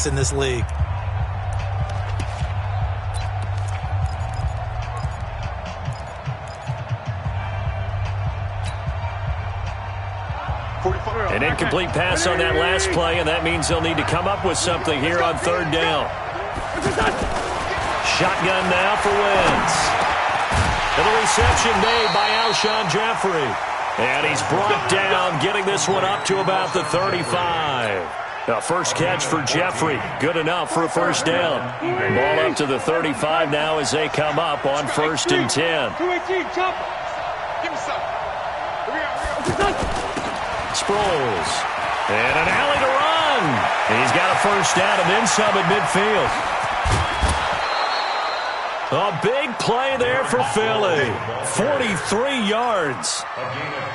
in this league. An incomplete pass on that last play, and that means they'll need to come up with something here on third down. Shotgun now for Wentz. And the reception made by Alshon Jeffrey. And he's brought down, getting this one up to about the 35. The first catch for Jeffrey. Good enough for a first down. Ball up to the 35 now as they come up on 1st and 10. Sproles. And an alley to run. He's got a first down and then some at midfield. A big play there for Philly. 43 yards.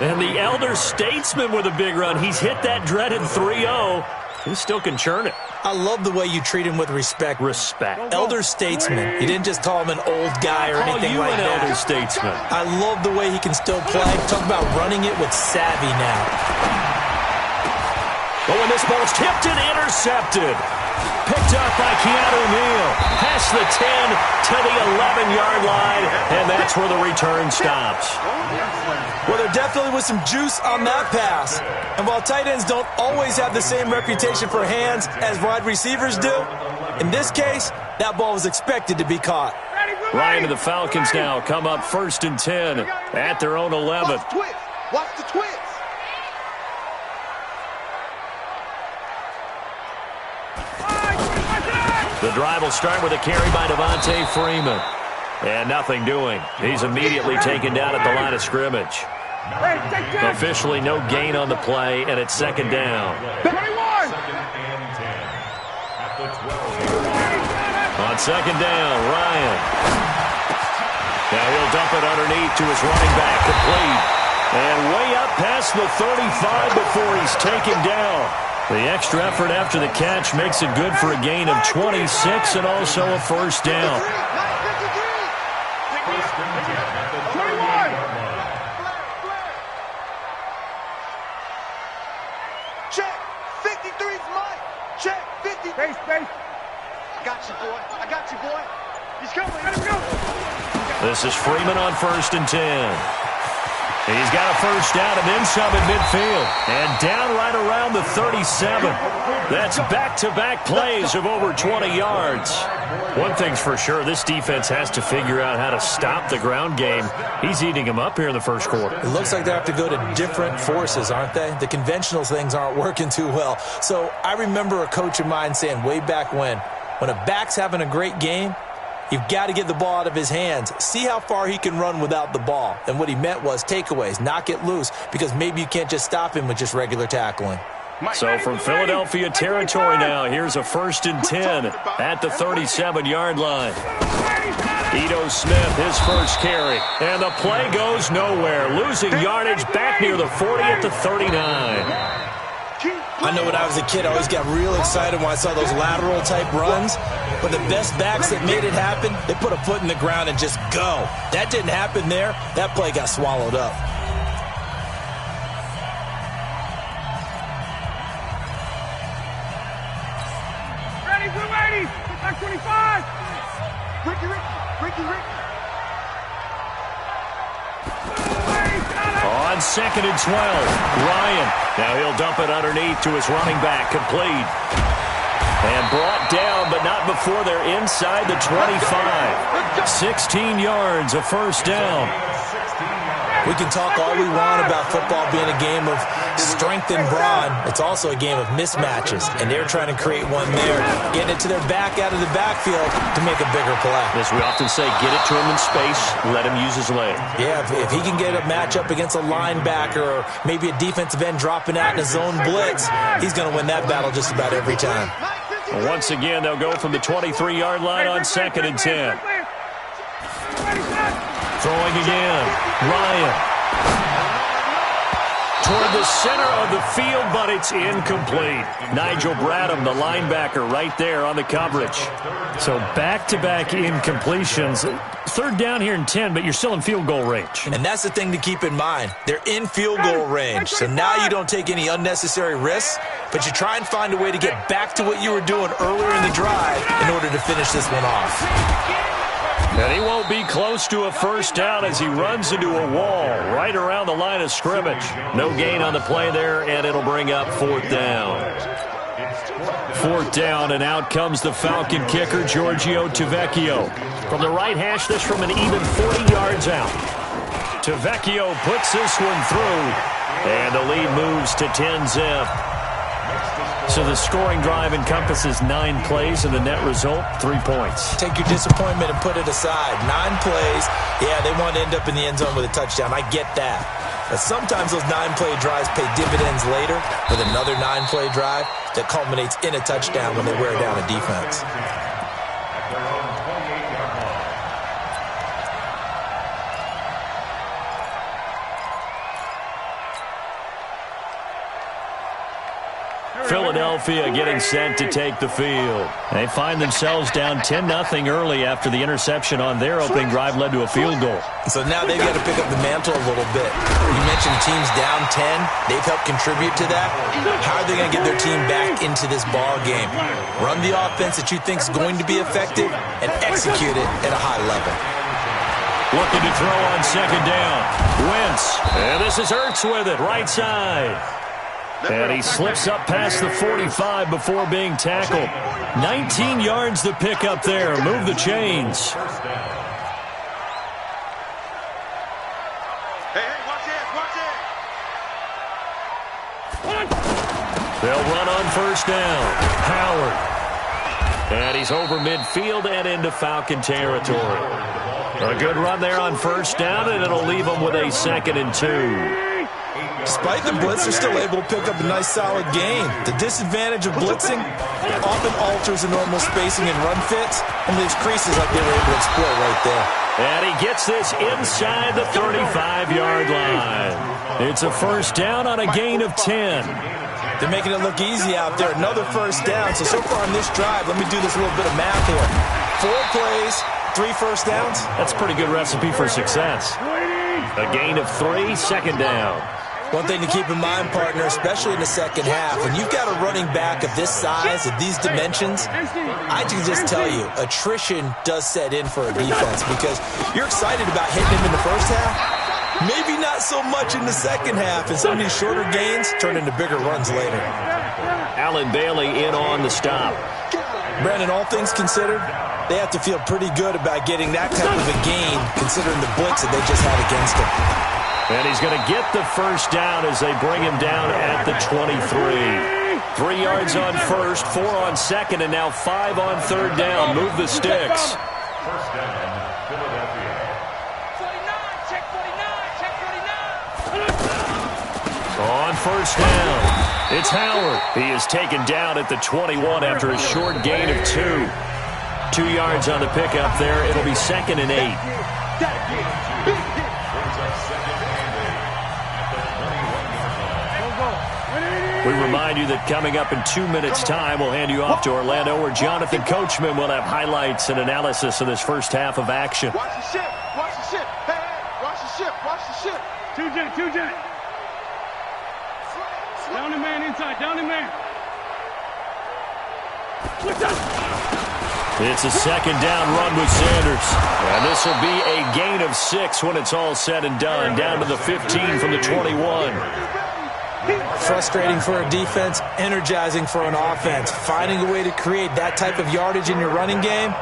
And the elder statesman with a big run. He's hit that dreaded 3-0. He still can churn it. I love the way you treat him with respect. Respect. Elder statesman. You didn't just call him an old guy or anything like that. Elder statesman. I love the way he can still play. Talk about running it with savvy now. But when this ball's tipped and intercepted. Picked up by Keanu Neal. Past the 10 to the 11-yard line, and that's where the return stops. Well, there definitely was some juice on that pass. And while tight ends don't always have the same reputation for hands as wide receivers do, in this case, that ball was expected to be caught. Ryan and the Falcons now come up 1st and 10 at their own 11. Watch the twist. The drive will start with a carry by Devontae Freeman. And nothing doing. He's immediately taken down at the line of scrimmage. Officially no gain on the play, and it's 2nd down. On 2nd down, Ryan. Now he'll dump it underneath to his running back, complete. And way up past the 35 before he's taken down. The extra effort after the catch makes it good for a gain of 26 and also a first down. Check. 53's mine. Check. 50. Base. I got you, boy. He's coming. Let him go. This is Freeman on 1st and 10. He's got a first down and then some at midfield. And down right around the 37. That's back-to-back plays of over 20 yards. One thing's for sure, this defense has to figure out how to stop the ground game. He's eating them up here in the first quarter. It looks like they have to go to different forces, aren't they? The conventional things aren't working too well. So I remember a coach of mine saying way back when a back's having a great game, you've got to get the ball out of his hands. See how far he can run without the ball. And what he meant was takeaways, knock it loose, because maybe you can't just stop him with just regular tackling. So from Philadelphia territory now, here's a 1st and 10 at the 37-yard line. Ito Smith, his first carry. And the play goes nowhere. Losing yardage back near the 40 at the 39. I know when I was a kid, I always got real excited when I saw those lateral-type runs. But the best backs that made it happen, they put a foot in the ground and just go. That didn't happen there. That play got swallowed up. Ready, we're ready. Back 25. Ricky. On 2nd and 12, Ryan. Now he'll dump it underneath to his running back, complete. And brought down, but not before they're inside the 25. 16 yards, a first down. We can talk all we want about football being a game of strength and brawn. It's also a game of mismatches, and they're trying to create one there, getting it to their back out of the backfield to make a bigger play. As we often say, get it to him in space, let him use his leg. Yeah, if he can get a matchup against a linebacker or maybe a defensive end dropping out in a zone blitz, he's going to win that battle just about every time. Once again, they'll go from the 23-yard line on 2nd and 10. Throwing again. Ryan. toward the center of the field, but it's incomplete. Nigel Bradham, the linebacker, right there on the coverage. So back-to-back incompletions. Third down here and 10, but you're still in field goal range. And that's the thing to keep in mind. They're in field goal range. So now you don't take any unnecessary risks, but you try and find a way to get back to what you were doing earlier in the drive in order to finish this one off. And he won't be close to a first down as he runs into a wall right around the line of scrimmage. No gain on the play there, and it'll bring up fourth down. Fourth down, and out comes the Falcon kicker, Giorgio Tavecchio. From the right hash, this from an even 40 yards out. Tavecchio puts this one through, and the lead moves to 10-zip. So the scoring drive encompasses 9 plays, and the net result, 3 points. Take your disappointment and put it aside. 9 plays, yeah, they want to end up in the end zone with a touchdown. I get that. But sometimes those 9-play drives pay dividends later with another 9-play drive that culminates in a touchdown when they wear down a defense. Philadelphia getting set to take the field. They find themselves down 10-0 early after the interception on their opening drive led to a field goal. So now they've got to pick up the mantle a little bit. You mentioned teams down 10. They've helped contribute to that. How are they going to get their team back into this ball game? Run the offense that you think is going to be effective and execute it at a high level. Looking to throw on second down. Wentz. And this is Ertz with it, right side. And he slips up past the 45 before being tackled. 19 yards to pick up there. Move the chains. Hey, watch it. They'll run on first down. Howard. And he's over midfield and into Falcon territory. A good run there on first down, and it'll leave them with a 2nd and 2. Despite the blitz, they're still able to pick up a nice, solid gain. The disadvantage of blitzing often alters the normal spacing and run fits and leaves creases like they were able to exploit right there. And he gets this inside the 35-yard line. It's a first down on a gain of 10. They're making it look easy out there. Another first down. So far on this drive, let me do this little bit of math here. 4 plays, 3 first downs. That's a pretty good recipe for success. A gain of 3, second down. One thing to keep in mind, partner, especially in the second half, when you've got a running back of this size, of these dimensions, I can just tell you, attrition does set in for a defense because you're excited about hitting him in the first half, maybe not so much in the second half, and some of these shorter gains turn into bigger runs later. Alan Bailey in on the stop. Brandon, all things considered, they have to feel pretty good about getting that type of a gain considering the blitz that they just had against them. And he's going to get the first down as they bring him down at the 23. 3 yards on first, 4 on second, and now 5 on third down. Move the sticks. First down, Philadelphia. 49, check 49, check 49. On first down, it's Howard. He is taken down at the 21 after a short gain of 2. 2 yards on the pickup there. It'll be 2nd and 8. We remind you that coming up in 2 minutes' time, we'll hand you off to Orlando, where Jonathan Coachman will have highlights and analysis of this first half of action. Watch the ship. Watch the ship. Hey, watch the ship. Watch the ship. 2-jet, 2-jet. Down the man inside, down the man. It's a second down run with Sanders. And this will be a gain of 6 when it's all said and done, down to the 15 from the 21. Frustrating for a defense, energizing for an offense. Finding a way to create that type of yardage in your running game,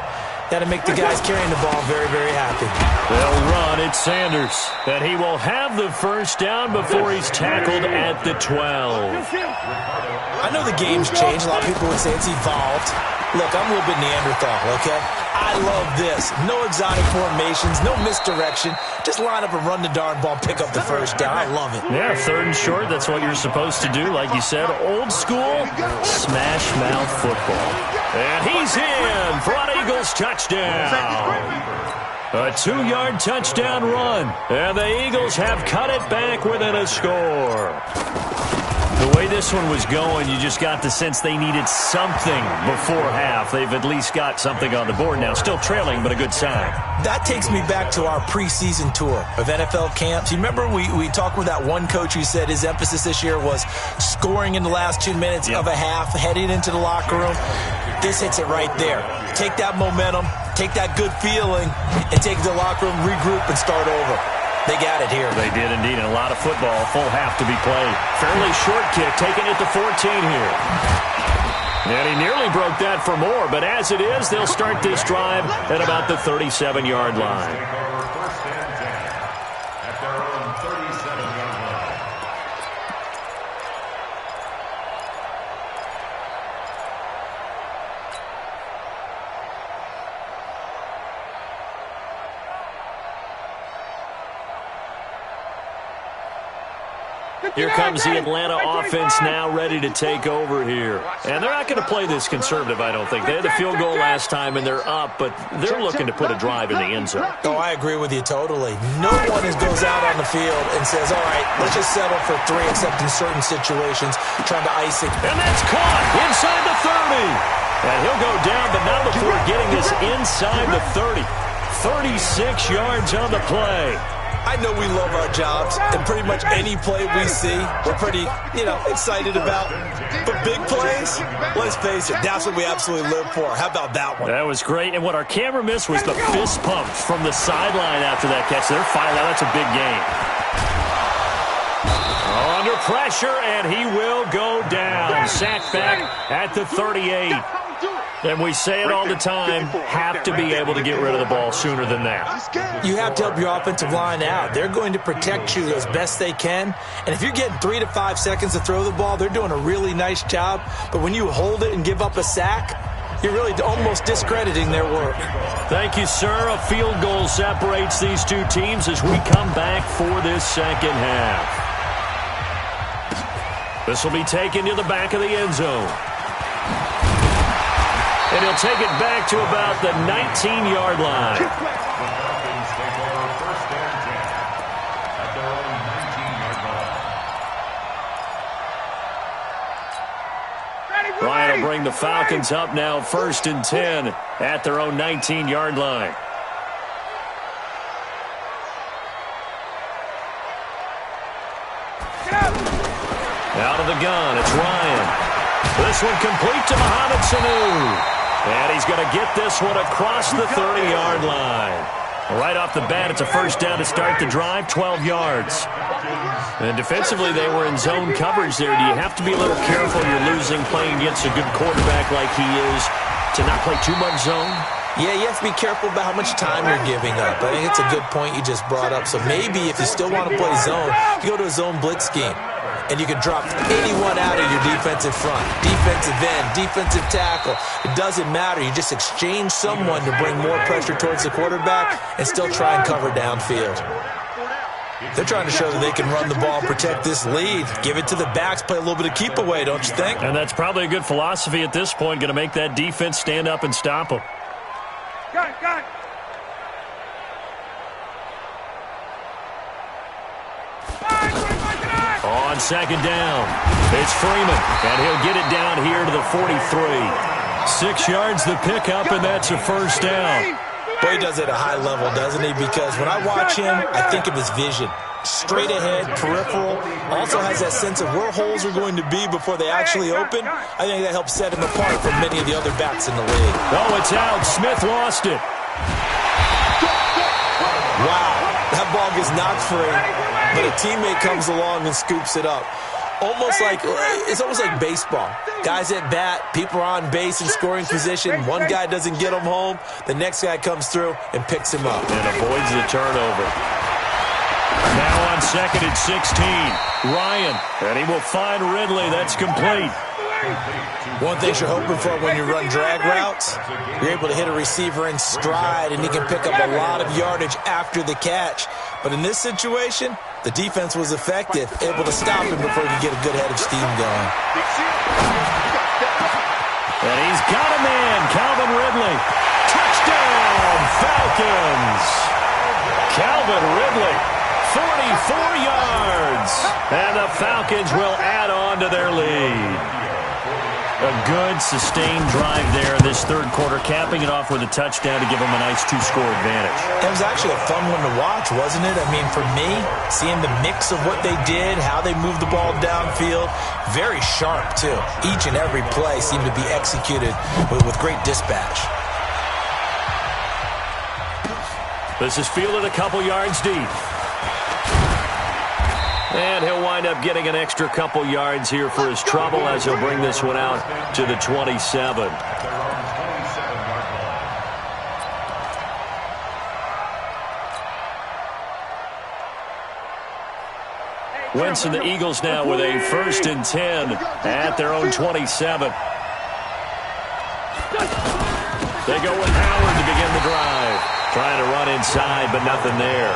that'll make the guys carrying the ball very, very happy. They'll run. It's Sanders. And he will have the first down before he's tackled at the 12. I know the game's changed. A lot of people would say it's evolved. Look, I'm a little bit Neanderthal, okay? I love this. No exotic formations, no misdirection. Just line up and run the darn ball, pick up the first down. I love it. Yeah, 3rd and short, that's what you're supposed to do. Like you said, old school, smash mouth football. And he's in for an Eagles touchdown. A 2-yard touchdown run. And the Eagles have cut it back within a score. The way this one was going, you just got the sense they needed something before half. They've at least got something on the board now. Still trailing, but a good sign. That takes me back to our preseason tour of NFL camps. You remember we talked with that one coach who said his emphasis this year was scoring in the last 2 minutes of a half, heading into the locker room. This hits it right there. Take that momentum, take that good feeling, and take it to the locker room, regroup, and start over. They got it here. They did indeed, and a lot of football, full half to be played. Fairly short kick, taking it to 14 here. And he nearly broke that for more, but as it is, they'll start this drive at about the 37-yard line. Here comes the Atlanta offense now ready to take over here. And they're not going to play this conservative, I don't think. They had the field goal last time, and they're up, but they're looking to put a drive in the end zone. Oh, I agree with you totally. No one goes out on the field and says, all right, let's just settle for 3, except in certain situations, trying to ice it. And that's caught inside the 30. And he'll go down, but not before getting this inside the 30. 36 yards on the play. I know we love our jobs, and pretty much any play we see, we're pretty, excited about. But big plays, let's face it, that's what we absolutely live for. How about that one? That was great, and what our camera missed was the fist pumps from the sideline after that catch. They're fired out. That's a big game. Under pressure, and he will go down. Sacked back at the 38. And we say it all the time, have to be able to get rid of the ball sooner than that. You have to help your offensive line out. They're going to protect you as best they can. And if you're getting 3 to 5 seconds to throw the ball, they're doing a really nice job. But when you hold it and give up a sack, you're really almost discrediting their work. Thank you, sir. A field goal separates these two teams as we come back for this second half. This will be taken to the back of the end zone. And he'll take it back to about the 19-yard line. Ryan will bring the Falcons up now 1st and 10 at their own 19-yard line. Out of the gun, it's Ryan. This one complete to Mohamed Sanu. And he's going to get this one across the 30-yard line. Right off the bat, it's a first down to start the drive, 12 yards. And defensively, they were in zone coverage there. Do you have to be a little careful you're losing playing against a good quarterback like he is to not play too much zone? Yeah, you have to be careful about how much time you're giving up. I think it's a good point you just brought up. So maybe if you still want to play zone, you go to a zone blitz scheme. And you can drop anyone out of your defensive front, defensive end, defensive tackle. It doesn't matter. You just exchange someone to bring more pressure towards the quarterback and still try and cover downfield. They're trying to show that they can run the ball and protect this lead. Give it to the backs, play a little bit of keep away, don't you think? And that's probably a good philosophy at this point, going to make that defense stand up and stop them. Got it. On second down, it's Freeman, and he'll get it down here to the 43. 6 yards the pickup, and that's a first down. Boy, he does it at a high level, doesn't he? Because when I watch him, I think of his vision. Straight ahead, peripheral, also has that sense of where holes are going to be before they actually open. I think that helps set him apart from many of the other backs in the league. Oh, it's out. Smith lost it. Wow, that ball gets knocked free, but a teammate comes along and scoops it up. It's almost like baseball. Guys at bat, people are on base in scoring position. One guy doesn't get him home. The next guy comes through and picks him up. And avoids the turnover. Now on second and 16, Ryan. And he will find Ridley. That's complete. One thing you're hoping for when you run drag routes, you're able to hit a receiver in stride, and he can pick up a lot of yardage after the catch. But in this situation, the defense was effective, able to stop him before he could get a good head of steam going. And he's got a man, Calvin Ridley. Touchdown, Falcons. Falcons. Calvin Ridley, 44 yards. And the Falcons will add on to their lead. A good, sustained drive there in this third quarter, capping it off with a touchdown to give them a nice two-score advantage. It was actually a fun one to watch, wasn't it? I mean, for me, seeing the mix of what they did, how they moved the ball downfield, very sharp, too. Each and every play seemed to be executed with great dispatch. This is fielded a couple yards deep. And he'll wind up getting an extra couple yards here for his trouble as he'll bring this one out to the 27. Wentz and the Eagles now with a 1st and 10 at their own 27. They go with Howard to begin the drive. Trying to run inside, but nothing there.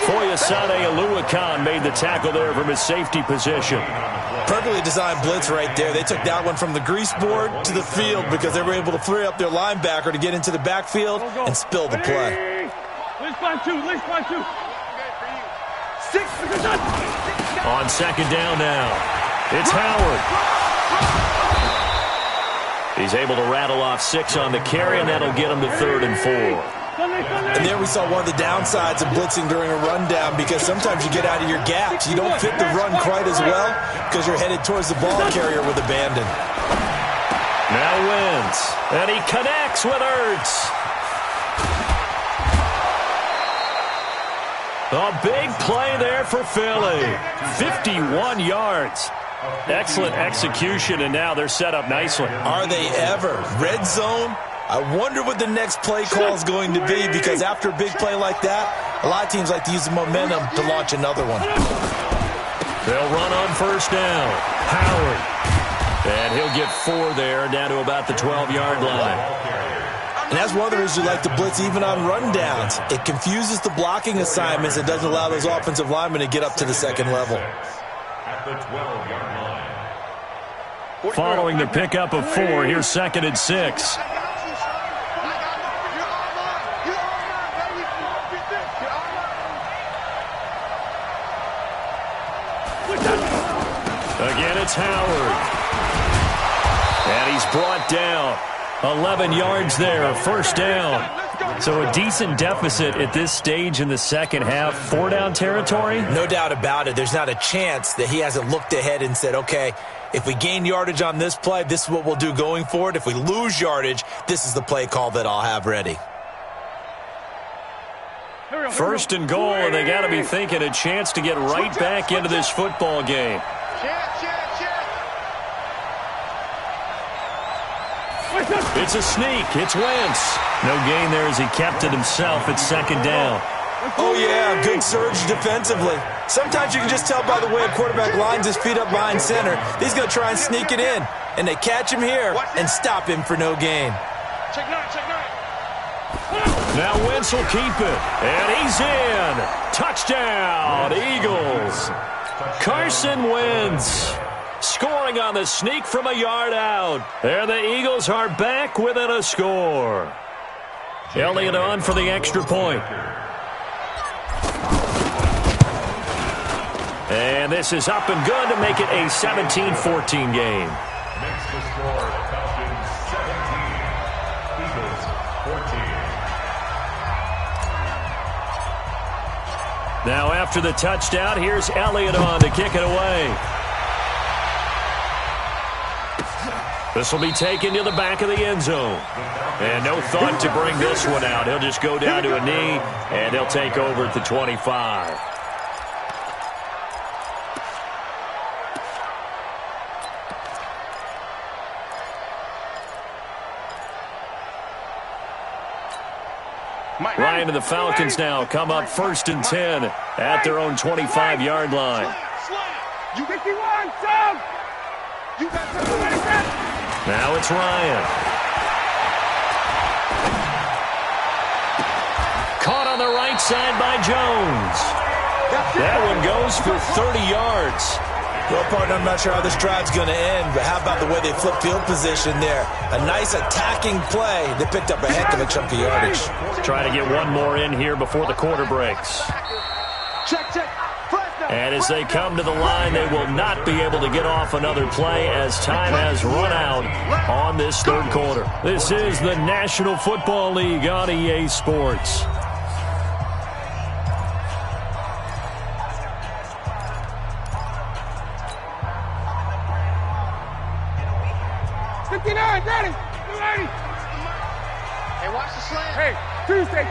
Foyesade Oluwakan made the tackle there from his safety position. Perfectly designed blitz right there. They took that one from the grease board to the field because they were able to free up their linebacker to get into the backfield and spill the play. List by two. On 2nd down now, it's Howard. He's able to rattle off 6 on the carry, and that'll get him to 3rd and 4. And there we saw one of the downsides of blitzing during a rundown because sometimes you get out of your gaps. You don't fit the run quite as well because you're headed towards the ball carrier with abandon. Now Wentz, and he connects with Ertz. A big play there for Philly. 51 yards. Excellent execution, and now they're set up nicely. Are they ever? Red zone? I wonder what the next play call is going to be because after a big play like that, a lot of teams like to use the momentum to launch another one. They'll run on 1st down. Howard. And he'll get 4 there, down to about the 12-yard line. And that's one of the reasons you like to blitz even on rundowns. It confuses the blocking assignments and doesn't allow those offensive linemen to get up to the second level. At the 12-yard line. Following the pickup of 4, here's 2nd and 6. Again, it's Howard. And he's brought down. 11 yards there, 1st down. So a decent deficit at this stage in the second half. 4-down territory? No doubt about it. There's not a chance that he hasn't looked ahead and said, okay, if we gain yardage on this play, this is what we'll do going forward. If we lose yardage, this is the play call that I'll have ready. 1st and goal, and they got to be thinking a chance to get right back into this football game. It's a sneak. It's Wentz. No gain there as he kept it himself at 2nd down. Oh, yeah, good surge defensively. Sometimes you can just tell by the way a quarterback lines his feet up behind center. He's going to try and sneak it in. And they catch him here and stop him for no gain. Check 9. Now Wentz will keep it. And he's in. Touchdown, Eagles. Carson Wentz scoring on the sneak from a yard out. And the Eagles are back within a score. Elliott on for the extra point. And this is up and good to make it a 17-14 game. Next to score, Falcons 17, Eagles 14. Now after the touchdown, here's Elliott on to kick it away. This will be taken to the back of the end zone. And no thought to bring this one out. He'll just go down to a knee, and he'll take over at the 25. Ryan and the Falcons now come up 1st and 10 at their own 25-yard line. You 51, Sam! You got Now it's Ryan. Caught on the right side by Jones. That one goes for 30 yards. Well, partner, I'm not sure how this drive's going to end, but how about the way they flip field position there? A nice attacking play. They picked up a heck of a chunk of yardage. Trying to get one more in here before the quarter breaks. Check, check. And as they come to the line, they will not be able to get off another play as time has run out on this third quarter. This is the National Football League on EA Sports. Ready? Hey, watch the slant. Hey, Tuesday.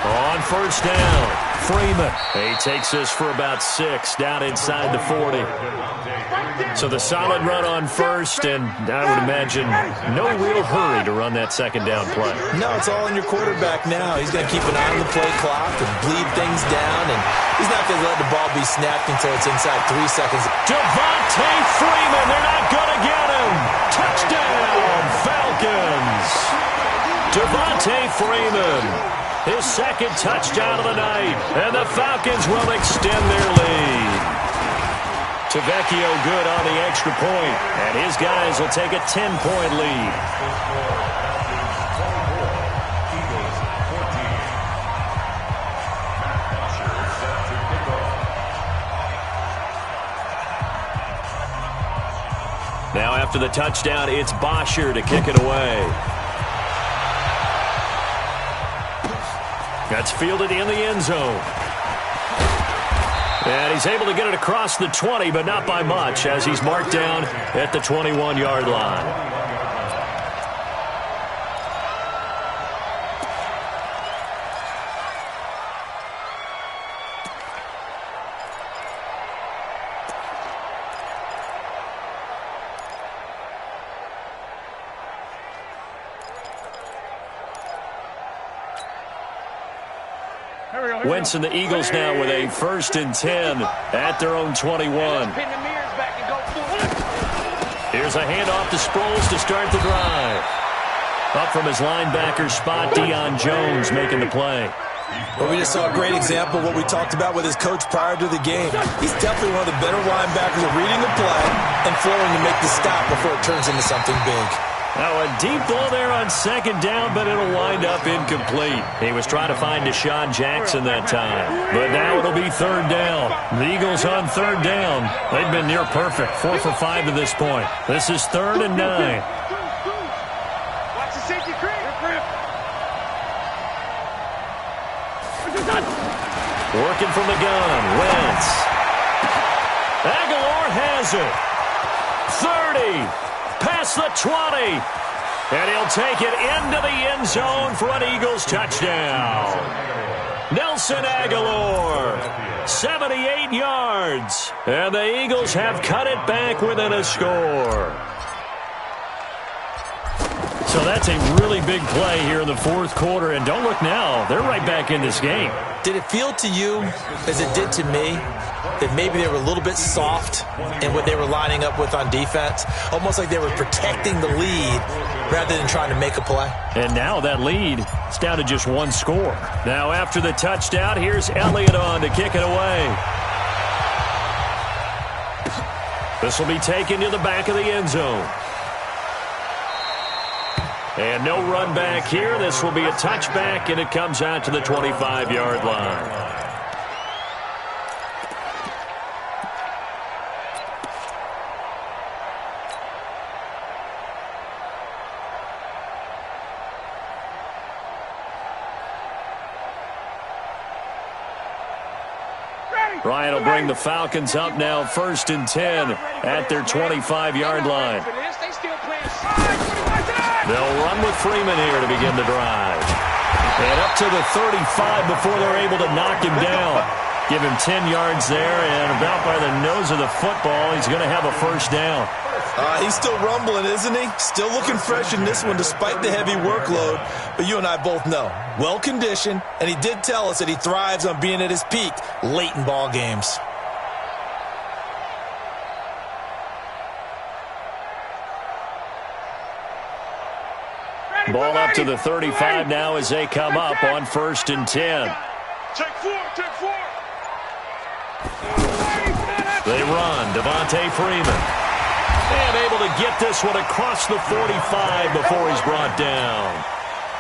On first down, Freeman. He takes this for about 6 down inside the 40. So the solid run on first, and I would imagine no real hurry to run that second down play. No, it's all in your quarterback now. He's going to keep an eye on the play clock and bleed things down, and he's not going to let the ball be snapped until it's inside 3 seconds. Devontae Freeman, they're not going to get him. Touchdown, Falcons. Devontae Freeman, his second touchdown of the night, and the Falcons will extend their lead. Tavecchio good on the extra point, and his guys will take a 10-point lead. Now after the touchdown, it's Bosher to kick it away. That's fielded in the end zone. And he's able to get it across the 20, but not by much, as he's marked down at the 21-yard line. Wentz and the Eagles now with a 1st and 10 at their own 21. Here's a handoff to Sproles to start the drive. Up from his linebacker spot, Deion Jones making the play. Well, we just saw a great example of what we talked about with his coach prior to the game. He's definitely one of the better linebackers at reading the play and flowing to make the stop before it turns into something big. Now a deep ball there on second down, but it'll wind up incomplete. He was trying to find Deshaun Jackson that time. But now it'll be third down. The Eagles on third down. They've been near perfect. 4 for 5 to this point. This is 3rd and 9. Watch the safety creep. Working from the gun. Wentz. Aguilar has it. 30. Past the 20. And he'll take it into the end zone for an Eagles touchdown. Nelson Aguilar, 78 yards. And the Eagles have cut it back within a score. So that's a really big play here in the 4th quarter. And don't look now, they're right back in this game. Did it feel to you, as it did to me, that maybe they were a little bit soft in what they were lining up with on defense? Almost like they were protecting the lead rather than trying to make a play. And now that lead is down to just 1 score. Now after the touchdown, here's Elliott on to kick it away. This will be taken to the back of the end zone. And no run back here. This will be a touchback, and it comes out to the 25-yard line. Ryan will bring the Falcons up now 1st and 10 at their 25-yard line. They'll run with Freeman here to begin the drive. And up to the 35 before they're able to knock him down. Give him 10 yards there, and about by the nose of the football, he's going to have a 1st down. He's still rumbling, isn't he? Still looking fresh in this one despite the heavy workload. But you and I both know, well-conditioned, and he did tell us that he thrives on being at his peak late in ball games. Ball up to the 35 now as they come up on 1st and 10. Take 4, take 4. They run. Devontae Freeman. And able to get this one across the 45 before he's brought down.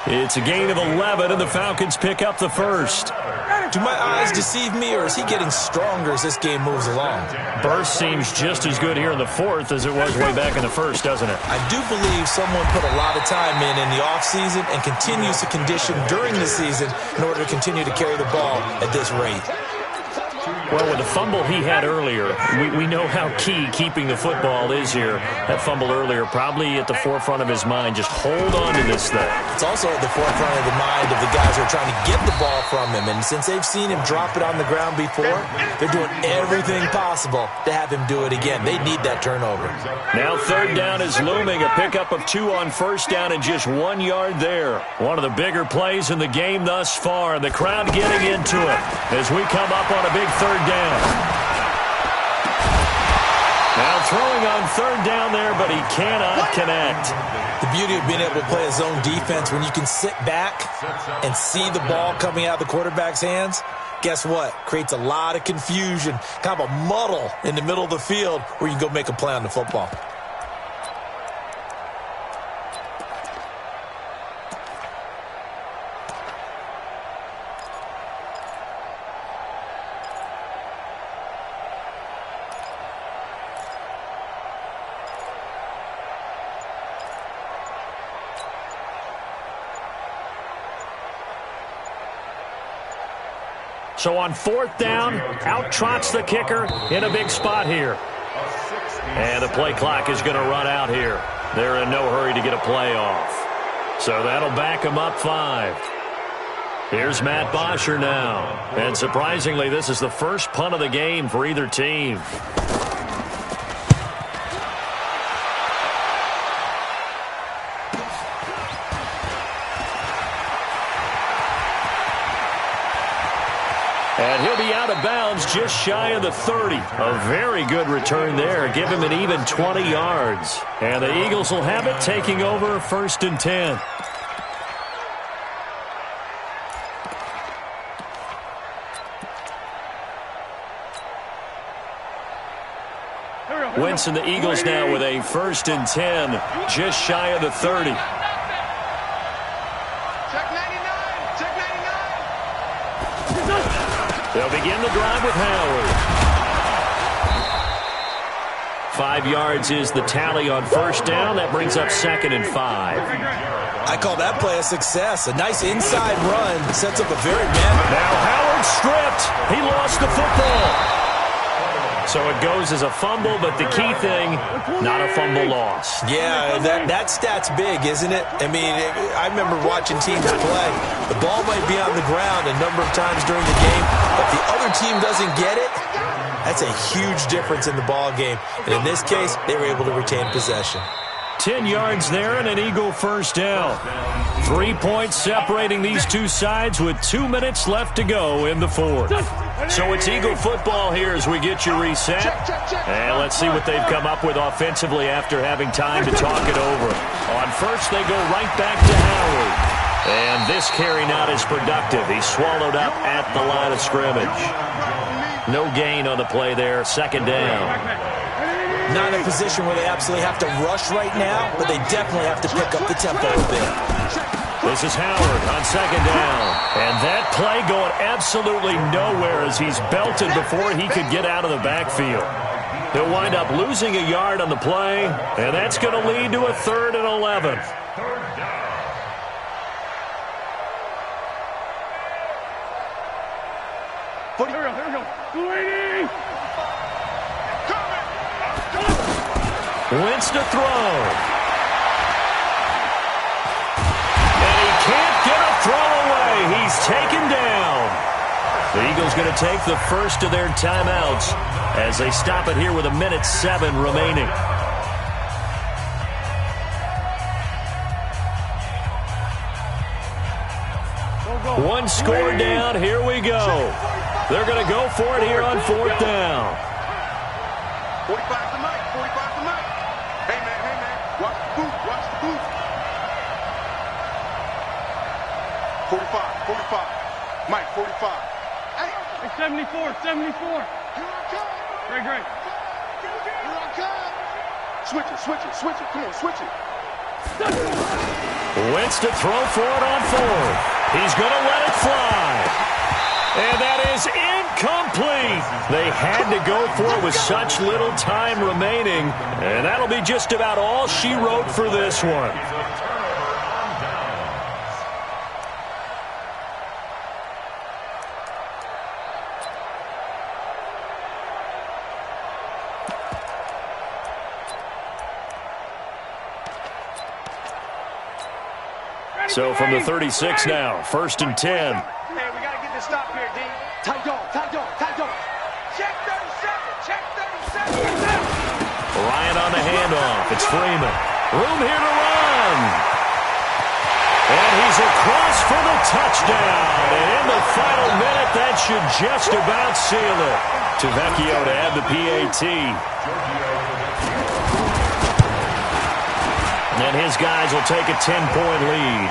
It's a gain of 11, and the Falcons pick up the first. Do my eyes deceive me, or is he getting stronger as this game moves along? Burst seems just as good here in the fourth as it was way back in the first, doesn't it? I do believe someone put a lot of time in the offseason and continues to condition during the season in order to continue to carry the ball at this rate. Well, with the fumble he had earlier, we know how key keeping the football is here. That fumble earlier probably at the forefront of his mind. Just hold on to this thing. It's also at the forefront of the mind of the guys who are trying to get the ball from him. And since they've seen him drop it on the ground before, they're doing everything possible to have him do it again. They need that turnover. Now 3rd down is looming. A pickup of 2 on 1st down and just 1 yard there. One of the bigger plays in the game thus far. And the crowd getting into it as we come up on a big 3rd down. Now throwing on 3rd down there, but he cannot connect. The beauty of being able to play a zone defense, when you can sit back and see the ball coming out of the quarterback's hands, guess what? Creates a lot of confusion, kind of a muddle in the middle of the field where you can go make a play on the football. So on 4th down, out trots the kicker in a big spot here. And the play clock is going to run out here. They're in no hurry to get a play off. So that'll back them up 5. Here's Matt Bosher now. And surprisingly, this is the first punt of the game for either team. And he'll be out of bounds just shy of the 30. A very good return there. Give him an even 20 yards. And the Eagles will have it, taking over 1st and 10. Winston, the Eagles now with a 1st and 10, just shy of the 30. They'll begin the drive with Howard. 5 yards is the tally on 1st down. That brings up 2nd and 5. I call that play a success. A nice inside run sets up a very man. Now Howard stripped. He lost the football. So it goes as a fumble, but the key thing, not a fumble loss. Yeah, that stat's big, isn't it? I mean, I remember watching teams play. The ball might be on the ground a number of times during the game. If the other team doesn't get it, that's a huge difference in the ball game. And in this case, they were able to retain possession. 10 yards there and an Eagle 1st down. 3 points separating these two sides with 2 minutes left to go in the 4th. So it's Eagle football here as we get you reset. And let's see what they've come up with offensively after having time to talk it over. On 1st, they go right back to Howard. And this carry not as productive. He's swallowed up at the line of scrimmage. No gain on the play there. 2nd down. Not in a position where they absolutely have to rush right now, but they definitely have to pick up the tempo a bit. This is Howard on 2nd down. And that play going absolutely nowhere as he's belted before he could get out of the backfield. He'll wind up losing a yard on the play, and that's going to lead to a 3rd and 11. Wentz to throw. And he can't get a throw away. He's taken down. The Eagles going to take the first of their timeouts as they stop it here with 1:07 remaining. One score down. Here we go. They're going to go for it here on 4th down. 45 to Mike. 45 to Mike. Hey, man. Watch the boot. 74, 74. Great, great. Switch it. Come on, switch it. Wentz to throw for it on fourth. He's going to let it fly. And that is incomplete. They had to go for it with such little time remaining. And that'll be just about all she wrote for this one. So from the 36 now, 1st and 10. Man, we got to get this stop here, D. Tight dog. Check 37, check 37. Ryan on the handoff. It's Freeman. Room here to run. And he's across for the touchdown. And in the final minute, that should just about seal it. To Vecchio to add the PAT. And his guys will take a 10-point lead.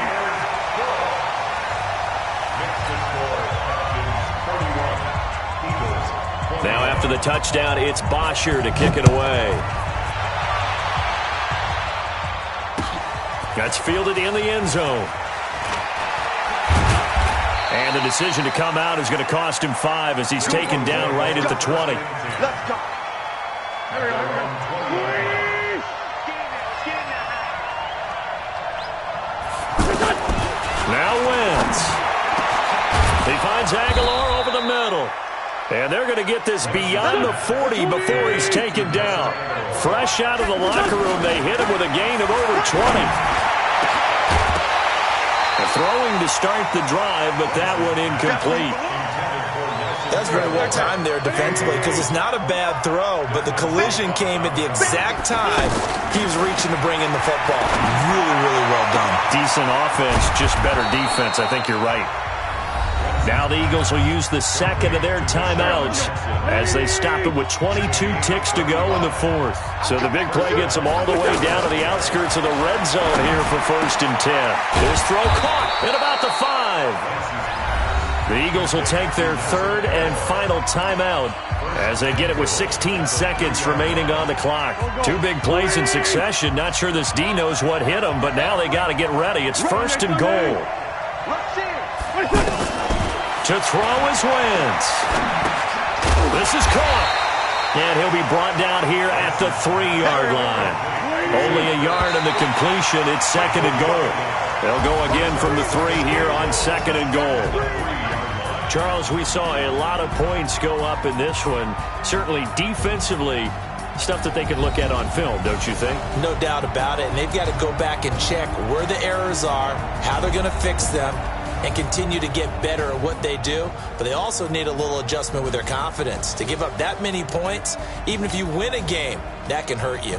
Now after the touchdown, it's Bosher to kick it away. That's fielded in the end zone. And the decision to come out is going to cost him 5 as he's taken down right at the 20. Let's go. Here we go. Now Wentz. He finds Aguilar over the middle. And they're going to get this beyond the 40 before he's taken down. Fresh out of the locker room, they hit him with a gain of over 20. Throwing to start the drive, but that one incomplete. That's very well timed there defensively because it's not a bad throw, but the collision came at the exact time he was reaching to bring in the football. Really, really well done. Decent offense, just better defense. I think you're right. Now the Eagles will use the second of their timeouts as they stop it with 22 ticks to go in the 4th. So the big play gets them all the way down to the outskirts of the red zone here for 1st and 10. His throw caught at about the 5. The Eagles will take their 3rd and final timeout as they get it with 16 seconds remaining on the clock. 2 big plays in succession. Not sure this D knows what hit him, but now they got to get ready. It's 1st and goal. To throw is Wentz. This is caught. And he'll be brought down here at the 3-yard line. Only a yard in the completion. It's 2nd and goal. They'll go again from the 3 here on 2nd and goal. Charles, we saw a lot of points go up in this one. Certainly defensively, stuff that they can look at on film, don't you think? No doubt about it. And they've got to go back and check where the errors are, how they're going to fix them, and continue to get better at what they do. But they also need a little adjustment with their confidence. To give up that many points, even if you win a game, that can hurt you.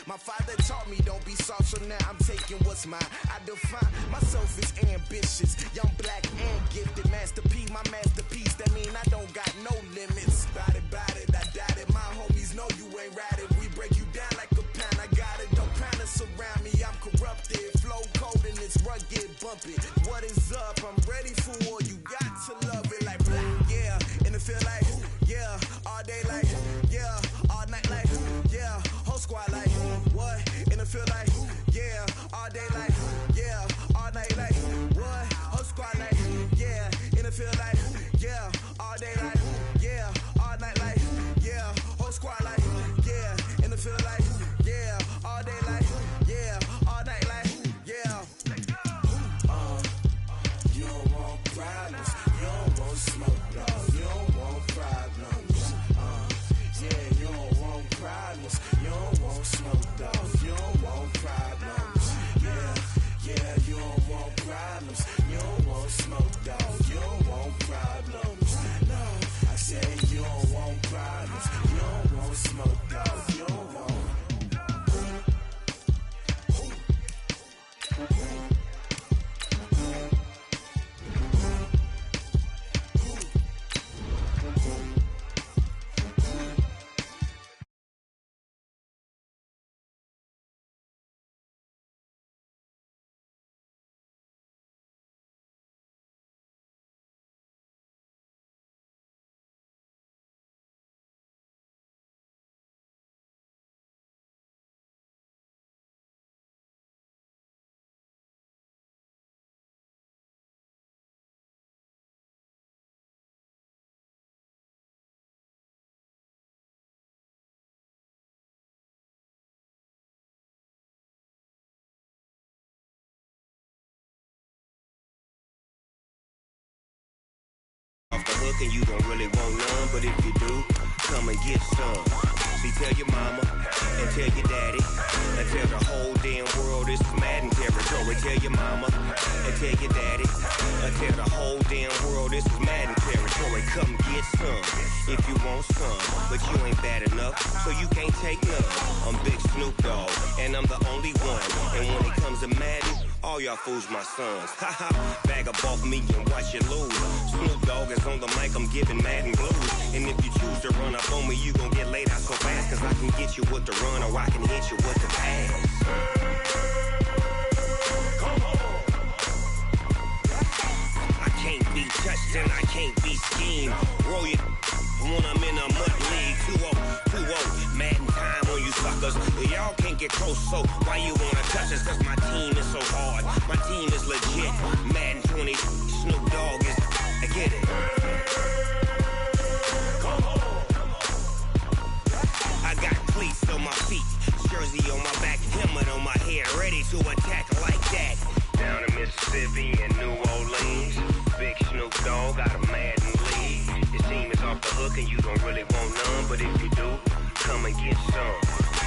My father taught me don't be soft, so now I'm taking what's mine. I define myself as ambitious, young, black, and gifted. Master P, my masterpiece. That mean I don't got no limits. Bout it, I doubt it. My homies know you ain't ratted. We break you down like a pound. I got it, don't pound us around me. I'm corrupted, flow cold and it's rugged, bumpy. What is up? I'm ready for war. You got to love it like black, yeah. And it feel like, yeah. All day like, yeah. All night like, yeah. Whole squad like, what? And it feel like, yeah. All day like, yeah. All night like, what? Whole squad like, yeah. And it feel like, yeah. All day like, yeah. All night like, yeah. Whole squad like, yeah. And it feel like, yeah. All day like, yeah. All night like, yeah. You don't want problems. You don't want smoke, dog. You don't want problems. Yeah, you don't want problems. You don't want smoke, dog. You don't want problems. Yeah, you don't want problems. You don't want smoke, dog. You don't want problems. No, I said you don't want problems. You don't want smoke, dog. You don't want. Off the hook and you don't really want none, but if you do, come and get some. See, tell your mama and tell your daddy and tell the whole damn world this is Madden territory. Tell your mama and tell your daddy and tell the whole damn world this is Madden territory. Come get some if you want some, but you ain't bad enough, so you can't take none. I'm Big Snoop Dogg, and I'm the only one. And when it comes to Madden, all y'all fools my sons. Haha, bag up off me and watch you lose. Snoop Dogg is on the mic, I'm giving Madden blues. And if you choose to run up on me, you gon' get laid out so fast. Cause I can get you with the run or I can hit you with the pass. Come on. I can't be touched and I can't be schemed. Roll you when I'm in a mud league. 2-0, Madden time on you suckers. Y'all can't get close, so why you wanna touch us? Cause my team is so hard. My team is legit. Madden 20, Snoop Dogg is, I get it. Come on. I got cleats on my feet, jersey on my back, helmet on my head, ready to attack like that. Down in Mississippi and New Orleans, Big Snoop Dogg got a Madden league. Your team is off the hook and you don't really want none, but if you do, come and get some.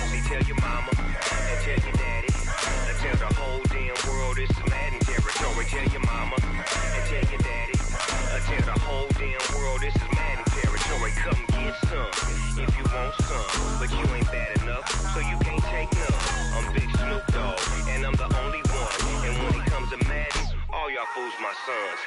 See, tell your mama and tell your daddy and tell the whole damn world this is Madden territory. Tell your mama and tell your daddy and tell the whole damn world this is Madden territory. Come get some if you want some, but you ain't bad enough, so you can't take none. I'm Big Snoop Dogg, and I'm the only one. And when it comes to Madden, all y'all fools my sons.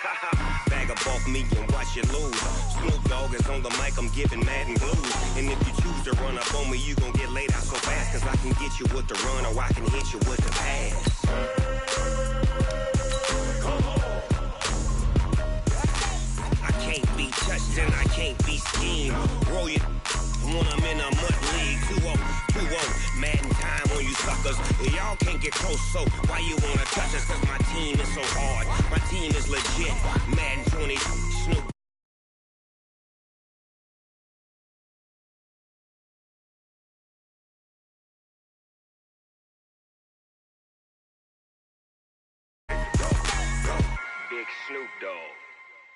Bag up off me and watch you lose. Snoop Dogg is on the mic, I'm giving Madden blues. And if you choose to run up on me, you gon' get laid out so fast. Cause I can get you with the run or I can hit you with the pass. Come on. I can't be touched and I can't be schemed. Roll you when I'm in a mud league. 2-0, Madden time on you suckers. Y'all can't get close, so why you wanna touch us? Cause my team is so hard. My team is legit. Madden 20, Snoop. Big Snoop Dogg.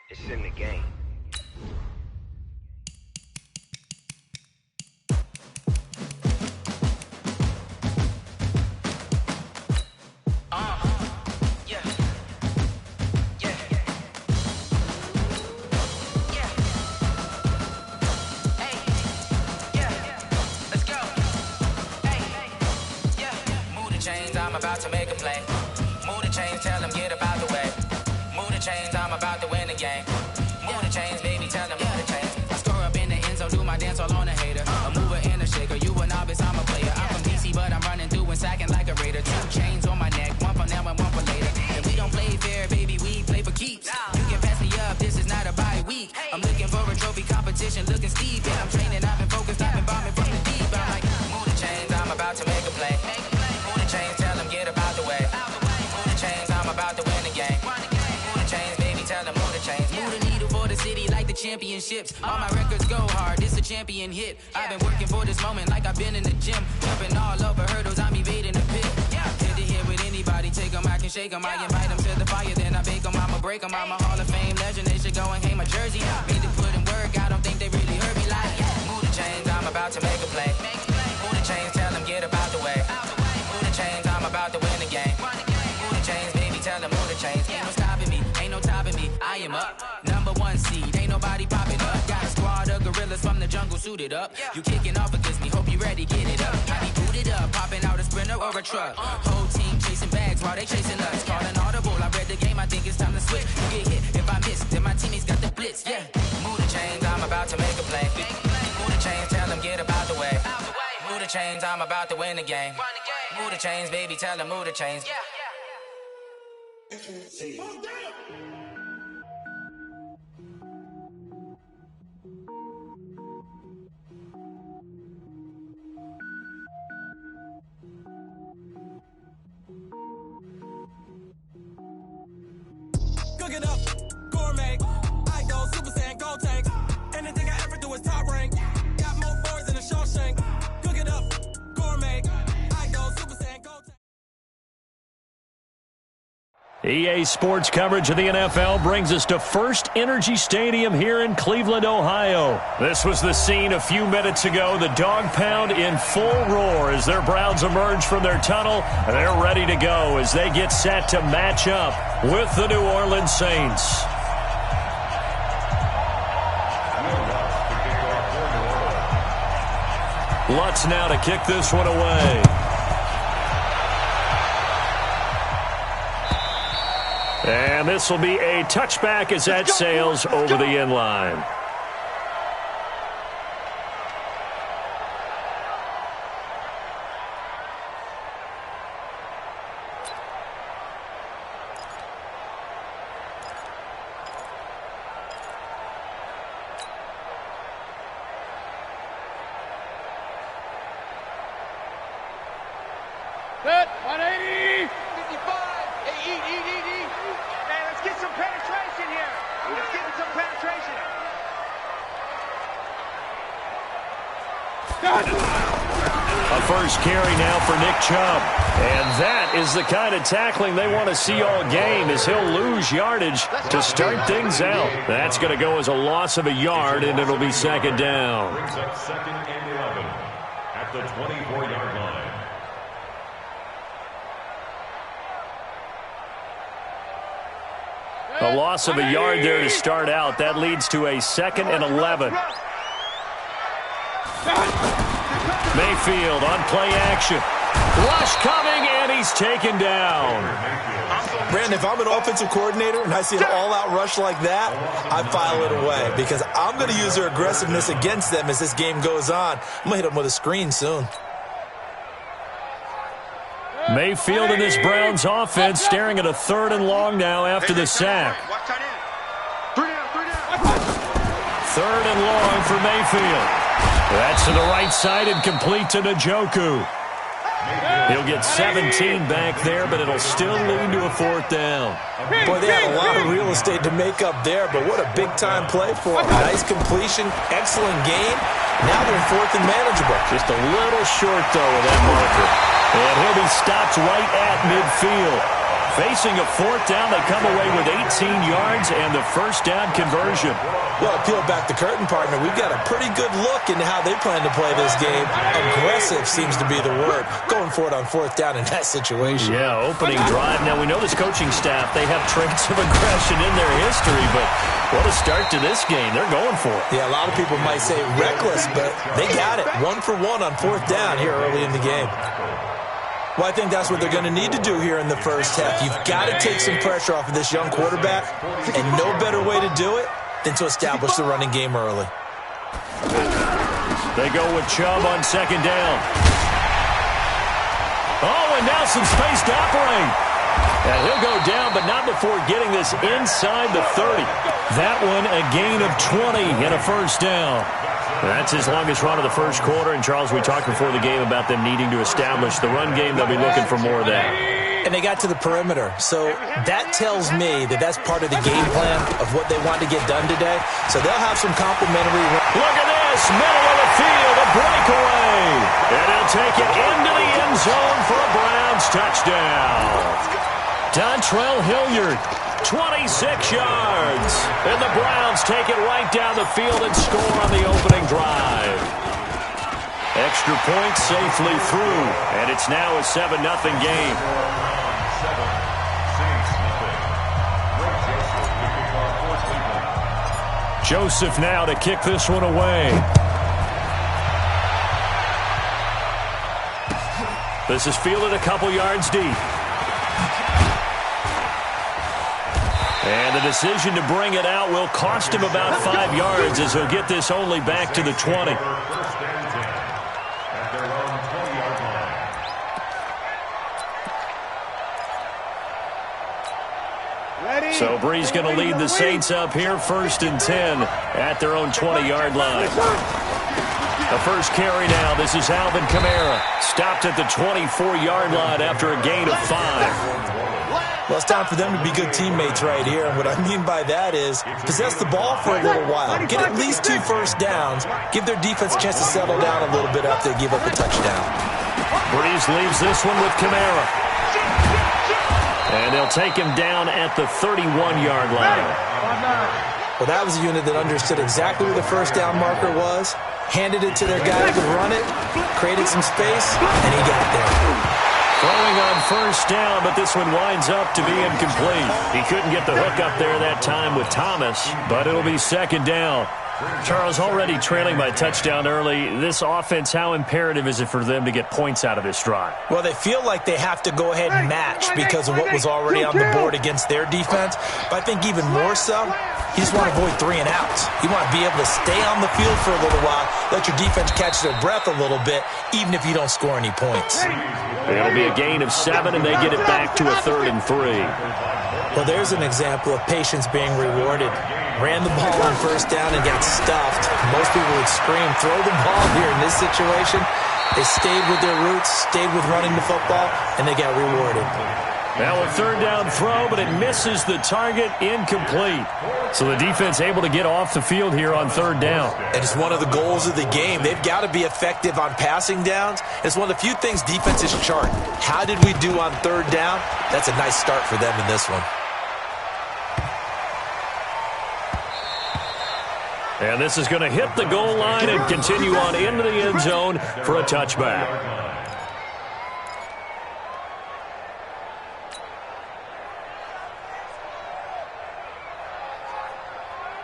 It's in the game. I'm about to make a play. Move the chains, tell them get up out the way. Move the chains, I'm about to win the game. Move the chains, baby, tell them move the chains. I score up in the end zone, do my dance all on a hater. A mover and a shaker, you a novice, I'm a player. I'm from DC, but I'm running through and sacking like a raider. 2 chains on my neck, one for now and one for later. And we don't play fair, baby, we play for keeps. You can pass me up, this is not a bye week. I'm looking for a trophy competition, looking steep. And I'm training, I've been focused, I've been bombing from the deep. I'm like, move the chains, I'm about to make a play. Move the chains, tell them get up out the way. Move the chains, I'm about to win the game. Move the chains, baby, tell them move the chains. Move the needle for the city like the championships. All my records go hard, this a champion hit. I've been working for this moment like I've been in the gym. Jumping all over hurdles, I'm evading the pit. Head to head with anybody, take them, I can shake them. I invite them to the fire, then I bake them, I'ma break them. I'm a Hall of Fame legend, they should go and hang my jersey. Made to put in work, I don't think they really heard me like, move the chains, I'm about to make a play. Move the chains, tell them get up out the way. Move the chains, I'm about to win the game. Move the chains, baby, tell them move the chains. Ain't no stopping me, ain't no topping me, I am up. #1 seed, ain't nobody popping up. Got a squad of gorillas from the jungle suited up. You kicking off against me, hope you ready, get it up. I be booted up, popping out a sprinter or a truck. Whole team chasing bags while they chasing us. Calling audible, I read the game, I think it's time to switch. You get hit if I miss, then my teammates got the blitz, yeah. Move the chains, I'm about to make a play. Move the chains, tell them get up out the way. Move the chains, I'm about to win the game. Move the chains, baby, tell them move the chains. Cook it up, gourmet. I go Super Saiyan, gold tank. Anything I ever do is top rank. Got more boys than a Shawshank. Cook it up, gourmet. I go Super Saiyan, gold tank. EA Sports coverage of the NFL brings us to First Energy Stadium here in Cleveland, Ohio. This was the scene a few minutes ago. The dog pound in full roar as their Browns emerge from their tunnel. They're ready to go as they get set to match up with the New Orleans Saints. Lutz now to kick this one away. And this will be a touchback as that sails over the end line. Set, 180. 55. Hey, eat. Man, let's get some penetration here. Let's get some penetration. A first carry now for Nick Chubb. And that is the kind of tackling they want to see all game as he'll lose yardage to start things out. That's going to go as a loss of a yard, and it'll be second down. Brings up 2nd and 11 at the 24-yard line. A loss of a yard there to start out. That leads to a 2nd and 11. Mayfield on play action. Rush coming, and he's taken down. Brandon, if I'm an offensive coordinator and I see an all-out rush like that, I file it away because I'm going to use their aggressiveness against them as this game goes on. I'm going to hit them with a screen soon. Mayfield in this Browns offense staring at a 3rd and long now after the sack. 3rd and long for Mayfield. That's to the right side and complete to Njoku. He'll get 17 back there, but it'll still lead to a 4th down. Boy, they had a lot of real estate to make up there, but what a big-time play for him. Nice completion, excellent gain. Now they're 4th and manageable. Just a little short, though, with that marker. And he'll be stopped right at midfield. Facing a 4th down, they come away with 18 yards and the first down conversion. Well, peel back the curtain, partner. We've got a pretty good look into how they plan to play this game. Aggressive seems to be the word. Going for it on 4th down in that situation. Yeah, opening drive. Now, we know this coaching staff, they have traits of aggression in their history, but what a start to this game. They're going for it. Yeah, a lot of people might say reckless, but they got it. 1 for 1 on 4th down here early in the game. Well, I think that's what they're going to need to do here in the first half. You've got to take some pressure off of this young quarterback, and no better way to do it than to establish the running game early. They go with Chubb on second down. Oh, and now some space to operate. And he'll go down, but not before getting this inside the 30. That one a gain of 20 and a first down. That's his longest run of the first quarter. And, Charles, we talked before the game about them needing to establish the run game. They'll be looking for more of that. And they got to the perimeter. So that tells me that that's part of the game plan of what they want to get done today. So they'll have some complimentary. Look at this. Middle of the field, a breakaway. And he'll take it into the end zone for a Browns touchdown. Dontrell Hilliard, 26 yards. And the Browns take it right down the field and score on the opening drive. Extra point safely through. And it's now a 7-0 game. Joseph now to kick this one away. This is fielded a couple yards deep. And the decision to bring it out will cost him about 5 yards as he'll get this only back to the 20. So Bree's going to lead the Saints up here, 1st and 10 at their own 20-yard line. The first carry now. This is Alvin Kamara. Stopped at the 24-yard line after a gain of 5. Well, it's time for them to be good teammates right here. And what I mean by that is possess the ball for a little while. Get at least 2 first downs. Give their defense a chance to settle down a little bit after they give up a touchdown. Breeze leaves this one with Kamara. And they'll take him down at the 31-yard line. Well, that was a unit that understood exactly where the first down marker was, handed it to their guy who could run it, created some space, and he got there. Throwing on first down, but this one winds up to be incomplete. He couldn't get the hook up there that time with Thomas, but it'll be second down. Charles, already trailing by touchdown early. This offense, how imperative is it for them to get points out of this drive? Well, they feel like they have to go ahead and match because of what was already on the board against their defense. But I think even more so, you just want to avoid 3 and outs. You want to be able to stay on the field for a little while, let your defense catch their breath a little bit, even if you don't score any points. It'll be a gain of 7, and they get it back to a 3rd and 3. Well, there's an example of patience being rewarded. Ran the ball on first down and got stuffed. Most people would scream, throw the ball here in this situation. They stayed with their roots, stayed with running the football, and they got rewarded. Now a 3rd down throw, but it misses the target, incomplete. So the defense able to get off the field here on 3rd down. And it's one of the goals of the game. They've got to be effective on passing downs. It's one of the few things defenses chart. How did we do on 3rd down? That's a nice start for them in this one. And this is going to hit the goal line and continue on into the end zone for a touchback.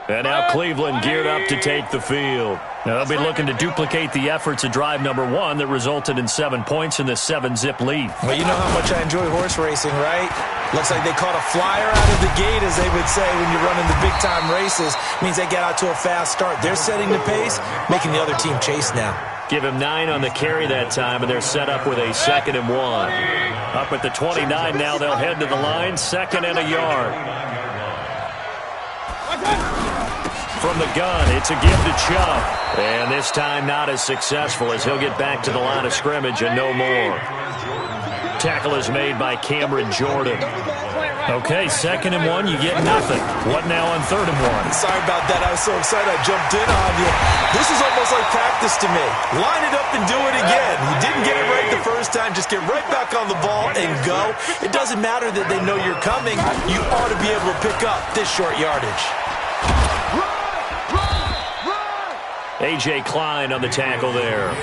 And now Cleveland geared up to take the field. Now they'll be looking to duplicate the efforts of drive number 1 that resulted in 7 points in this 7-zip lead. Well, you know how much I enjoy horse racing, right? Looks like they caught a flyer out of the gate, as they would say when you're running the big-time races. Means they get out to a fast start. They're setting the pace, making the other team chase now. Give him 9 on the carry that time, and they're set up with a 2nd and 1. Up at the 29 now, they'll head to the line, 2nd and a yard. From the gun, it's a give to Chubb. And this time not as successful as he'll get back to the line of scrimmage and no more. Tackle is made by Cameron Jordan. Okay, 2nd and 1, you get nothing. What now on 3rd and 1? Sorry about that. I was so excited I jumped in on you. This is almost like practice to me. Line it up and do it again. You didn't get it right the first time. Just get right back on the ball and go. It doesn't matter that they know you're coming. You ought to be able to pick up this short yardage. A.J. Klein on the tackle there.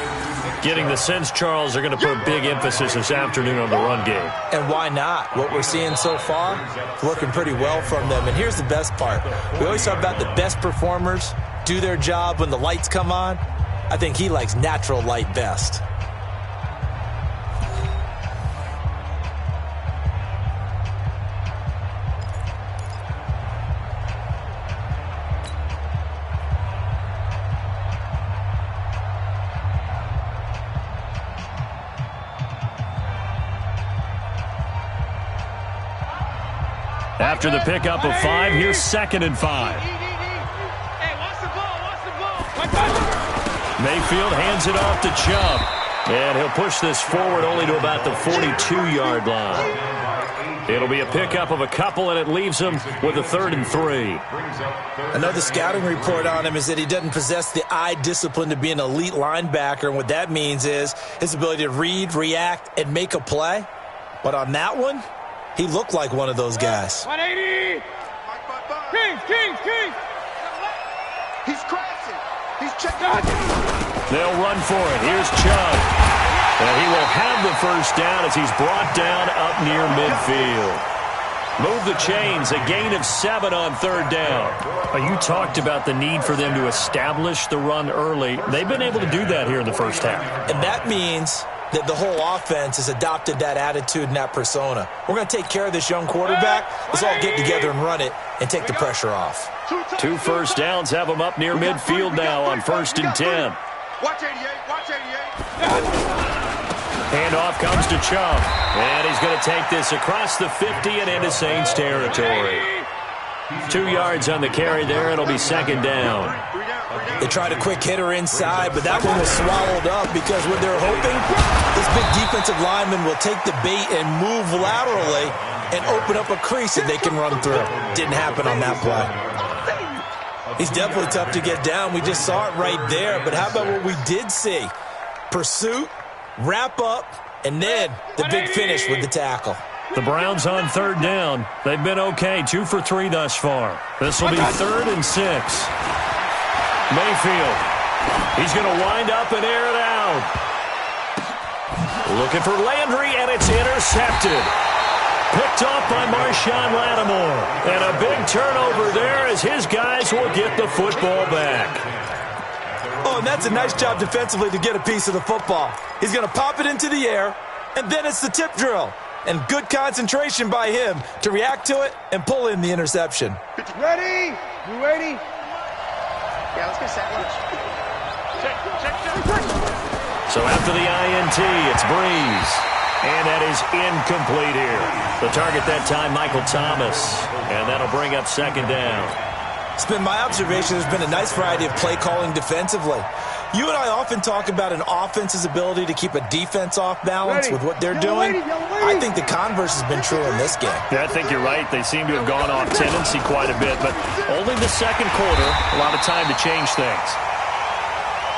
Getting the sense, Charles, are going to put a big emphasis this afternoon on the run game. And why not? What we're seeing so far, working pretty well from them. And here's the best part. We always talk about the best performers do their job when the lights come on. I think he likes natural light best. After the pickup of 5, here's 2nd and 5. Hey, watch the ball. Mayfield hands it off to Chubb. And he'll push this forward only to about the 42-yard line. It'll be a pickup of a couple, and it leaves him with a 3rd and 3. Another scouting report on him is that he doesn't possess the eye discipline to be an elite linebacker, and what that means is his ability to read, react, and make a play. But on that one, he looked like one of those guys. 180! Kings! He's crashing. He's checking. They'll run for it. Here's Chubb. And he will have the first down as he's brought down up near midfield. Move the chains, a gain of 7 on 3rd down. You talked about the need for them to establish the run early. They've been able to do that here in the first half. And that means that the whole offense has adopted that attitude and that persona. We're going to take care of this young quarterback. Let's all get together and run it and take the pressure off. 2 first downs have them up near midfield now on 1st and 10. Watch 88. Handoff comes to Chubb. And he's going to take this across the 50 and into Saints territory. 2 yards on the carry there. It'll be 2nd down. They tried a quick hitter inside, but that one was swallowed up because what they're hoping, this big defensive lineman will take the bait and move laterally and open up a crease that they can run through. Didn't happen on that play. He's definitely tough to get down. We just saw it right there. But how about what we did see? Pursuit, wrap up, and then the big finish with the tackle. The Browns on 3rd down. They've been okay, 2 for 3 thus far. This will be 3rd and 6. Mayfield. He's going to wind up and air it out. Looking for Landry, and it's intercepted. Picked off by Marshawn Lattimore. And a big turnover there as his guys will get the football back. Oh, and that's a nice job defensively to get a piece of the football. He's going to pop it into the air, and then it's the tip drill. And good concentration by him to react to it and pull in the interception. Ready? You ready? Yeah, let's get set. Check. So after the INT, it's Breeze. And that is incomplete here. The target that time, Michael Thomas. And that'll bring up 2nd down. It's been my observation there's been a nice variety of play calling defensively. You and I often talk about an offense's ability to keep a defense off balance with what they're doing. I think the converse has been true in this game. Yeah, I think you're right. They seem to have gone off tendency quite a bit, but only the 2nd quarter, a lot of time to change things.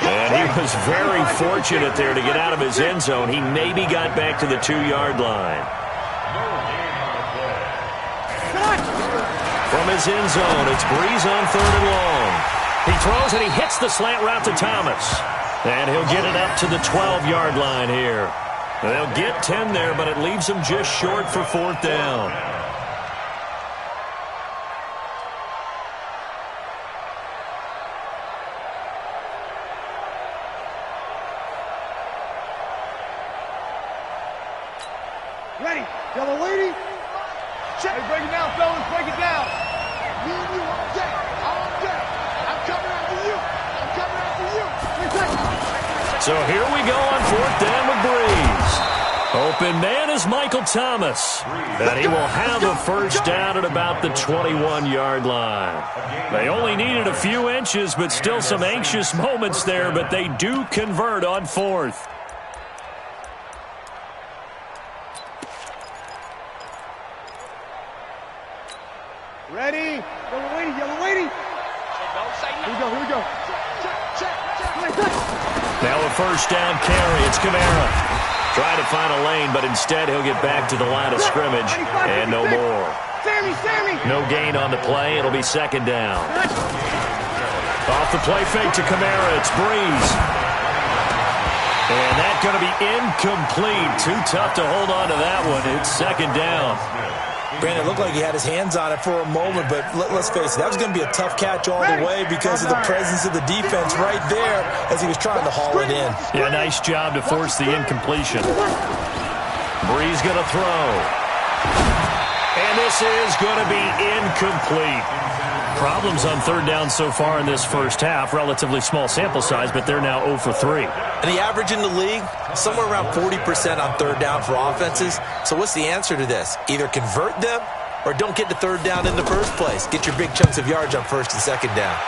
And he was very fortunate there to get out of his end zone. He maybe got back to the 2-yard line. From his end zone, it's Breeze on 3rd and long. He throws and he hits the slant route to Thomas. And he'll get it up to the 12-yard line here. They'll get 10 there, but it leaves them just short for 4th down. Ready? Yellow lady? Check. Hey, break it down, fellas. Break it down. Me and you all day. All day. I'm coming after you. I'm coming after you. So here we go on 4th down with Breeze. Open man is Michael Thomas. And he will have a first down at about the 21-yard line. They only needed a few inches, but still some anxious moments there, but they do convert on 4th. Ready? Yellow lady. Here we go. Check. Now a first down carry. It's Kamara. Trying to find a lane, but instead he'll get back to the line of scrimmage. And no more. Sammy. No gain on the play. It'll be 2nd down. Off the play fake to Kamara. It's Breeze. And that's going to be incomplete. Too tough to hold on to that one. It's 2nd down. Brandon, it looked like he had his hands on it for a moment, but let's face it, that was going to be a tough catch all the way because of the presence of the defense right there as he was trying to haul it in. Yeah, nice job to force the incompletion. Breeze going to throw. And this is going to be incomplete. Problems on 3rd down so far in this first half. Relatively small sample size, but they're now 0 for 3. And the average in the league, somewhere around 40% on 3rd down for offenses. So what's the answer to this? Either convert them or don't get to third down in the first place. Get your big chunks of yards on first and second down.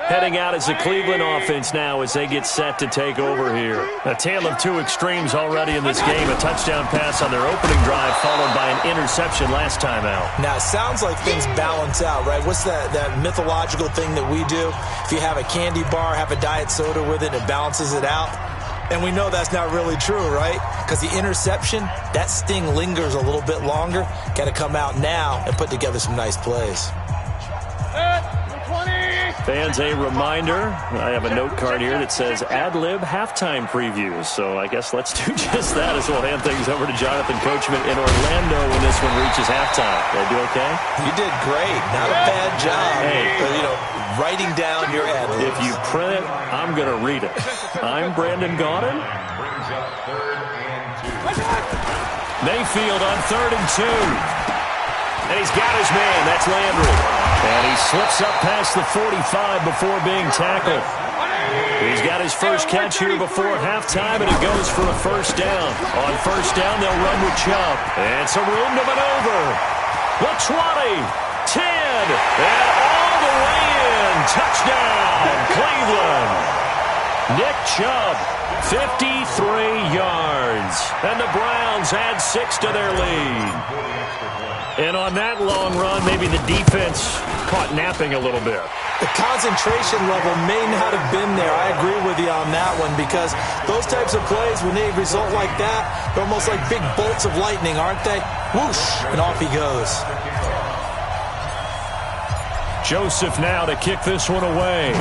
Heading out as the Cleveland offense now as they get set to take over here. A tale of two extremes already in this game. A touchdown pass on their opening drive followed by an interception last time out. Now, it sounds like things balance out, right? What's that mythological thing that we do? If you have a candy bar, have a diet soda with it, it balances it out. And we know that's not really true, right? Because the interception, that sting lingers a little bit longer. Got to come out now and put together some nice plays. Fans, a reminder, I have a note card here that says ad-lib halftime previews. So I guess let's do just that as we'll hand things over to Jonathan Coachman in Orlando when this one reaches halftime. Did I do okay? You did great. Not a bad job. Hey, but, writing down your ad-libs. If you print it, I'm going to read it. I'm Brandon Gaudin. Mayfield on 3rd and 2. And he's got his man. That's Landry. And he slips up past the 45 before being tackled. He's got his first catch here before halftime, and it goes for a first down. On first down, they'll run with Chubb. And some room to maneuver. The 20, 10, and all the way in. Touchdown, Cleveland. Nick Chubb, 53 yards. And the Browns add 6 to their lead. And on that long run, maybe the defense caught napping a little bit. The concentration level may not have been there. I agree with you on that one because those types of plays, when they result like that, they're almost like big bolts of lightning, aren't they? Whoosh, and off he goes. Joseph now to kick this one away.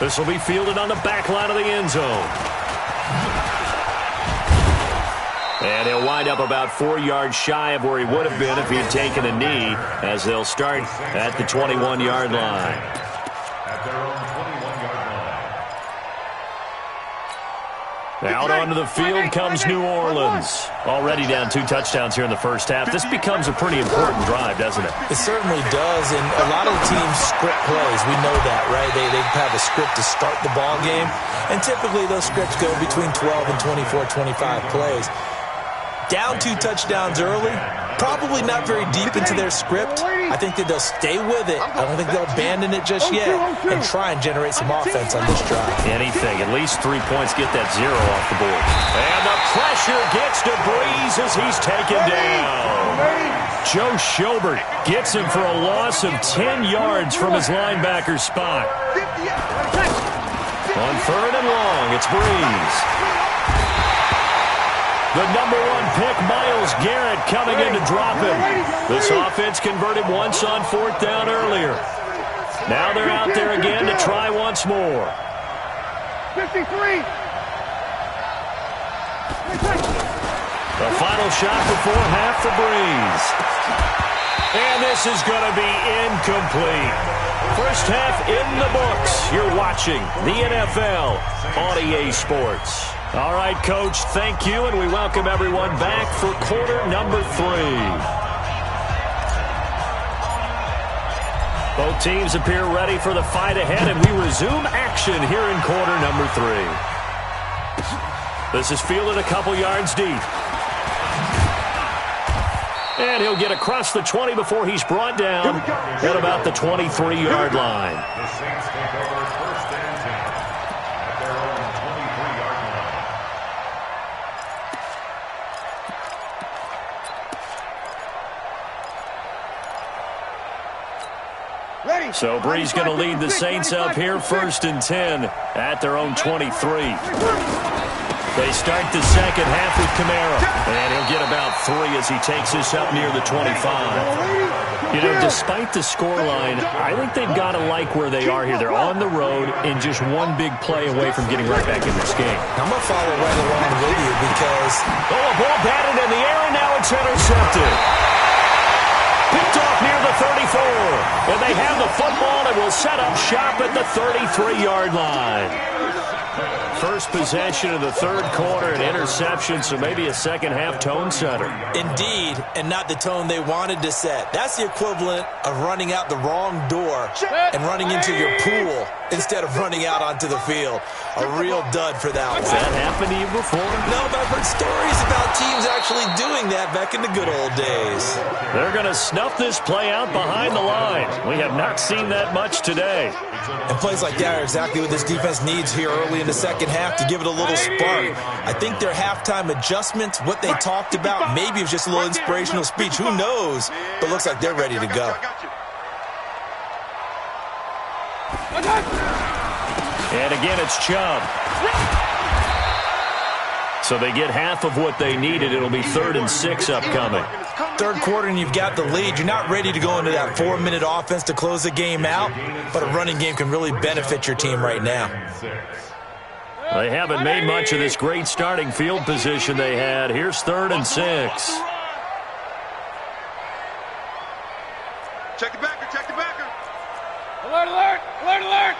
This will be fielded on the back line of the end zone. And he'll wind up about 4 yards shy of where he would have been if he'd taken a knee, as they'll start at the 21-yard line. At their own 21-yard line. Out onto the field comes New Orleans. Already down 2 touchdowns here in the first half. This becomes a pretty important drive, doesn't it? It certainly does, and a lot of the teams script plays. We know that, right? They have a script to start the ball game, and typically those scripts go between 12 and 24, 25 plays. Down 2 touchdowns early, probably not very deep into their script. I think that they'll stay with it. I don't think they'll abandon it just yet and try and generate some offense on this drive. Anything, at least 3 points, get that 0 off the board. And the pressure gets to Breeze as he's taken down. Joe Schobert gets him for a loss of 10 yards from his linebacker spot. On 3rd and long, it's Breeze. The number 1 pick, Myles Garrett, coming in to drop him. This offense converted once on 4th down earlier. Now they're out there again to try once more. 53. The final shot before half for Breeze. And this is going to be incomplete. First half in the books. You're watching the NFL on EA Sports. All right, Coach, thank you, and we welcome everyone back for quarter number 3. Both teams appear ready for the fight ahead, and we resume action here in quarter number 3. This is fielded a couple yards deep. And he'll get across the 20 before he's brought down at about the 23-yard line. The Saints take over 1st and 10 at their own 23-yard line. Ready. So Breeze going to lead the Saints up here 1st and 10 at their own 23. They start the second half with Kamara, and he'll get about 3 as he takes this up near the 25. You know, despite the scoreline, I think they've got to like where they are here. They're on the road and just one big play away from getting right back in this game. I'm going to follow right along with you because... Oh, a ball batted in the air, and now it's intercepted. Picked off near the 34. And they have the football, and we'll set up shop at the 33-yard line. First possession of the third quarter, an interception, so maybe a second-half tone setter. Indeed, and not the tone they wanted to set. That's the equivalent of running out the wrong door and running into your pool instead of running out onto the field. A real dud for that one. Has that happened to you before? No, but I've heard stories about teams actually doing that back in the good old days. They're going to snuff this play out behind the line. We have not seen that much today. And plays like that are exactly what this defense needs here early in the second half to give it a little spark. I think their halftime adjustments, what they talked about, maybe it was just a little inspirational speech. Who knows? But looks like they're ready to go. And again, it's Chubb. So they get half of what they needed. It'll be 3rd and 6 upcoming. Third quarter and you've got the lead. You're not ready to go into that 4-minute offense to close the game out, but a running game can really benefit your team right now. They haven't made much of this great starting field position they had. Here's 3rd and 6. Check the backer, check the backer. Alert, alert, alert, alert.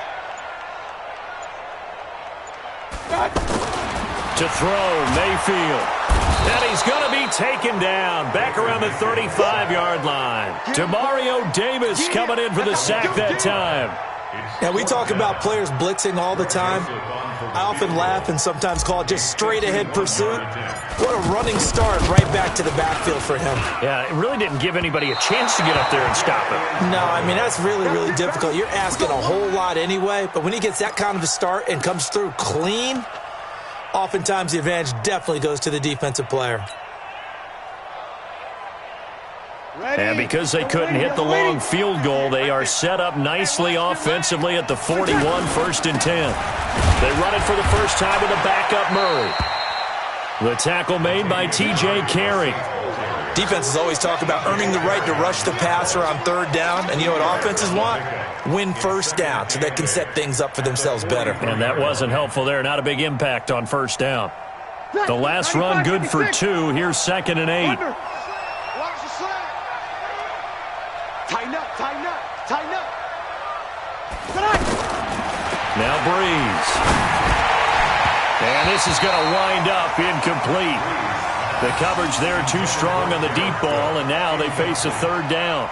To throw, Mayfield. And he's going to be taken down. Back around the 35-yard line. Demario Davis coming in for the sack that time. Now, we talk about players blitzing all the time. I often laugh and sometimes call it just straight-ahead pursuit. What a running start right back to the backfield for him. Yeah, it really didn't give anybody a chance to get up there and stop him. No, I mean, that's really, really difficult. You're asking a whole lot anyway, but when he gets that kind of a start and comes through clean, oftentimes the advantage definitely goes to the defensive player. And because they couldn't hit the long field goal, they are set up nicely offensively at the 41, 1st and 10. They run it for the first time with a backup Murray. The tackle made by T.J. Carey. Defenses always talk about earning the right to rush the passer on 3rd down, and you know what offenses want? Win 1st down so they can set things up for themselves better. And that wasn't helpful there. Not a big impact on 1st down. The last run good for 2. Here's 2nd and 8. Tighten up, tighten up, tighten up. Now Breeze. And this is going to wind up incomplete. The coverage there too strong on the deep ball, and now they face a 3rd down.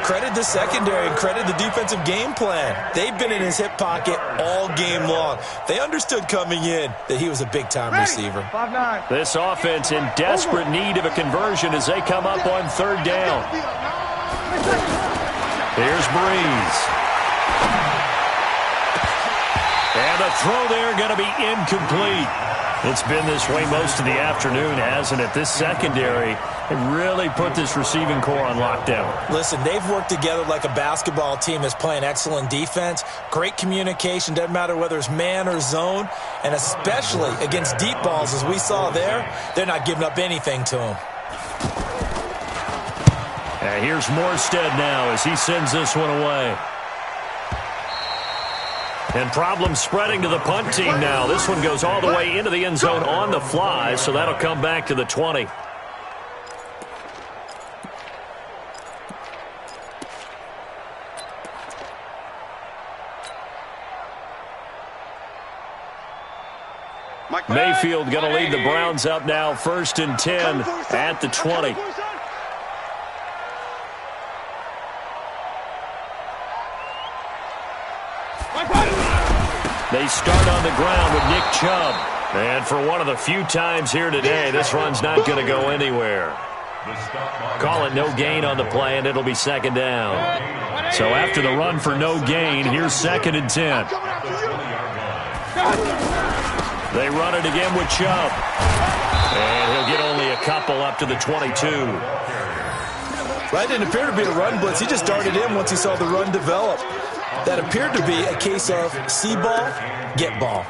Credit the secondary and credit the defensive game plan. They've been in his hip pocket all game long. They understood coming in that he was a big-time receiver. 5-9. This offense in desperate need of a conversion as they come up on 3rd down. Here's Breeze. And the throw there going to be incomplete. It's been this way most of the afternoon, hasn't it? This secondary, they really put this receiving core on lockdown. Listen, they've worked together like a basketball team that's playing excellent defense. Great communication, doesn't matter whether it's man or zone. And especially against deep balls, as we saw there, they're not giving up anything to them. And here's Morstead now as he sends this one away. And problems spreading to the punt team now. This one goes all the way into the end zone on the fly, so that'll come back to the 20. Mayfield going to lead the Browns up now, 1st and 10 at the 20. They start on the ground with Nick Chubb. And for one of the few times here today, this run's not going to go anywhere. Call it no gain on the play, and it'll be 2nd down. So after the run for no gain, here's 2nd and 10. They run it again with Chubb. And he'll get only a couple up to the 22. That didn't appear to be a run blitz. He just darted in once he saw the run develop. That appeared to be a case of see ball, get ball.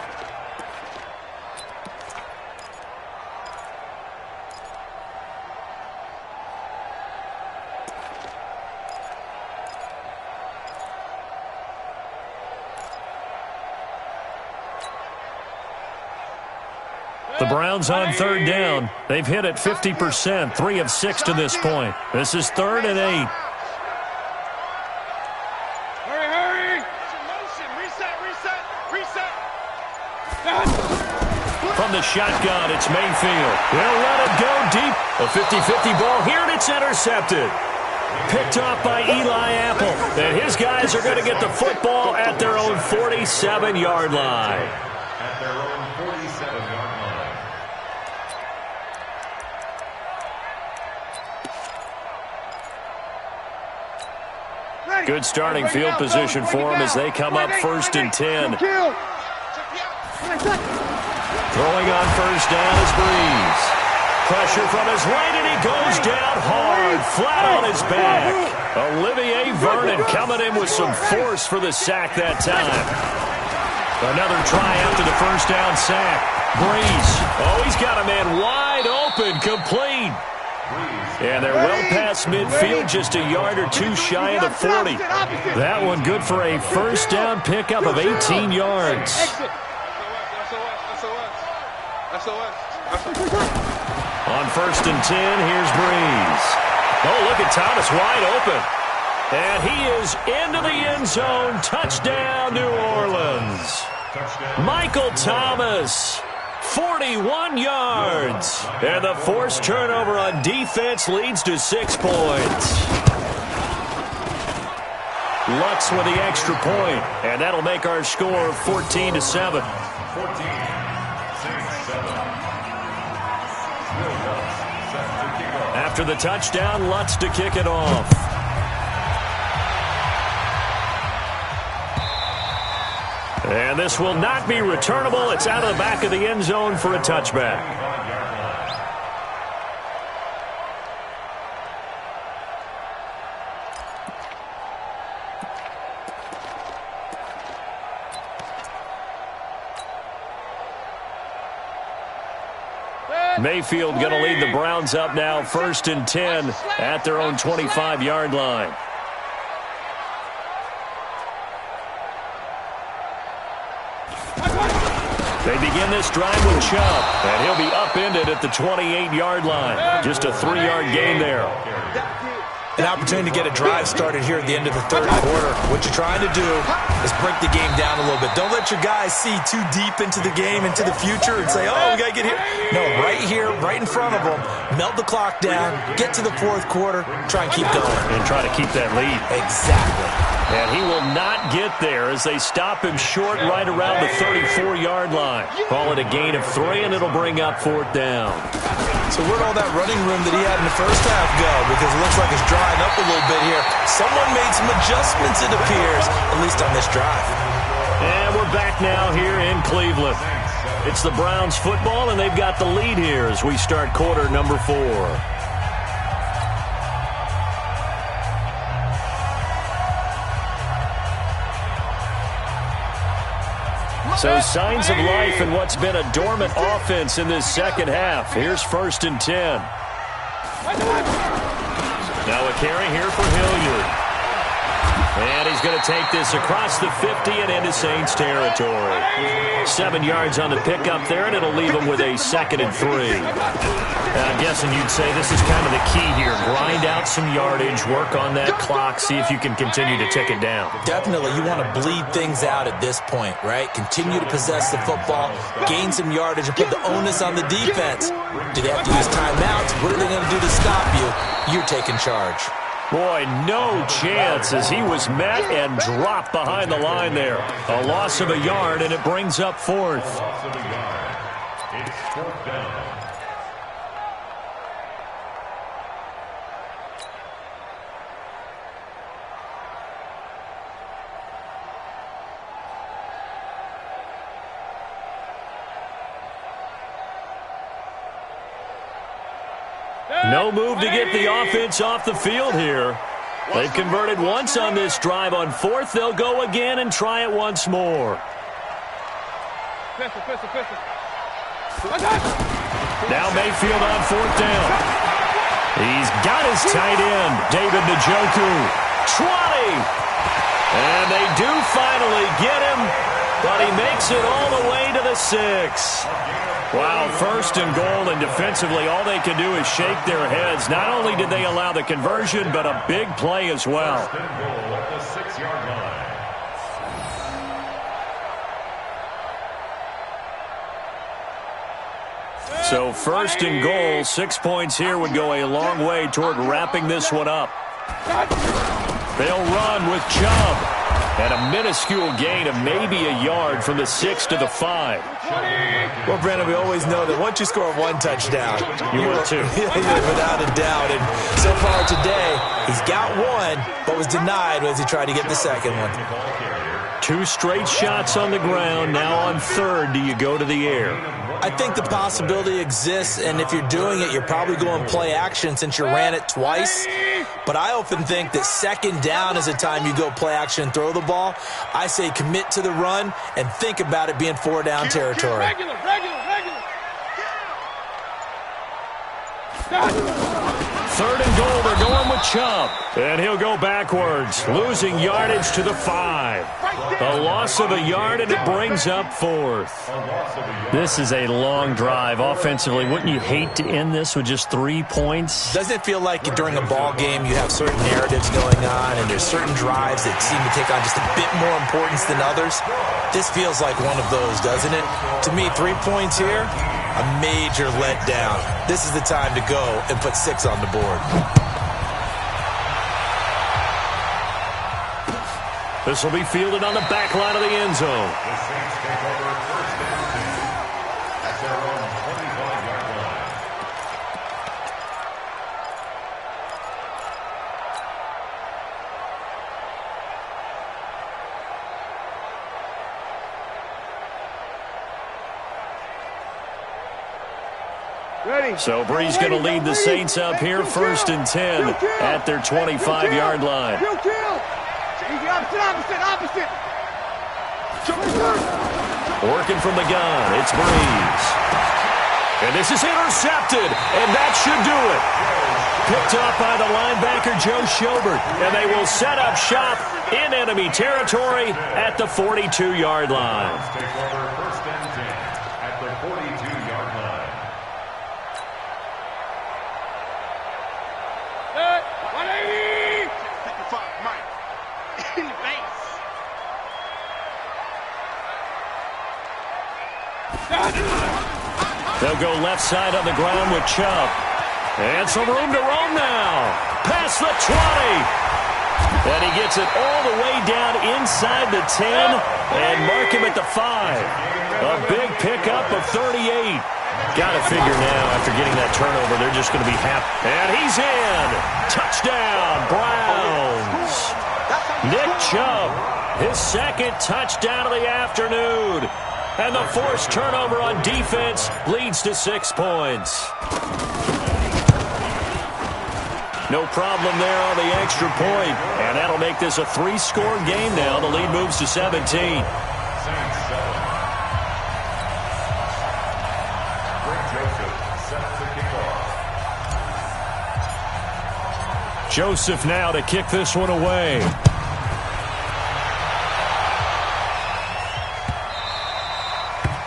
The Browns on 3rd down. They've hit it 50%, 3 of 6 to this point. This is 3rd and 8. Hurry, hurry! the shotgun. It's Mayfield. They'll let it go deep. A 50-50 ball here, and it's intercepted. Picked off by Eli Apple. And his guys are going to get the football at their own 47-yard line. At their own 47-yard line. Good starting field position for them as they come up 1st and 10. Throwing on first down is Breeze. Pressure from his right, and he goes down hard, flat on his back. Olivier Vernon coming in with some force for the sack that time. Another try after the first down sack. Breeze. Oh, he's got a man wide open, complete. And they're well past midfield, just a yard or two shy of the 40. That one good for a first down pickup of 18 yards. On 1st and 10, here's Breeze. Oh, look at Thomas wide open. And he is into the end zone. Touchdown, New Orleans. Michael Thomas, 41 yards. And the forced turnover on defense leads to 6 points. Lutz with the extra point, and that'll make our score 14-7. 14-7. After the touchdown, Lutz to kick it off. And this will not be returnable. It's out of the back of the end zone for a touchback. Mayfield going to lead the Browns up now, 1st and 10 at their own 25-yard line. They begin this drive with Chubb, and he'll be upended at the 28-yard line. Just a 3-yard gain there. An opportunity to get a drive started here at the end of the 3rd quarter. What you're trying to do is break the game down a little bit. Don't let your guys see too deep into the game, into the future, and say, oh, we got to get here. No, right here, right in front of them, melt the clock down, get to the 4th quarter, try and keep going. And try to keep that lead. Exactly. And he will not get there as they stop him short right around the 34-yard line. Call it a gain of 3, and it'll bring up 4th down. So where'd all that running room that he had in the first half go? Because it looks like it's drying up a little bit here. Someone made some adjustments, it appears, at least on this drive. And we're back now here in Cleveland. It's the Browns football, and they've got the lead here as we start quarter number 4. So signs of life in what's been a dormant offense in this second half. Here's 1st and 10. Now a carry here for Hilliard. And he's going to take this across the 50 and into Saints territory. 7 yards on the pickup there, and it'll leave him with a 2nd and 3. I'm guessing you'd say this is kind of the key here. Grind out some yardage, work on that clock, see if you can continue to tick it down. Definitely. You want to bleed things out at this point, right? Continue to possess the football, gain some yardage, and put the onus on the defense. Do they have to use timeouts? What are they going to do to stop you? You're taking charge. Boy, no chance as he was met and dropped behind the line there. A loss of a yard, and it brings up 4th. Loss of a yard. It's 4th down. No move to get the offense off the field here. They've converted once on this drive. On 4th, they'll go again and try it once more. Now Mayfield on 4th down. He's got his tight end, David Njoku. 20! And they do finally get him, but he makes it all the way to the 6. Wow, 1st and goal, and defensively all they can do is shake their heads. Not only did they allow the conversion, but a big play as well. 1st and goal at the 6-yard line. So first and goal, 6 points here would go a long way toward wrapping this one up. They'll run with Chubb. And a minuscule gain of maybe a yard from the 6 to the 5. Well, Brandon, we always know that once you score one touchdown, you will too. Without a doubt. And so far today, he's got one, but was denied as he tried to get the second one. 2 straight shots on the ground. Now on third, do you go to the air? I think the possibility exists, and if you're doing it, you're probably going play action since you ran it twice. But I often think that second down is a time you go play action and throw the ball. I say commit to the run and think about it being 4-down territory. Regular. Third and goal, they're going with Chubb. And he'll go backwards, losing yardage to the 5. A loss of a yard, and it brings up fourth. This is a long drive offensively. Wouldn't you hate to end this with just 3 points? Doesn't it feel like during a ball game you have certain narratives going on and there's certain drives that seem to take on just a bit more importance than others? This feels like one of those, doesn't it? To me, 3 points here, a major letdown. This is the time to go and put 6 on the board. This will be fielded on the back line of the end zone. The Saints take over first and 10 at their own 25-yard line. Ready. So Brees going to lead the Saints up here first and 10 at their 25-yard line. Easy, opposite. Working from the gun, it's Brees. And this is intercepted, and that should do it. Picked up by the linebacker, Joe Schobert, and they will set up shop in enemy territory at the 42-yard line. Take over first and 10 at the 42-yard line. 180! 55, Mike. In the base. They'll go left side on the ground with Chubb. And some room to roam now. Past the 20. And he gets it all the way down inside the 10 and mark him at the 5. A big pickup of 38. Got to figure now, after getting that turnover, they're just going to be happy. And he's in. Touchdown, Browns. Nick Chubb, his second touchdown of the afternoon. And the forced turnover on defense leads to 6 points. No problem there on the extra point. And that'll make this a 3-score game now. The lead moves to 17. Saints 7. Joseph now to kick this one away.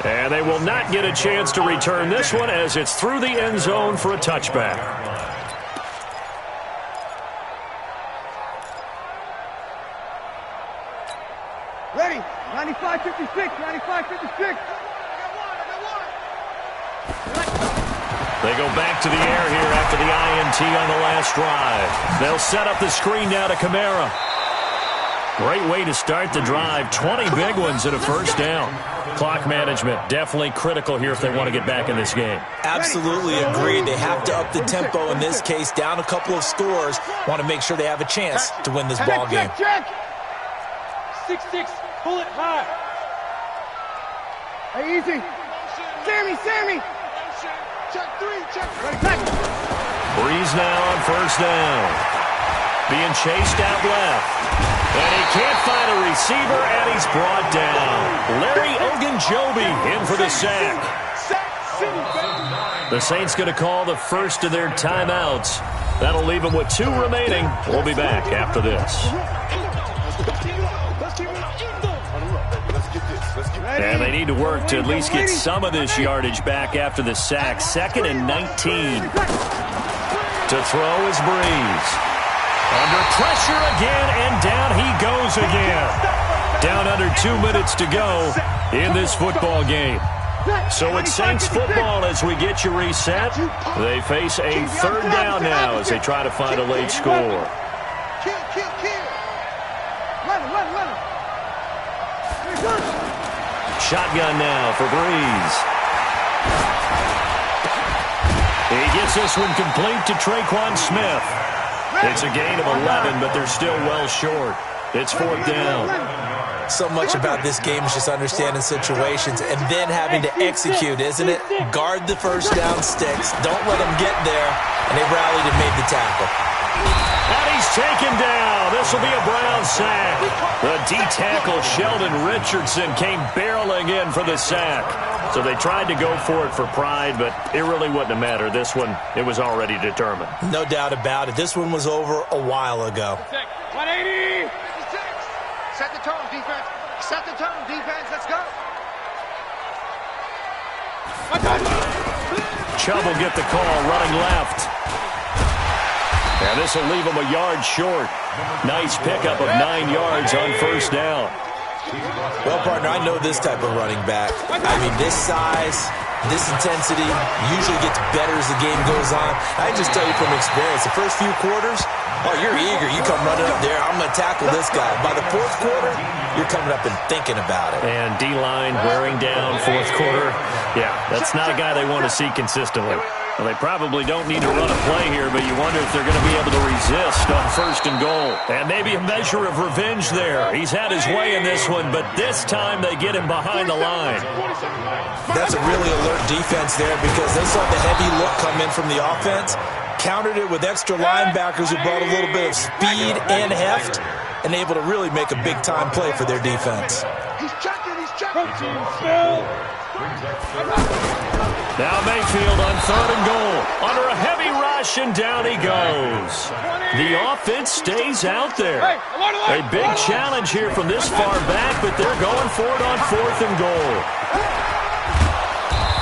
And they will not get a chance to return this one as it's through the end zone for a touchback. Ready. 95-56. 95-56. They go back to the air here after the INT on the last drive. They'll set up the screen now to Kamara. Great way to start the drive. 20 big ones at a first down. Clock management definitely critical here if they want to get back in this game. Absolutely agreed. They have to up the tempo in this case. Down a couple of scores. Want to make sure they have a chance to win this ball game. Check. 6-6. Pull it high. Hey, easy. Sammy. Check 3. Brees now on first down. Being chased out left. And he can't find a receiver, and he's brought down. Larry Ogunjobi in for the sack. The Saints going to call the first of their timeouts. That'll leave them with 2 remaining. We'll be back after this. And they need to work to at least get some of this yardage back after the sack. 2nd and 19. To throw is Brees. Under pressure again, and down he goes again. Down under 2 minutes to go in this football game. So it's Saints football as we get you reset. They face a third down now as they try to find a late score. Kill. Let him. Shotgun now for Breeze. He gets this one complete to Traquan Smith. It's a gain of 11, but they're still well short. It's fourth down. So much about this game is just understanding situations and then having to execute, isn't it? Guard the first down sticks. Don't let them get there. And they rallied and made the tackle. And he's taken down. This will be a Brown sack. The D-tackle Sheldon Richardson came barreling in for the sack. So they tried to go for it for pride, but it really wouldn't have mattered. This one, it was already determined. No doubt about it. This one was over a while ago. 180. Set the tone, defense. Set the tone, defense. Let's go. Chubb will get the call running left. And this will leave him a yard short. Nice pickup of 9 yards on first down. Well, partner, I know this type of running back. I mean, this size, this intensity usually gets better as the game goes on. I just tell you from experience, the first few quarters, oh, you're eager. You come running up there, I'm going to tackle this guy. By the fourth quarter, you're coming up and thinking about it. And D-line wearing down fourth quarter. Yeah, that's not a guy they want to see consistently. Well, they probably don't need to run a play here, but you wonder if they're going to be able to resist on first and goal. And maybe a measure of revenge there. He's had his way in this one, but this time they get him behind the line. That's a really alert defense there because they saw the heavy look come in from the offense, countered it with extra linebackers who brought a little bit of speed and heft, and able to really make a big-time play for their defense. He's checking. Now Mayfield on third and goal. Under a heavy rush, and down he goes. The offense stays out there. A big challenge here from this far back, but they're going for it on fourth and goal.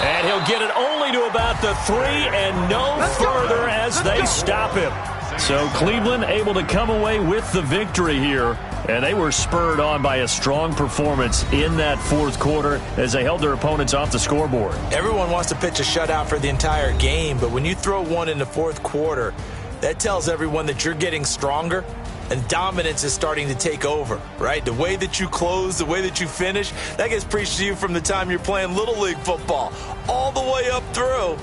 And he'll get it only to about the 3 and no further as they stop him. So Cleveland able to come away with the victory here. And they were spurred on by a strong performance in that fourth quarter as they held their opponents off the scoreboard. Everyone wants to pitch a shutout for the entire game, but when you throw one in the fourth quarter, that tells everyone that you're getting stronger and dominance is starting to take over, right? The way that you close, the way that you finish, that gets preached to you from the time you're playing Little League football all the way up through.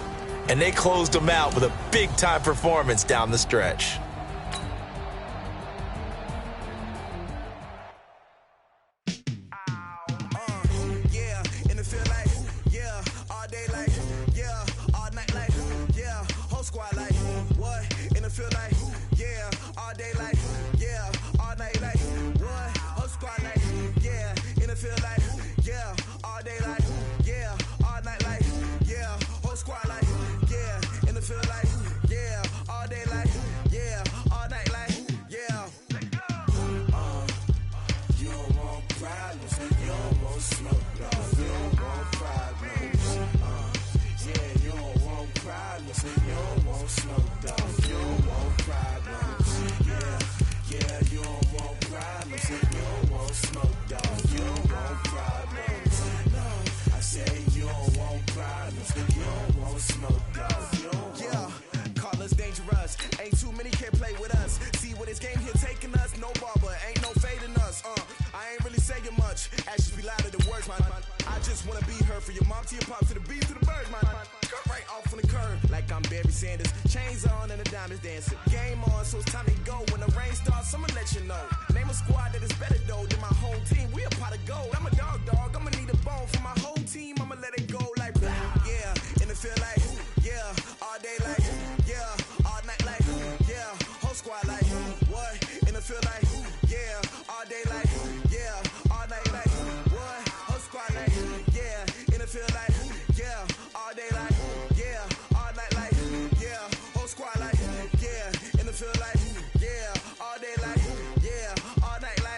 And they closed them out with a big-time performance down the stretch. Feel like, yeah, all day like, yeah, all night like.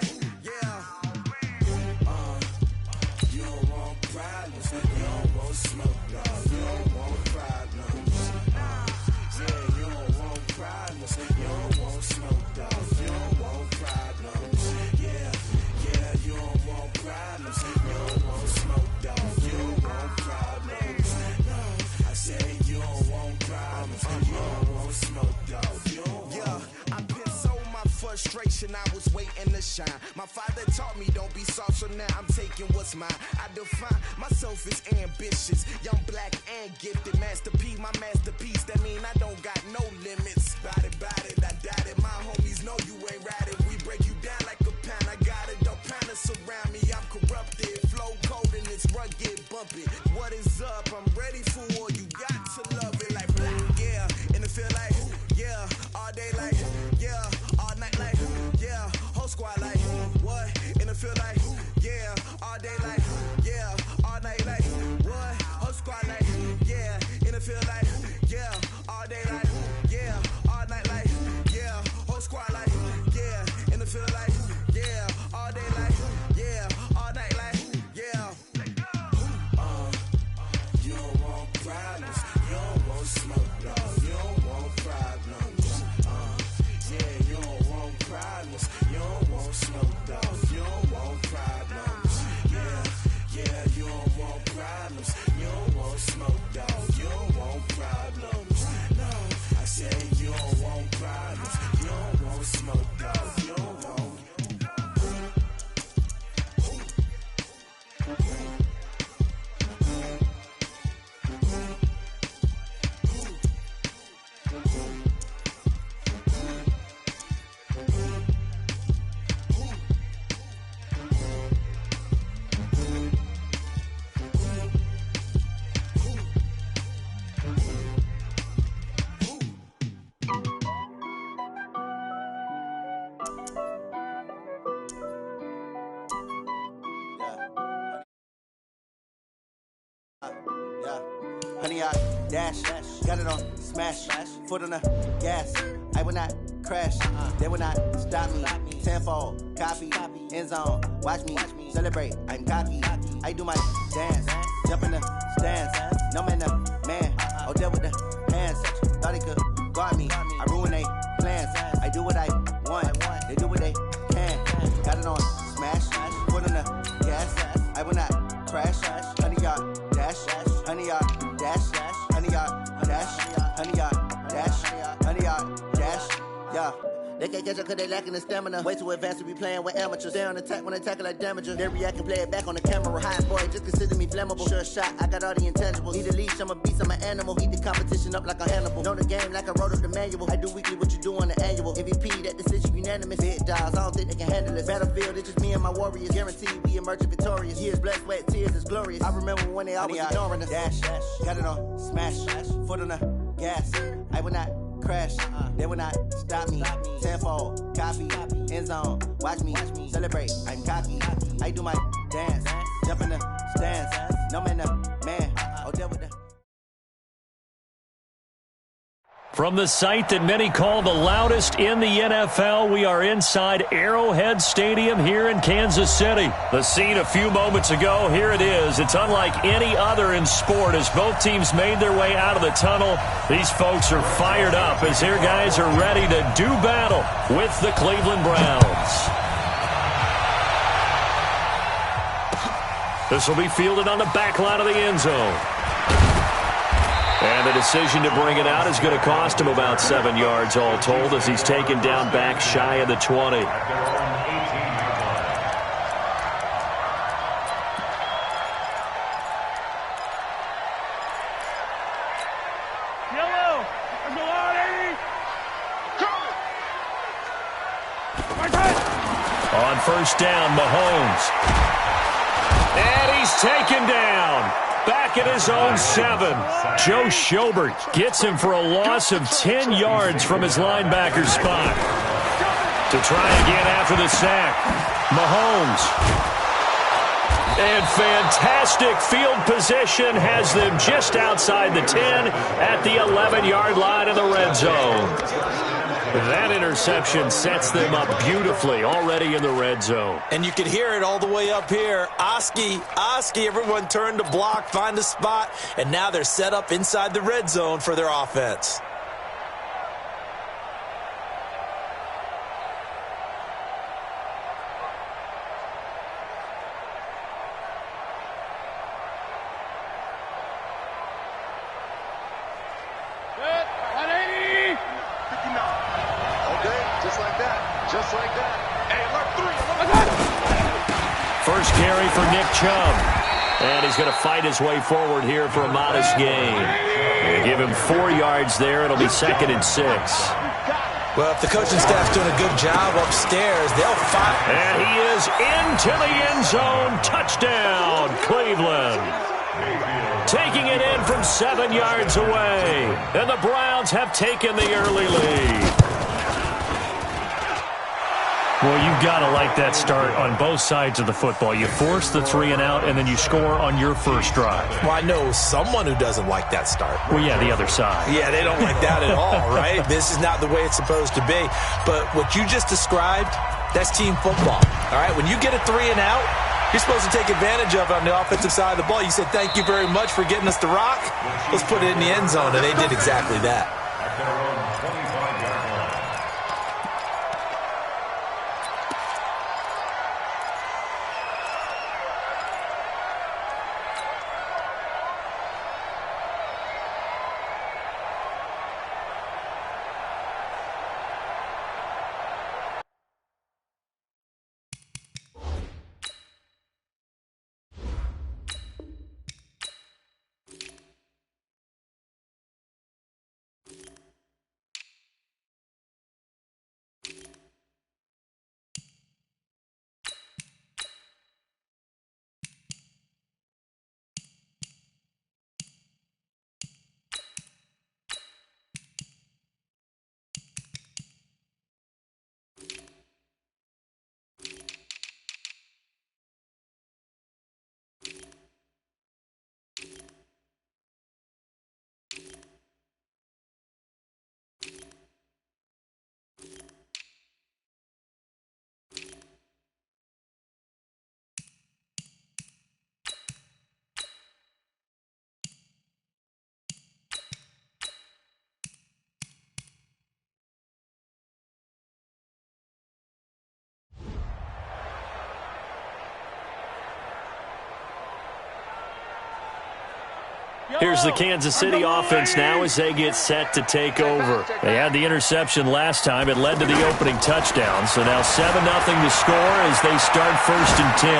shine. My father taught me don't be soft, so now I'm taking what's mine. I define myself as ambitious, young, black, and gifted. Master P, my masterpiece. That mean I don't got no limits. Bout it, I doubt it. My homies know you ain't ratted. We break you down like a pound. I got it, don't pound us around me. I'm corrupted, flow cold and it's rugged, bumpy. What is up? I'm ready for war. You got to love it like yeah, and it feel like yeah, all day like yeah, all night like yeah, whole squad like what? And it feel like yeah, all day like yeah, all night like what? Whole squad like yeah, and it feel like yeah, all day like yeah, all night like yeah, whole squad like yeah, and it feel like yeah, all day like yeah, all night like yeah. You don't want problems, you don't want smoke, no, you don't want problems. Yeah, you don't want problems, you don't want smoke, dog, you don't want problems. Yeah, you don't want problems, you don't want smoke, dog, you don't want problems. No, I said you don't want problems, you don't want smoke, dog, you don't want. Honey, I dash, got it on smash, foot on the gas. I will not crash, they will not stop me. Tenfold, copy, end zone, watch me celebrate. I'm cocky, I do my dance, jump in the stands. No man, man, oh there with the hands. Thought he could guard me, I ruin they plans. I do what I want, they do what they can. Got it on smash, foot on the gas. I will not crash, honey, y'all dash, honey, y'all dash, honey, y'all dash, honey, y'all dash, honey, y'all dash, yeah. They can't catch up cause they lacking the stamina. Way too advanced to be playing with amateurs. Stay on attack when they tackle like damager. They react and play it back on the camera. Hot boy, just consider me flammable. Sure shot, I got all the intangibles. Need a leash, I'm a beast, I'm an animal. Eat the competition up like a Hannibal. Know the game like I wrote up the manual. I do weekly what you do on the annual. MVP, that decision unanimous. Big dogs, I don't think they can handle it. Battlefield, it's just me and my warriors. Guaranteed we emerge victorious. Years, blood, sweat, tears, is glorious. I remember when they always ignoring us. Dash, got it on smash, foot on the gas. I will not crash, they will not stop me. Tenfold, copy, end zone, watch me celebrate. I'm cocky, I do my dance, jump in the stands. No man, man, oh there with the. From the site that many call the loudest in the NFL, we are inside Arrowhead Stadium here in Kansas City. The scene a few moments ago, here it is. It's unlike any other in sport as both teams made their way out of the tunnel. These folks are fired up as their guys are ready to do battle with the Cleveland Browns. This will be fielded on the back line of the end zone. And the decision to bring it out is going to cost him about 7 yards all told as he's taken down back shy of the 20. Yellow! There's a lot, 80! On first down, Mahomes. And he's taken down. Back at his own 7. Joe Schobert gets him for a loss of 10 yards from his linebacker spot. To try again after the sack. Mahomes. And fantastic field position has them just outside the 10 at the 11-yard line of the red zone. That interception sets them up beautifully already in the red zone. And you can hear it all the way up here. Oski, everyone turned to block, find a spot, and now they're set up inside the red zone for their offense. Just like that. Just like that. Hey, alert 3. first carry for Nick Chubb. And he's going to fight his way forward here for a modest gain. They give him 4 yards there. It'll be 2nd and 6. Well, if the coaching staff's doing a good job upstairs, they'll fight. And he is into the end zone. Touchdown, Cleveland. Taking it in from 7 yards away. And the Browns have taken the early lead. Well, you've got to like that start on both sides of the football. You force the 3 and out, and then you score on your first drive. Well, I know someone who doesn't like that start. Well, yeah, the other side. Yeah, they don't like that at all, right? This is not the way it's supposed to be. But what you just described, that's team football, all right? When you get a 3 and out, you're supposed to take advantage of it on the offensive side of the ball. You said, thank you very much for getting us the rock. Let's put it in the end zone, and they did exactly that. Here's the Kansas City offense now as they get set to take over. They had the interception last time. It led to the opening touchdown. So now 7-0 to score as they start 1st and 10.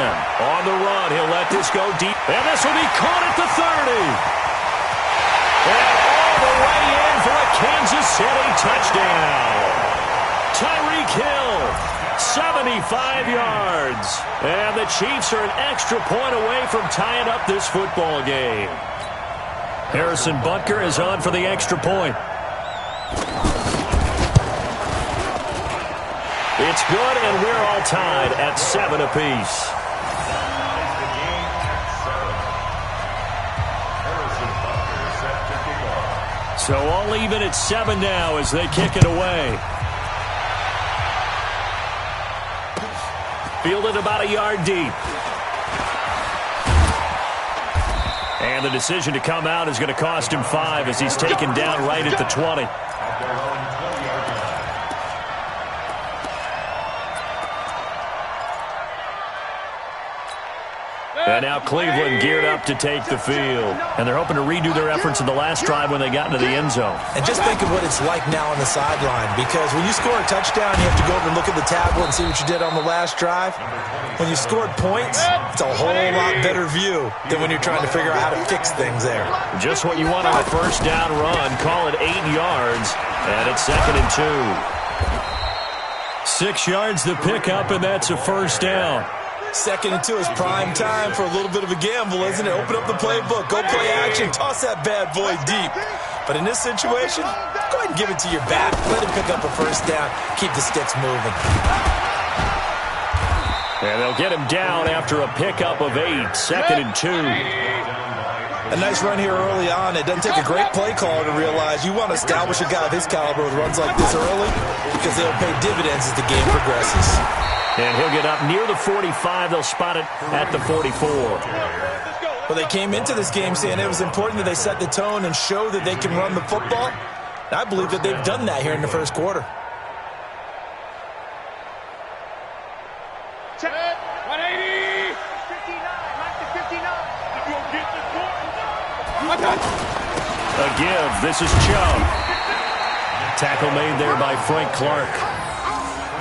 On the run, he'll let this go deep. And this will be caught at the 30. And all the way in for a Kansas City touchdown. Tyreek Hill, 75 yards. And the Chiefs are an extra point away from tying up this football game. Harrison Butker is on for the extra point. It's good, and we're all tied at 7 apiece. So all even at 7 now as they kick it away. Fielded about a yard deep. And the decision to come out is going to cost him 5 as he's taken down right at the 20. And now Cleveland geared up to take the field. And they're hoping to redo their efforts in the last drive when they got into the end zone. And just think of what it's like now on the sideline, because when you score a touchdown, you have to go over and look at the tablet and see what you did on the last drive. When you scored points, it's a whole lot better view than when you're trying to figure out how to fix things there. Just what you want on a first down run. Call it 8 yards, and it's 2nd and 2. 6 yards to pick up, and that's a first down. 2nd and 2 is prime time for a little bit of a gamble, isn't it? Open up the playbook, go play action, toss that bad boy deep. But in this situation, go ahead and give it to your back. Let him pick up a first down. Keep the sticks moving. And they'll get him down after a pickup of 8. 2nd and 2. A nice run here early on. It doesn't take a great play caller to realize you want to establish a guy of his caliber with runs like this early because they'll pay dividends as the game progresses. And he'll get up near the 45. They'll spot it at the 44. Well, they came into this game saying it was important that they set the tone and show that they can run the football. And I believe that they've done that here in the first quarter. Check. 180. 59. A give. This is Chubb. Tackle made there by Frank Clark.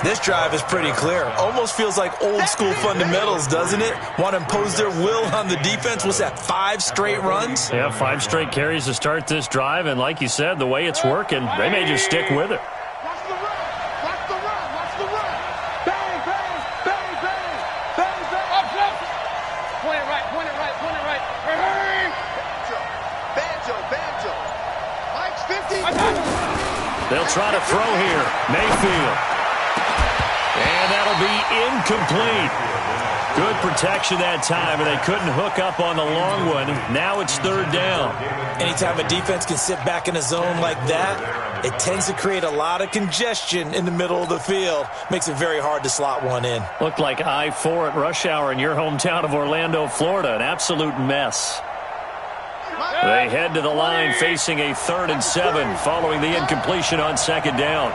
This drive is pretty clear. Almost feels like old school fundamentals, doesn't it? Want to impose their will on the defense. What's that, 5 straight runs? Yeah, 5 straight carries to start this drive. And like you said, the way it's working, they may just stick with it. Watch the run. Watch the run. Watch the run. Bang, bang, bang, bang. Bang, bang. Up, up. Point it right, point it right, point it right. Hey! Banjo, banjo. Mike's 50. They'll try to throw here. Mayfield. And that'll be incomplete. Good protection that time, and they couldn't hook up on the long one. Now it's 3rd down. Anytime a defense can sit back in a zone like that, it tends to create a lot of congestion in the middle of the field. Makes it very hard to slot one in. Looked like I-4 at rush hour in your hometown of Orlando, Florida. An absolute mess. They head to the line facing a 3rd and 7 following the incompletion on 2nd down.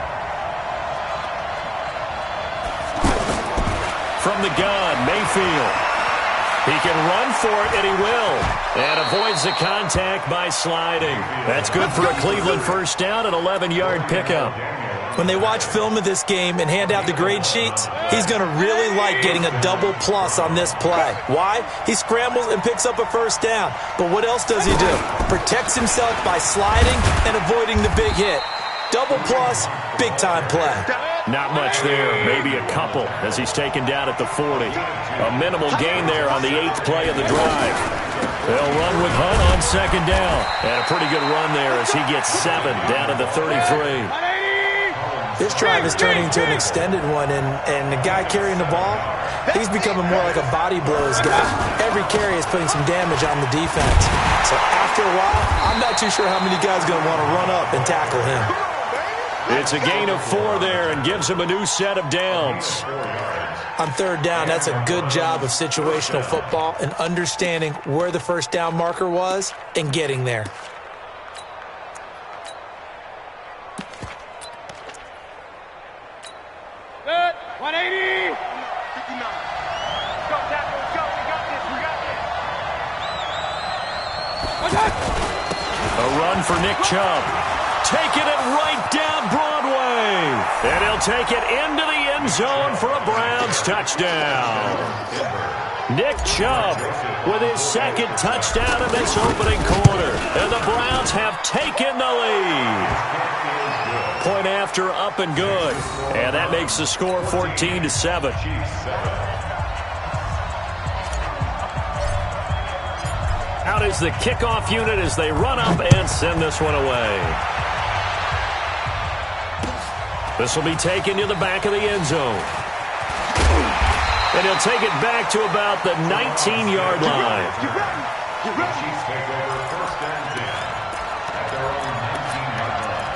From the gun, Mayfield. He can run for it, and he will. And avoids the contact by sliding. That's good for a Cleveland 1st down, an 11-yard pickup. When they watch film of this game and hand out the grade sheets, he's going to really like getting a double plus on this play. Why? He scrambles and picks up a 1st down. But what else does he do? Protects himself by sliding and avoiding the big hit. Double plus, big-time play. Not much there, maybe a couple as he's taken down at the 40. A minimal gain there on the 8th play of the drive. They'll run with Hunt on 2nd down. And a pretty good run there as he gets 7 down to the 33. This drive is turning into an extended one, and the guy carrying the ball, he's becoming more like a body blows guy. Every carry is putting some damage on the defense. So after a while, I'm not too sure how many guys are going to want to run up and tackle him. It's a gain of 4 there and gives him a new set of downs. On 3rd down, that's a good job of situational football and understanding where the 1st down marker was and getting there. Good. 180. 59. Go, tackle. Let's go. We got this. We got this. A run for Nick Chubb. Taking it right down Broadway. And he'll take it into the end zone for a Browns touchdown. Nick Chubb with his 2nd touchdown in this opening quarter. And the Browns have taken the lead. Point after, up and good. And that makes the score 14-7. Out is the kickoff unit as they run up and send this one away. This will be taken to the back of the end zone. And he'll take it back to about the 19-yard line. Chiefs take over 1st and 10 at their own 19-yard line.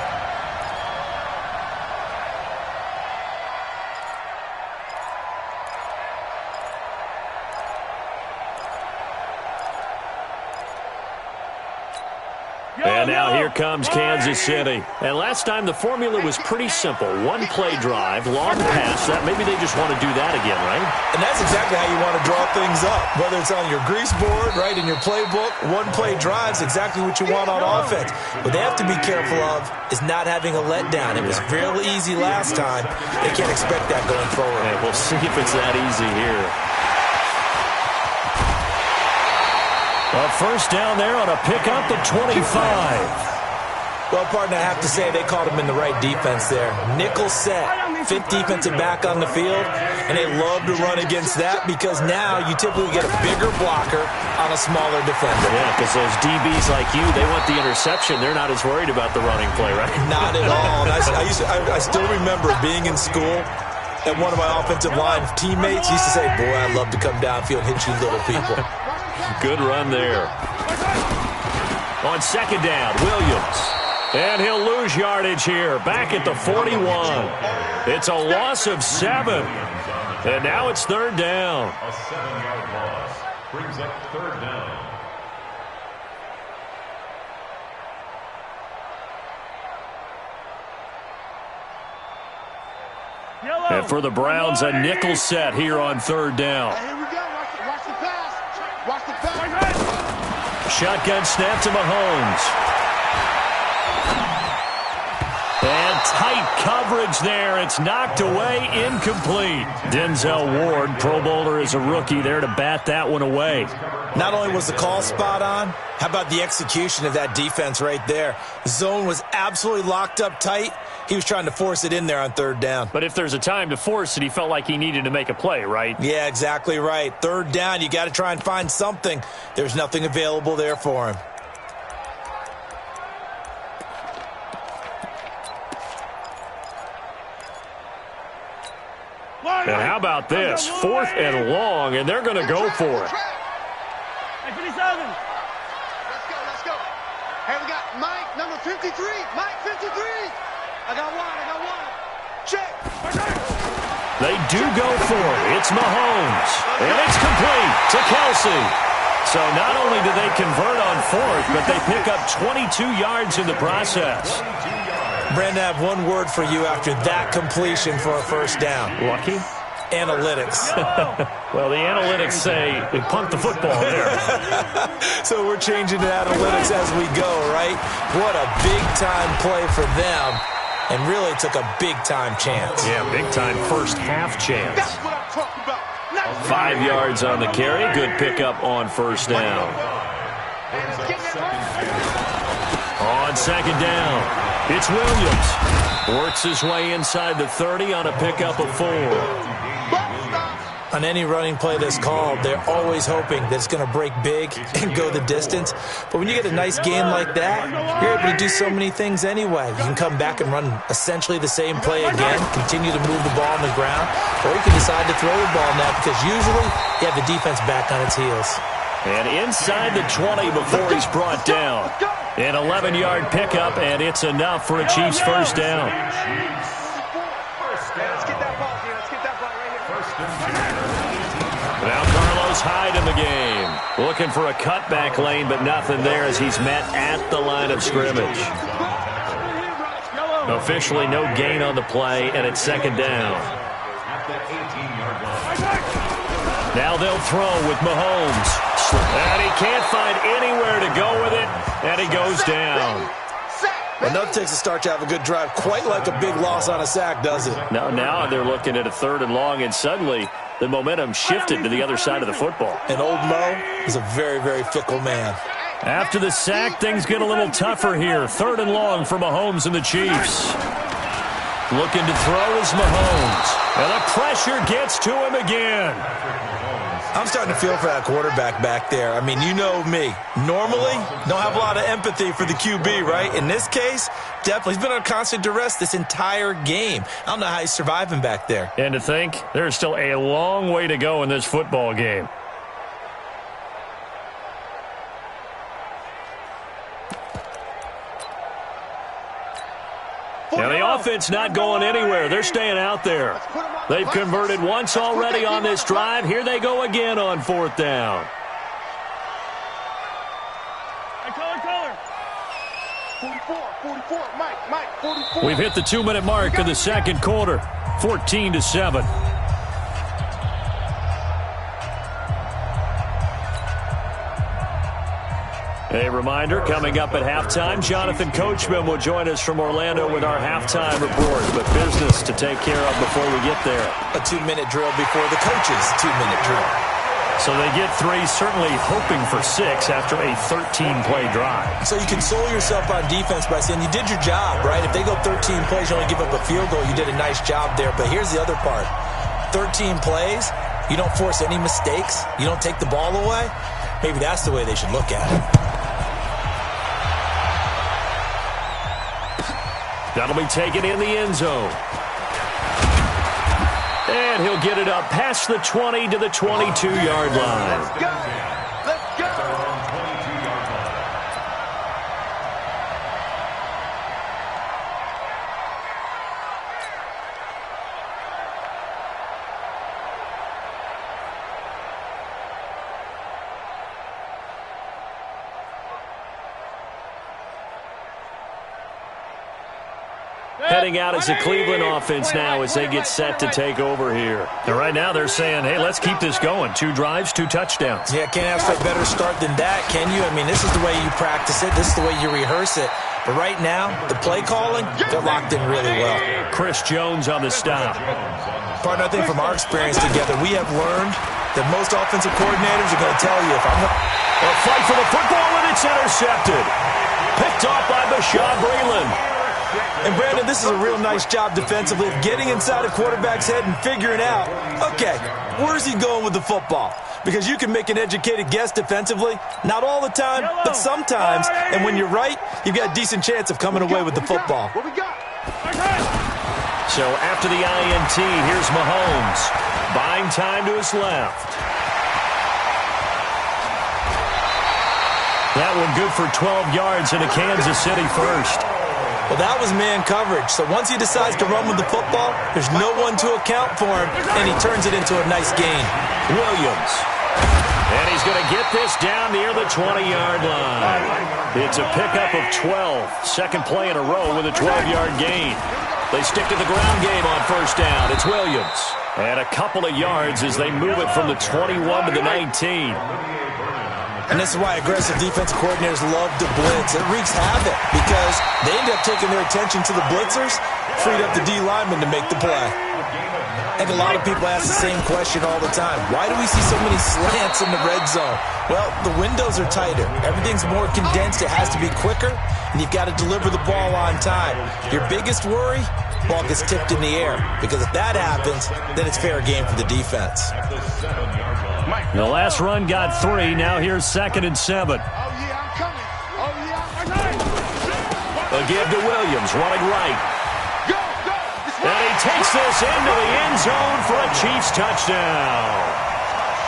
And now here comes Kansas City. And last time the formula was pretty simple. 1 play drive, long pass. That maybe they just want to do that again, right? And that's exactly how you want to draw things up. Whether it's on your grease board, right, in your playbook, 1 play drive's exactly what you want on offense. What they have to be careful of is not having a letdown. It was real easy last time. They can't expect that going forward. And we'll see if it's that easy here. A 1st down there on a pickup at 25. Well, partner, I have to say they called him in the right defense there. Nickel set, 5th defensive back on the field, and they love to run against that because now you typically get a bigger blocker on a smaller defender. Yeah, because those DBs like you, they want the interception. They're not as worried about the running play, right? Not at all. And I still remember being in school, and one of my offensive line teammates used to say, boy, I'd love to come downfield and hit you little people. Good run there. On 2nd down, Williams. And he'll lose yardage here, back at the 41. It's a loss of 7. And now it's 3rd down. A 7-yard loss brings up 3rd down. And for the Browns, a nickel set here on 3rd down. Here we go. Watch the pass. Watch the pass. Shotgun snap to Mahomes. And tight coverage there. It's knocked away, incomplete. Denzel Ward, Pro Bowler as a rookie, there to bat that one away. Not only was the call spot on, how about the execution of that defense right there? The zone was absolutely locked up tight. He was trying to force it in there on third down. But if there's a time to force it, he felt like he needed to make a play, right? Yeah, exactly right. Third down, you got to try and find something. There's nothing available there for him. And how about this? 4th and long, and they're going to go for it. Hey, 57. Let's go. Hey, we got Mike, number 53. Mike, 53. I got one. Check. They do go for it. It's Mahomes. And it's complete to Kelsey. So not only do they convert on 4th, but they pick up 22 yards in the process. Brandon, I have one word for you after that completion for a first down. Lucky? Analytics. Well, the analytics say they punt the football there. So we're changing to analytics as we go, right? What a big-time play for them. And really took a big-time chance. Yeah, big-time first-half chance. That's what I'm talking about. 5 yards on the carry. Good pickup on first down. On second down, it's Williams. Works his way inside the 30 on a pickup of 4. On any running play that's called, they're always hoping that it's going to break big and go the distance. But when you get a nice game like that, you're able to do so many things anyway. You can come back and run essentially the same play again, continue to move the ball on the ground, or you can decide to throw the ball now because usually you have the defense back on its heels. And inside the 20 before he's brought down. An 11-yard pickup, and it's enough for a Chiefs first down. Now Carlos Hyde in the game. Looking for a cutback lane, but nothing there as he's met at the line of scrimmage. Officially no gain on the play, and it's second down. Now they'll throw with Mahomes. And he can't find anywhere to go with it, and he goes down. Well, no takes a start to have a good drive, quite like a big loss on a sack, does it? Now they're looking at a 3rd and long, and suddenly the momentum shifted to the other side of the football. And old Mo is a very, very fickle man. After the sack, things get a little tougher here. 3rd and long for Mahomes and the Chiefs. Looking to throw is Mahomes. And the pressure gets to him again. I'm starting to feel for that quarterback back there. I mean, you know me. Normally, don't have a lot of empathy for the QB, right? In this case, definitely. He's been on constant duress this entire game. I don't know how he's surviving back there. And to think, there's still a long way to go in this football game. Now, the offense not going anywhere. They're staying out there. They've converted once already on this drive. Here they go again on 4th down. Color. 44, Mike, 44. We've hit the 2-minute mark of the second quarter. 14-7. A reminder, coming up at halftime, Jonathan Coachman will join us from Orlando with our halftime report. But business to take care of before we get there. A 2-minute drill before the coach's 2-minute drill. So they get 3, certainly hoping for 6 after a 13-play drive. So you console yourself on defense by saying you did your job, right? If they go 13 plays, you only give up a field goal, you did a nice job there. But here's the other part. 13 plays, you don't force any mistakes, you don't take the ball away. Maybe that's the way they should look at it. That'll be taken in the end zone. And he'll get it up past the 20 to the 22-yard line. Let's go. Heading out as the Cleveland offense now as they get set to take over here. And right now they're saying, hey, let's keep this going. 2 drives, 2 touchdowns. Yeah, can't ask for a better start than that, can you? I mean, this is the way you practice it. This is the way you rehearse it. But right now, the play calling, they're locked in really well. Chris Jones on the stop. Partner, I think from our experience together, we have learned that most offensive coordinators are going to tell you if I'm going to... A fight for the football, and it's intercepted. Picked off by Bashaud Breeland. And, Brandon, this is a real nice job defensively of getting inside a quarterback's head and figuring out, okay, where's he going with the football? Because you can make an educated guess defensively, not all the time, but sometimes. And when you're right, you've got a decent chance of coming away with the football. What we got? So after the INT, here's Mahomes. Buying time to his left. That one good for 12 yards into Kansas City first. Well, that was man coverage. So once he decides to run with the football, there's no one to account for him, and he turns it into a nice gain. Williams. And he's going to get this down near the 20-yard line. It's a pickup of 12. Second play in a row with a 12-yard gain. They stick to the ground game on first down. It's Williams. And a couple of yards as they move it from the 21 to the 19. And this is why aggressive defensive coordinators love to blitz. It wreaks havoc because they end up taking their attention to the blitzers, freed up the D lineman to make the play. I think a lot of people ask the same question all the time. Why do we see so many slants in the red zone? Well, the windows are tighter. Everything's more condensed. It has to be quicker, and you've got to deliver the ball on time. Your biggest worry? Ball gets tipped in the air. Because if that happens, then it's fair game for the defense. The last run got 3. Now here's 2nd and 7. Oh, yeah, I'm coming. Oh, yeah, I'm coming. A give to Williams, running right. Go. And he takes this into the end zone for a Chiefs touchdown.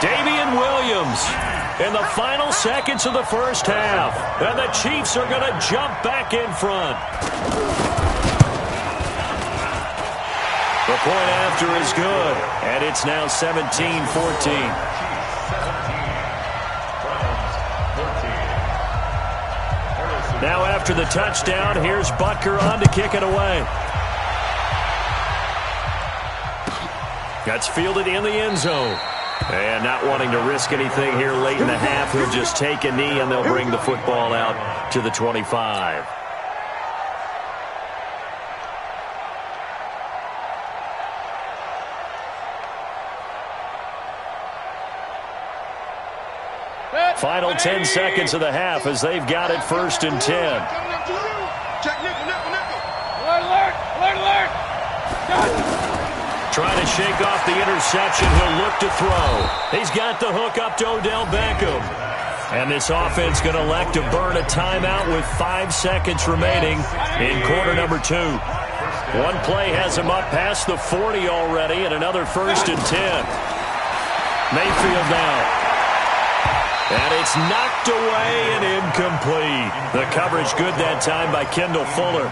Damian Williams in the final seconds of the first half. And the Chiefs are going to jump back in front. The point after is good, and it's now 17-14. Now after the touchdown, here's Butker on to kick it away. That's fielded in the end zone. And not wanting to risk anything here late in the half, he'll just take a knee and they'll bring the football out to the 25. Final 10 seconds of the half as they've got it 1st and 10. Alert! Trying to shake off the interception. He'll look to throw. He's got the hook up to Odell Beckham. And this offense going to elect to burn a timeout with 5 seconds remaining in quarter number 2. One play has him up past the 40 already, and another 1st and 10. Mayfield now. And it's knocked away and incomplete. The coverage good that time by Kendall Fuller.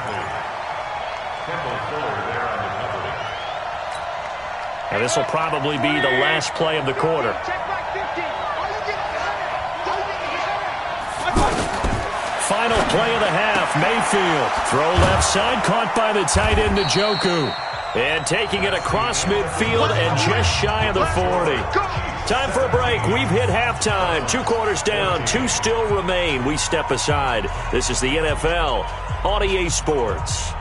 And this will probably be the last play of the quarter. Final play of the half. Mayfield. Throw left side, caught by the tight end Njoku. And taking it across midfield and just shy of the 40. Time for a break. We've hit halftime. 2 quarters down. 2 still remain. We step aside. This is the NFL on EA Sports.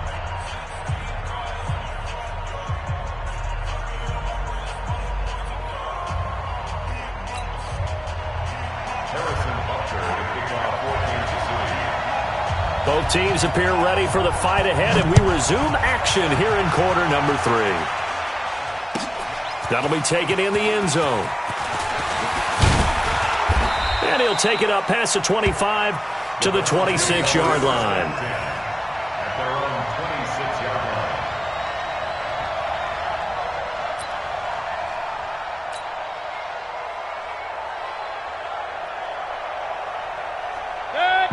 Both teams appear ready for the fight ahead, and we resume action here in quarter number 3. That'll be taken in the end zone. And he'll take it up past the 25 to the 26-yard line. At their own 26-yard line.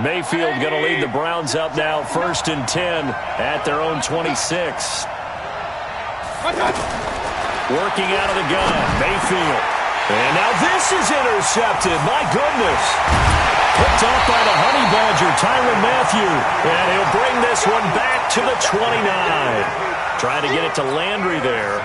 Mayfield going to lead the Browns up now 1st and 10 at their own 26. Working out of the gun, Mayfield. And now this is intercepted. My goodness. Picked off by the Honey Badger, Tyrann Mathieu. And he'll bring this one back to the 29. Trying to get it to Landry there.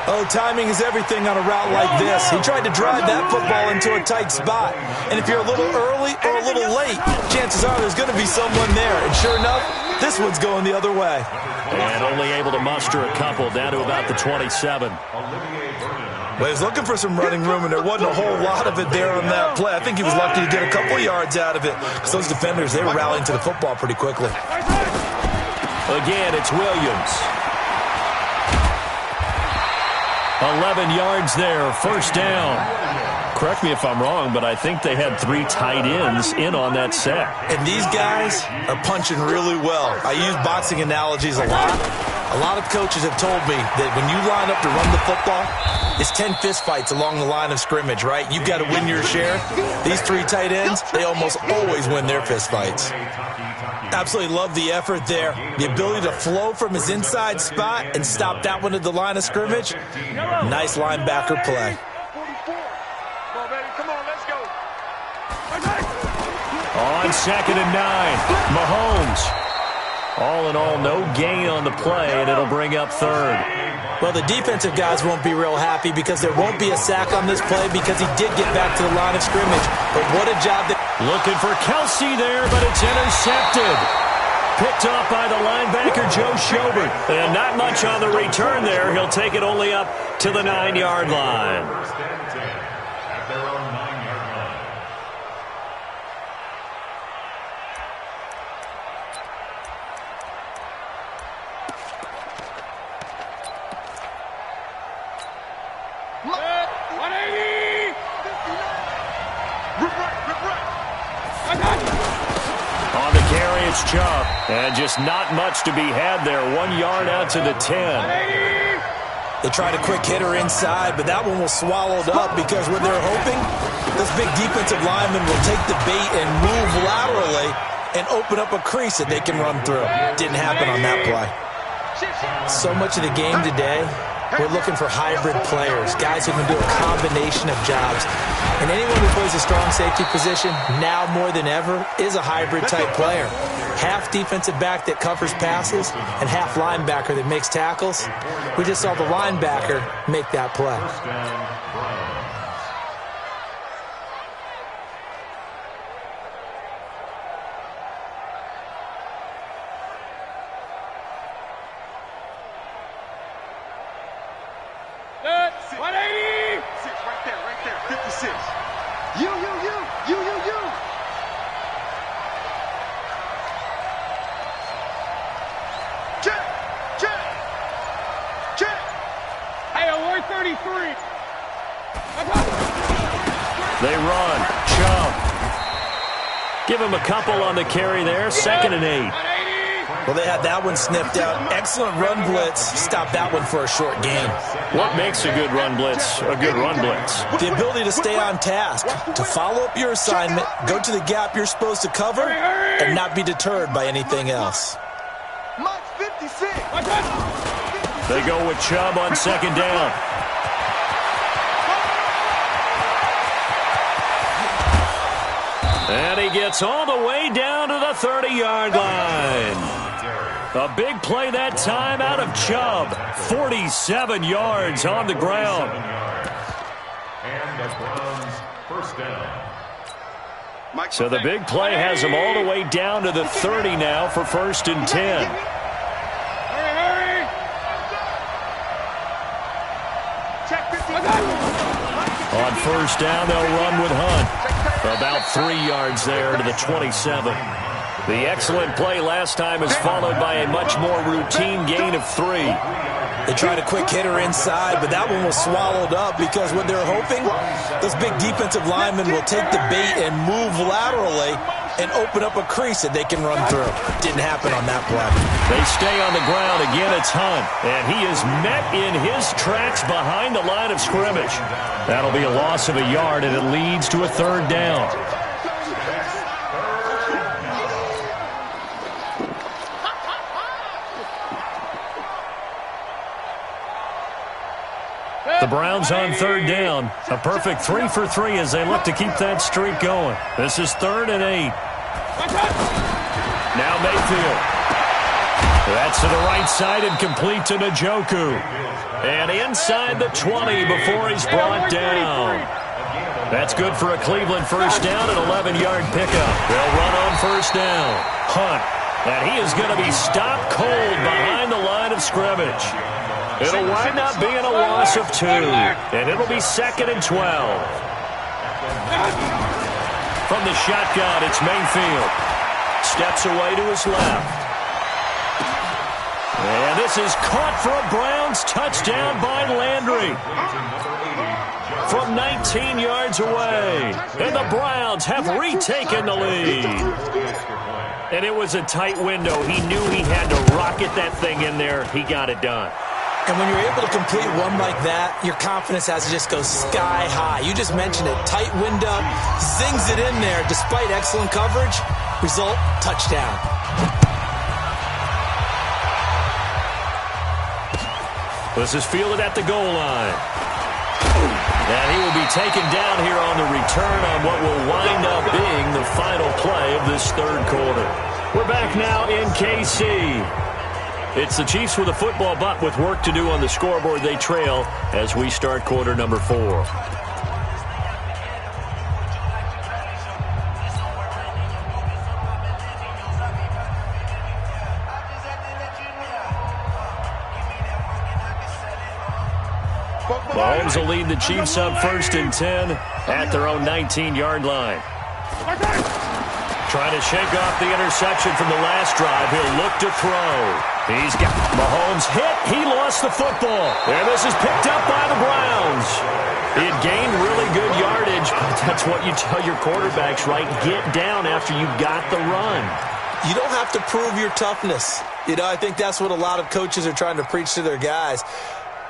Oh, timing is everything on a route like this. He tried to drive that football into a tight spot. And if you're a little early or a little late, chances are there's going to be someone there. And sure enough, this one's going the other way. And only able to muster a couple down to about the 27. Well, he was looking for some running room, and there wasn't a whole lot of it there on that play. I think he was lucky to get a couple of yards out of it because those defenders, they were rallying to the football pretty quickly. Again, it's Williams. 11 yards there, first down. Correct me if I'm wrong, but I think they had 3 tight ends in on that set. And these guys are punching really well. I use boxing analogies a lot. A lot of coaches have told me that when you line up to run the football, it's 10 fistfights along the line of scrimmage, right? You've got to win your share. These 3 tight ends, they almost always win their fistfights. Absolutely love the effort there. The ability to flow from his inside spot and stop that one at the line of scrimmage. Nice linebacker play. On 2nd and 9, Mahomes. All in all, no gain on the play, and it'll bring up 3rd. Well, the defensive guys won't be real happy because there won't be a sack on this play because he did get back to the line of scrimmage. But what a job. Looking for Kelsey there, but it's intercepted. Picked off by the linebacker, Joe Schobert. And not much on the return there. He'll take it only up to the 9-yard line. At their own 9-yard line. On the carry, it's Chubb. And just not much to be had there. 1 yard out to the 10. They tried a quick hitter inside, but that one was swallowed up because what they're hoping, this big defensive lineman will take the bait and move laterally and open up a crease that they can run through. Didn't happen on that play. So much of the game today, we're looking for hybrid players, guys who can do a combination of jobs. And anyone who plays a strong safety position, now more than ever, is a hybrid-type player. Half defensive back that covers passes and half linebacker that makes tackles. We just saw the linebacker make that play. They run. Chubb. Give him a couple on the carry there. 2nd and 8. Well, they had that one sniffed out. Excellent run blitz. Stop that one for a short gain. What makes a good run blitz a good run blitz? The ability to stay on task, to follow up your assignment, go to the gap you're supposed to cover, and not be deterred by anything else. They go with Chubb on 2nd down. And he gets all the way down to the 30-yard line. A big play that time out of Chubb. 47 yards on the ground. And the Browns first down. So the big play has him all the way down to the 30 now for 1st and 10. On 1st down, they'll run with Hunt. About 3 yards there to the 27. The excellent play last time is followed by a much more routine gain of 3. They tried a quick hitter inside, but that one was swallowed up because what they're hoping, those big defensive linemen will take the bait and move laterally and open up a crease that they can run through. Didn't happen on that play. They stay on the ground. Again, it's Hunt. And he is met in his tracks behind the line of scrimmage. That'll be a loss of a yard, and it leads to a 3rd down. The Browns on 3rd down. A perfect 3 for 3 as they look to keep that streak going. This is 3rd and 8. Now Mayfield. That's to the right side and complete to Njoku. And inside the 20 before he's brought down. That's good for a Cleveland first down, an 11-yard pickup. They'll run on first down. Hunt. And he is going to be stopped cold behind the line of scrimmage. It'll wind up being a loss of 2. And it'll be 2nd and 12. From the shotgun, it's Mayfield. Steps away to his left. And this is caught for a Browns touchdown by Landry. From 19 yards away. And the Browns have retaken the lead. And it was a tight window. He knew he had to rocket that thing in there. He got it done. And when you're able to complete one like that, your confidence has to just go sky high. You just mentioned it. Tight window, zings it in there despite excellent coverage. Result, touchdown. This is fielded at the goal line. And he will be taken down here on the return on what will wind up being the final play of this third quarter. We're back now in KC. It's the Chiefs with a football, but with work to do on the scoreboard, they trail as we start quarter number 4. Mahomes will lead the Chiefs up 1st and 10 at their own 19-yard line. Trying to shake off the interception from the last drive. He'll look to throw. He's got Mahomes hit. He lost the football. And this is picked up by the Browns. He had gained really good yardage, but that's what you tell your quarterbacks, right? Get down after you got the run. You don't have to prove your toughness. I think that's what a lot of coaches are trying to preach to their guys.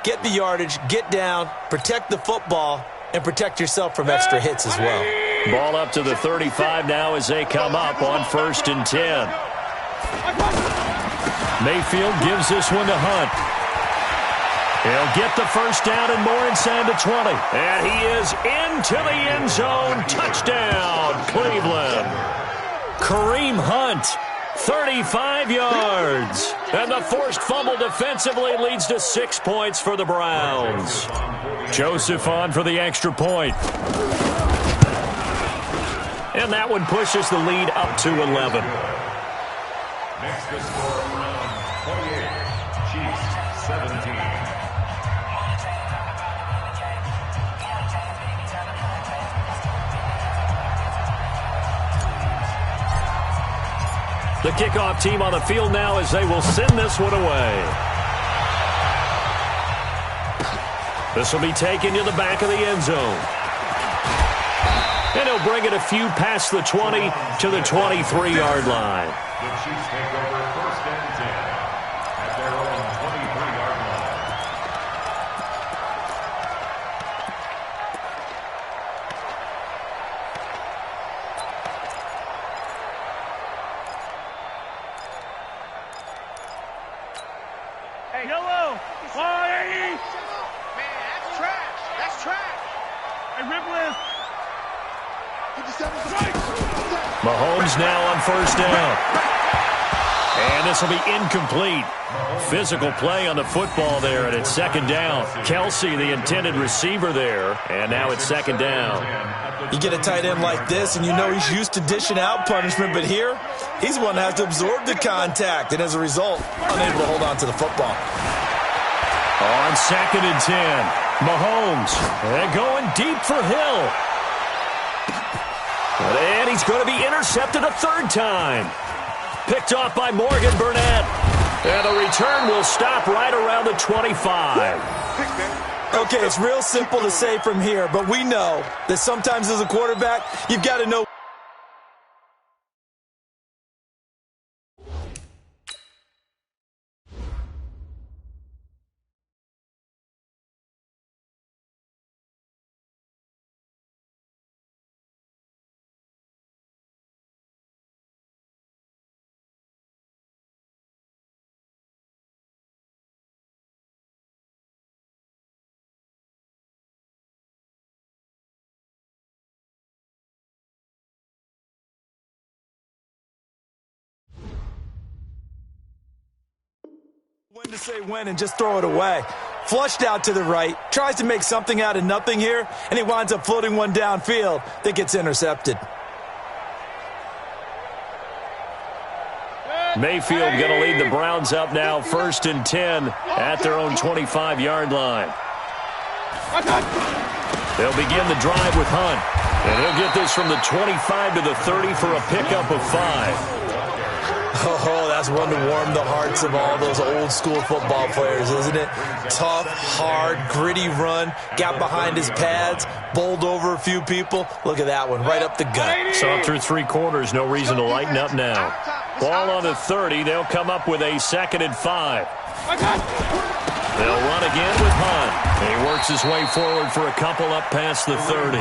Get the yardage, get down, protect the football, and protect yourself from extra hits as well. Ball up to the 35 now as they come up on 1st and 10. Mayfield gives this one to Hunt. He'll get the first down and more inside the 20. And he is into the end zone. Touchdown, Cleveland. Kareem Hunt, 35 yards. And the forced fumble defensively leads to 6 points for the Browns. Joseph on for the extra point. And that one pushes the lead up to 11. Next to score around 28. Chiefs 17. The kickoff team on the field now as they will send this one away. This will be taken to the back of the end zone. And he'll bring it a few past the 20 to the 23-yard line. The Chiefs take over 1st and 10 at their own 23-yard line. Hey, yellow! 180! Man, that's trash. That's trash. Hey, Ripple. Mahomes now on 1st down. And this will be incomplete. Physical play on the football there, and it's 2nd down. Kelsey, the intended receiver there, and now it's 2nd down. You get a tight end like this, and you know he's used to dishing out punishment, but here, he's one that has to absorb the contact, and as a result, unable to hold on to the football. On 2nd and 10, Mahomes, and going deep for Hill. And he's going to be intercepted a 3rd time. Picked off by Morgan Burnett. And the return will stop right around the 25. Okay, it's real simple to say from here, but we know that sometimes as a quarterback, you've got to know to say when and just throw it away. Flushed out to the right, tries to make something out of nothing here, and he winds up floating one downfield that gets intercepted. Mayfield going to lead the Browns up now, 1st and 10 at their own 25-yard line. They'll begin the drive with Hunt, and he'll get this from the 25 to the 30 for a pickup of 5. Oh, that's one to warm the hearts of all those old-school football players, isn't it? Tough, hard, gritty run, got behind his pads, bowled over a few people. Look at that one, right up the gut. So through 3 quarters, no reason to lighten up now. Ball on the 30, they'll come up with a 2nd and 5. They'll run again with Hunt. He works his way forward for a couple up past the 30.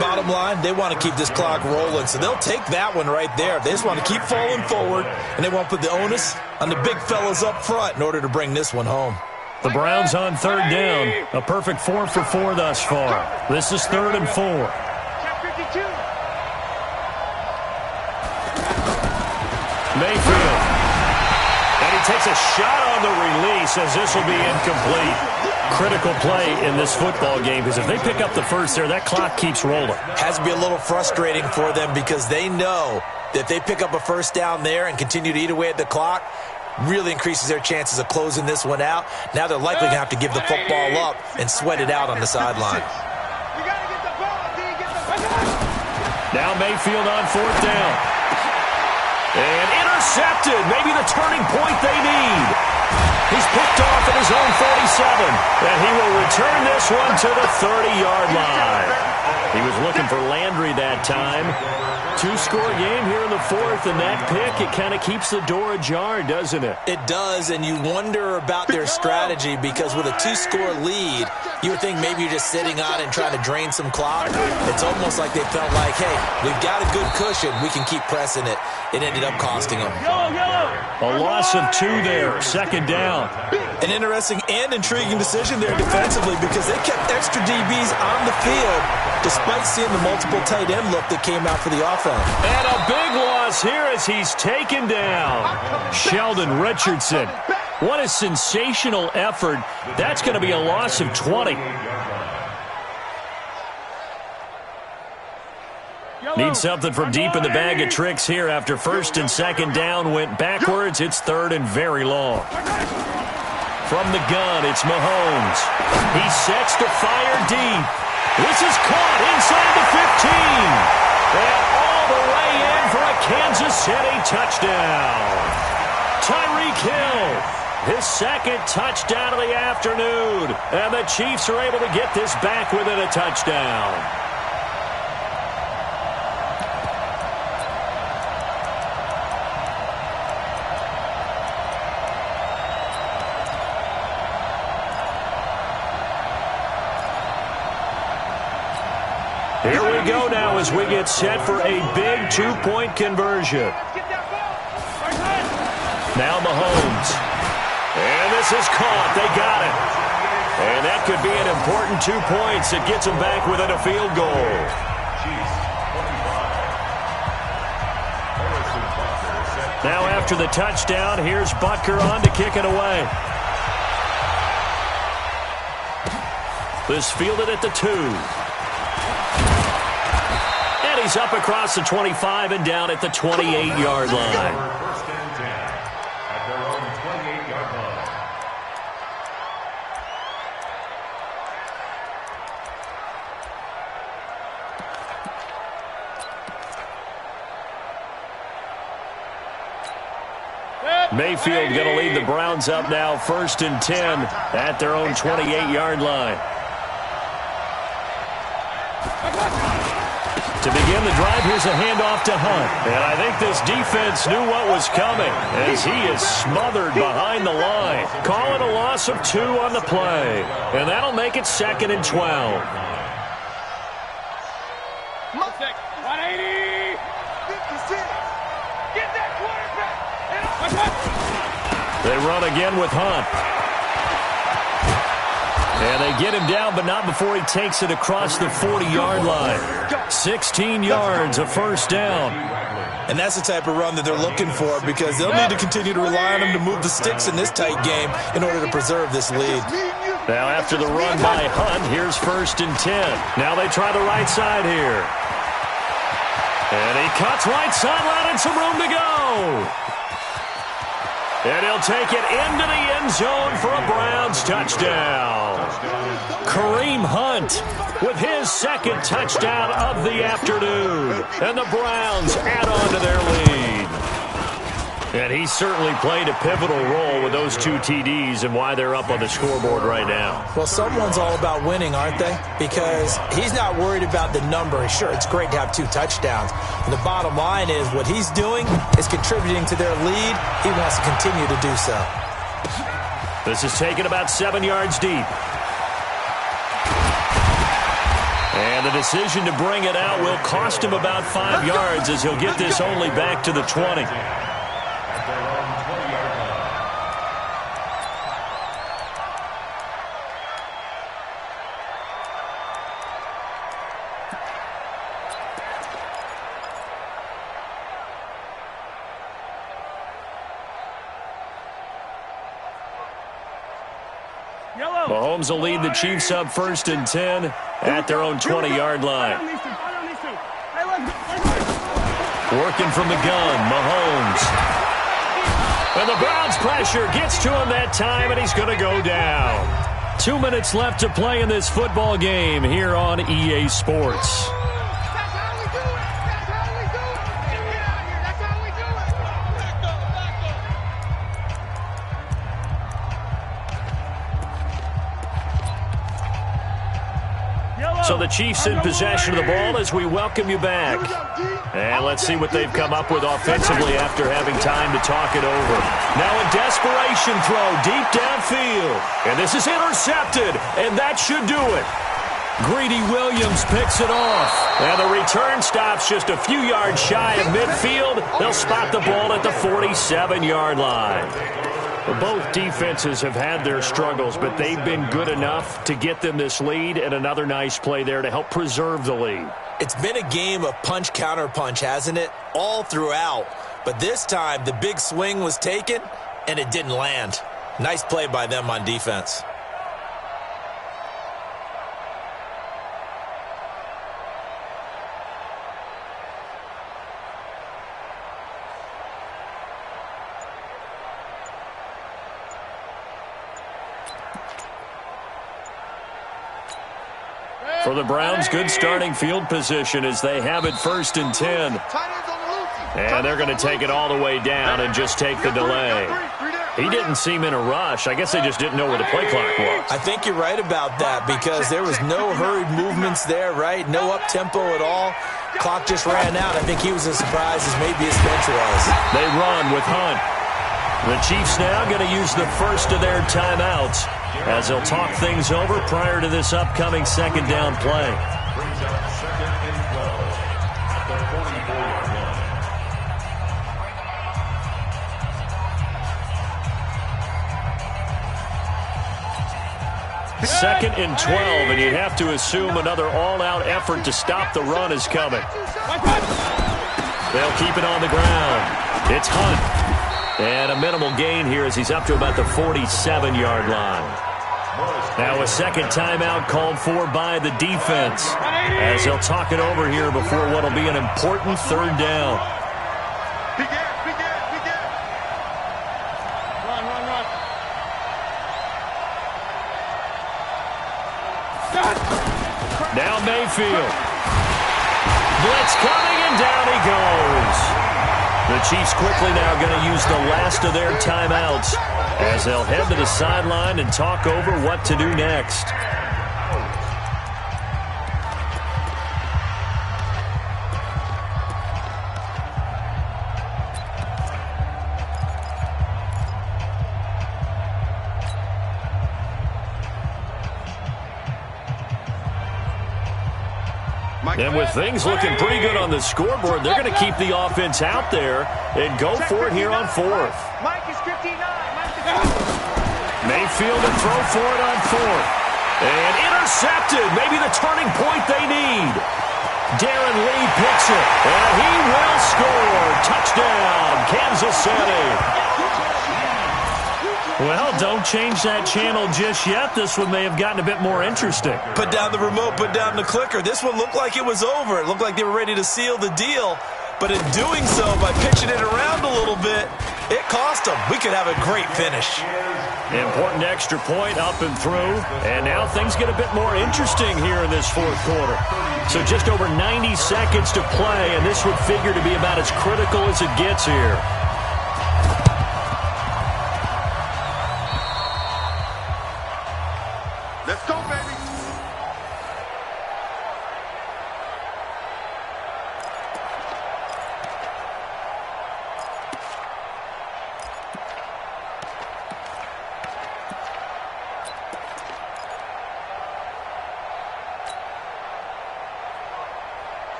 Bottom line, they want to keep this clock rolling, so they'll take that one right there. They just want to keep falling forward, and they won't put the onus on the big fellas up front in order to bring this one home. The Browns on 3rd down. A perfect 4 for 4 thus far. This is 3rd and 4. Mayfield. And he takes a shot on the release as this will be incomplete. Critical play in this football game because if they pick up the first there, that clock keeps rolling. Has to be a little frustrating for them because they know that if they pick up a first down there and continue to eat away at the clock, really increases their chances of closing this one out. Now they're likely going to have to give the football up and sweat it out on the sideline. Now Mayfield on 4th down. And intercepted. Maybe the turning point they need. He's picked off at his own 47. And he will return this one to the 30-yard line. He was looking for Landry that time. 2-score game here in the 4th, and that pick, it kind of keeps the door ajar, doesn't it? It does, and you wonder about their strategy because with a 2-score lead, you would think maybe you're just sitting on and trying to drain some clock. It's almost like they felt like, hey, we've got a good cushion. We can keep pressing it. It ended up costing them. A loss of 2 there, 2nd down. An interesting and intriguing decision there defensively because they kept extra DBs on the field despite seeing the multiple tight end look that came out for the offense. And a big loss here as he's taken down. Sheldon Richardson. What a sensational effort. That's going to be a loss of 20. Need something from deep in the bag of tricks here after 1st and 2nd down went backwards. It's 3rd and very long. From the gun, it's Mahomes. He sets to fire deep. This is caught inside the 15. And all the way in for a Kansas City touchdown. Tyreek Hill, his 2nd touchdown of the afternoon. And the Chiefs are able to get this back within a touchdown. Here we go now as we get set for a big 2-point conversion. Now Mahomes. And this is caught. They got it. And that could be an important 2 points. It gets them back within a field goal. Now after the touchdown, here's Butker on to kick it away. This fielded at the 2. He's up across the 25 and down at the 28-yard line. First and 10 at their own 28-yard line. Mayfield going to lead the Browns up now 1st and 10 at their own 28-yard line. To begin the drive, here's a handoff to Hunt. And I think this defense knew what was coming as he is smothered behind the line. Calling a loss of 2 on the play. And that'll make it 2nd and 12. 180. 56. Get that quarterback. They run again with Hunt. And they get him down, but not before he takes it across the 40-yard line. 16 yards, a first down. And that's the type of run that they're looking for because they'll need to continue to rely on him to move the sticks in this tight game in order to preserve this lead. Now after the run by Hunt, here's 1st and 10. Now they try the right side here. And he cuts right sideline and some room to go. And he'll take it into the end zone for a Browns touchdown. Kareem Hunt with his 2nd touchdown of the afternoon. And the Browns add on to their lead. And he certainly played a pivotal role with those 2 TDs and why they're up on the scoreboard right now. Well, someone's all about winning, aren't they? Because he's not worried about the number. Sure, it's great to have 2 touchdowns. And the bottom line is what he's doing is contributing to their lead. He wants to continue to do so. This is taken about 7 yards deep. And the decision to bring it out will cost him about 5 yards as he'll get this only back to the 20. Mahomes will lead the Chiefs up 1st and 10 at their own 20-yard line. Working from the gun, Mahomes. And the Browns pressure gets to him that time, and he's going to go down. 2 minutes left to play in this football game here on EA Sports. So the Chiefs in possession of the ball as we welcome you back. And let's see what they've come up with offensively after having time to talk it over. Now a desperation throw deep downfield. And this is intercepted, and that should do it. Greedy Williams picks it off. And the return stops just a few yards shy of midfield. They'll spot the ball at the 47-yard line. Both defenses have had their struggles, but they've been good enough to get them this lead, and another nice play there to help preserve the lead. It's been a game of punch-counter-punch, hasn't it? All throughout. But this time, the big swing was taken, and it didn't land. Nice play by them on defense. For the Browns, good starting field position as they have it 1st and 10. And they're going to take it all the way down and just take the delay. He didn't seem in a rush. I guess they just didn't know where the play clock was. I think you're right about that because there was no hurried movements there, right? No up-tempo at all. Clock just ran out. I think he was as surprised as maybe his bench was. They run with Hunt. The Chiefs now going to use the first of their timeouts as they'll talk things over prior to this upcoming 2nd down play. Brings up 2nd and 12 at the 44-yard line. 2nd and 12, and you'd have to assume another all-out effort to stop the run is coming. They'll keep it on the ground. It's Hunt. And a minimal gain here as he's up to about the 47-yard line. Now a 2nd timeout called for by the defense as they'll talk it over here before what will be an important 3rd down. Now Mayfield. Blitz coming, and down he goes. The Chiefs quickly now going to use the last of their timeouts as they'll head to the sideline and talk over what to do next. And with things looking pretty good on the scoreboard, they're going to keep the offense out there and go for it here on 4th. Mayfield to throw for it on 4th. And intercepted. Maybe the turning point they need. Darren Lee picks it, and he will score. Touchdown, Kansas City. Well, don't change that channel just yet. This one may have gotten a bit more interesting. Put down the remote, put down the clicker. This one looked like it was over. It looked like they were ready to seal the deal. But in doing so, by pitching it around a little bit, it cost them. We could have a great finish. Important extra point up and through. And now things get a bit more interesting here in this fourth quarter. So just over 90 seconds to play, and this would figure to be about as critical as it gets here. Let's go, baby.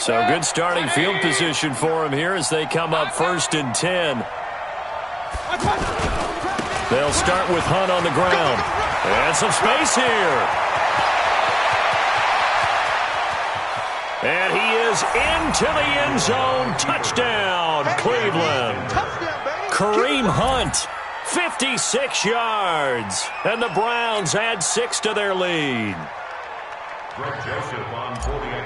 So good starting field position for him here as they come up 1st and 10. They'll start with Hunt on the ground. And some space here. And he is into the end zone. Touchdown, Cleveland. Kareem Hunt, 56 yards. And the Browns add 6 to their lead.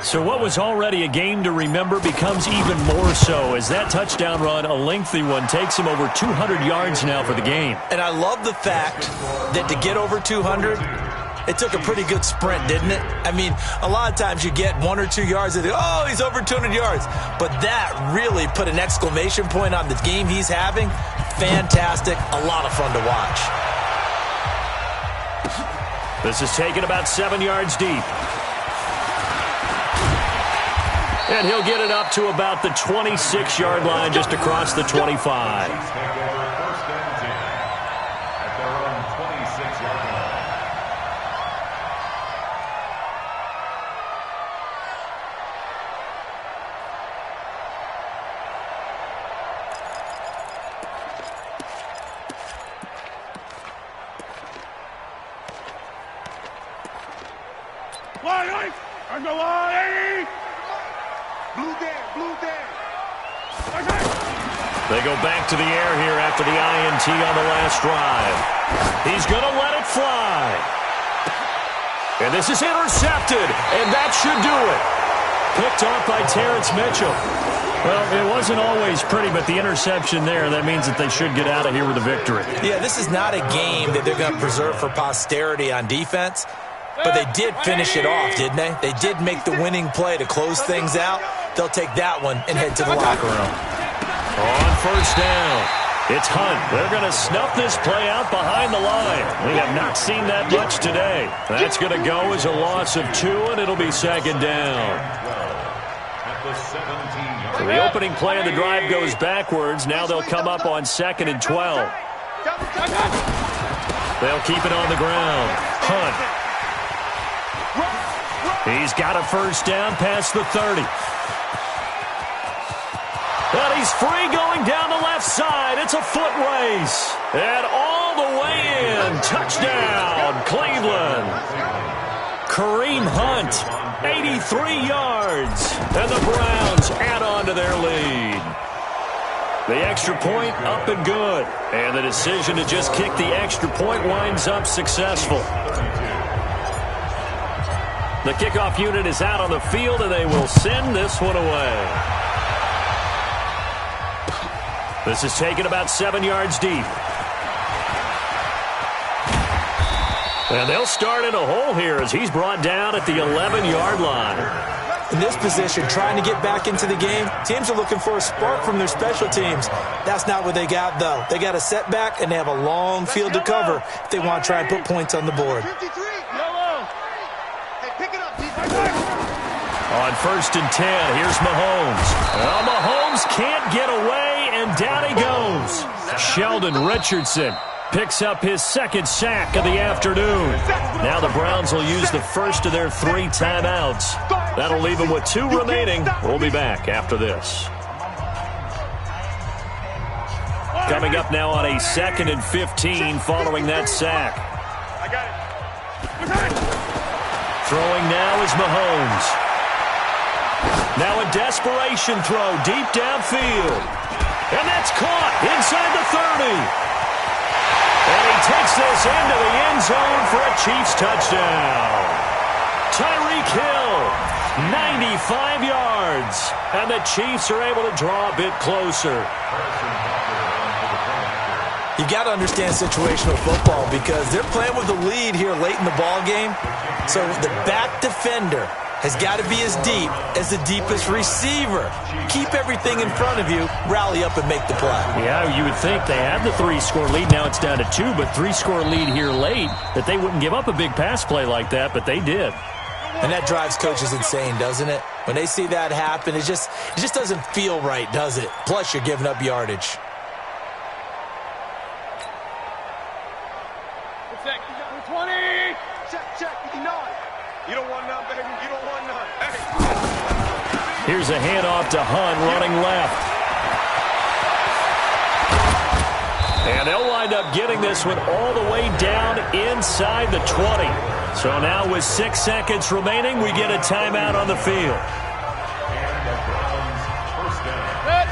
So what was already a game to remember becomes even more so as that touchdown run, a lengthy one, takes him over 200 yards now for the game. And I love the fact that to get over 200, it took a pretty good sprint, didn't it? I mean, a lot of times you get 1 or 2 yards and oh, he's over 200 yards. But that really put an exclamation point on the game he's having. Fantastic. A lot of fun to watch. This is taken about 7 yards deep. And he'll get it up to about the 26-yard line just across the 25. They go back to the air here after the INT on the last drive. He's going to let it fly. And this is intercepted, and that should do it. Picked off by Terrence Mitchell. Well, it wasn't always pretty, but the interception there, that means that they should get out of here with a victory. Yeah, this is not a game that they're going to preserve for posterity on defense, but they did finish it off, didn't they? They did make the winning play to close things out. They'll take that one and head to the locker room. On 1st down, it's Hunt. They're going to snuff this play out behind the line. We have not seen that much today. That's going to go as a loss of 2, and it'll be 2nd down. So the opening play of the drive goes backwards. Now they'll come up on 2nd and 12. They'll keep it on the ground. Hunt. He's got a 1st down past the 30. And he's free going down the left side. It's a foot race. And all the way in. Touchdown, Cleveland. Kareem Hunt, 83 yards. And the Browns add on to their lead. The extra point up and good. And the decision to just kick the extra point winds up successful. The kickoff unit is out on the field, and they will send this one away. This is taken about 7 yards deep. And they'll start in a hole here as he's brought down at the 11-yard line. In this position, trying to get back into the game, teams are looking for a spark from their special teams. That's not what they got, though. They got a setback, and they have a long field to cover if they want to try and put points on the board. On 1st and 10, here's Mahomes. Well, Mahomes can't get away, and down he goes. Sheldon Richardson picks up his 2nd sack of the afternoon. Now the Browns will use the first of their 3 timeouts. That'll leave them with 2 remaining. We'll be back after this. Coming up now on a 2nd and 15 following that sack. Throwing now is Mahomes. Now a desperation throw deep downfield. And that's caught inside the 30. And he takes this into the end zone for a Chiefs touchdown. Tyreek Hill, 95 yards. And the Chiefs are able to draw a bit closer. You've got to understand situational football because they're playing with the lead here late in the ball game. So the back defender has got to be as deep as the deepest receiver. Keep everything in front of you, rally up and make the play. Yeah, you would think they had the 3-score lead. Now it's down to 2, but 3-score lead here late, that they wouldn't give up a big pass play like that, but they did. And that drives coaches insane, doesn't it? When they see that happen, it just doesn't feel right, does it? Plus, you're giving up yardage. Check, 20. Check, you know it. You don't want none, baby. You don't want none. Hey. Here's a handoff to Hunt running left. And they'll wind up getting this one all the way down inside the 20. So now with 6 seconds remaining, we get a timeout on the field.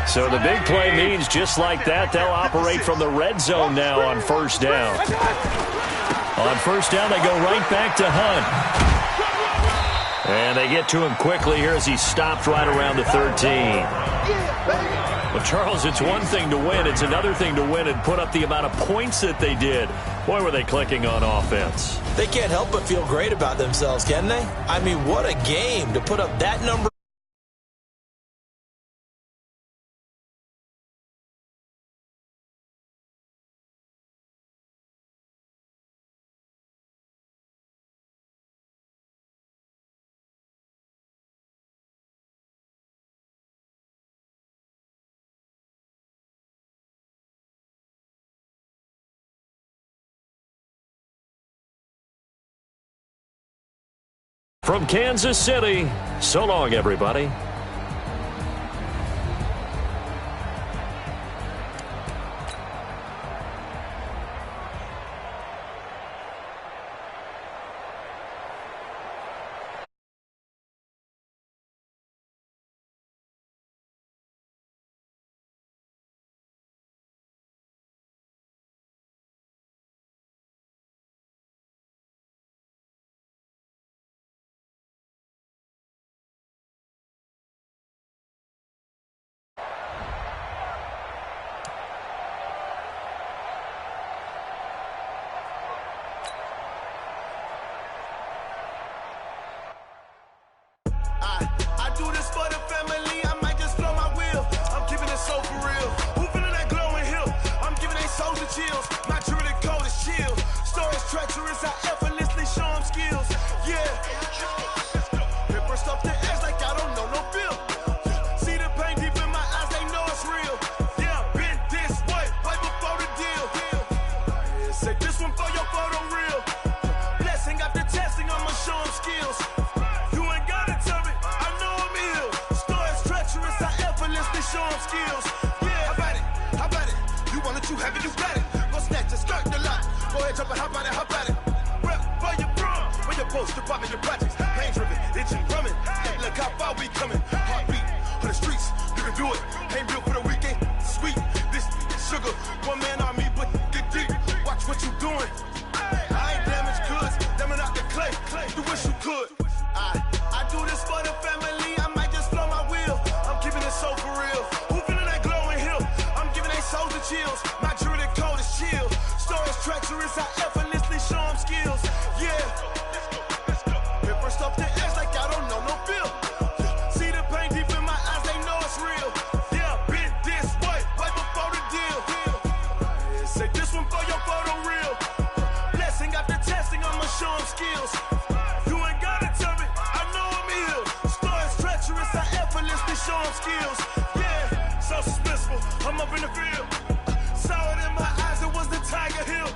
So the big play means just like that, they'll operate from the red zone now on first down. On first down, they go right back to Hunt. And they get to him quickly here as he stopped right around the 13. Well, Charles, it's one thing to win. It's another thing to win and put up the amount of points that they did. Boy, were they clicking on offense. They can't help but feel great about themselves, can they? I mean, what a game to put up that number. From Kansas City, so long, everybody. I do this for the family, I might just blow my wheel. I'm keeping it so for real. Who feeling that glowing hill? I'm giving they souls the chills. My jewelry code is chill. Stories treacherous, I effortlessly show them skills. Yeah. Hit burst off the edge like I don't know no feel. See the pain deep in my eyes, they know it's real. Yeah, been this way, right before the deal. Say this one for your photo real. Blessing after testing, I'ma show them skills. Show them skills. Yeah, how about it? You want it, you have it, you got it. Go snatch it, skirt the lot. Go ahead, jump it, how about it? Rep for your bro, when you're supposed to pop in your projects. Pain driven, itching, drumming. Look how far we coming. Heartbeat on the streets, you can do it. Ain't built for the weekend, sweet. This sugar, one man army, but get deep. Watch what you doing. I ain't damaged goods, damn out the clay. You wish you could. I do this for the family. I might just blow my wheel. I'm keeping it so for real. Who feeling that glowing hill? I'm giving they souls the chills. My jewelry code is chill. Stories treacherous, I effortlessly show them skills. Yeah. Hit first off the edge like I don't know no feel. See the pain deep in my eyes, they know it's real. Yeah, been this way, right before the deal. Say this one for your photo real. Blessing after testing, I'ma show them skills. You ain't gotta tell me, I know I'm ill. Stories treacherous, I effortlessly show them skills. Yeah, so suspenseful, I'm up in the field. Saw it in my eyes, it was the Tiger Hill.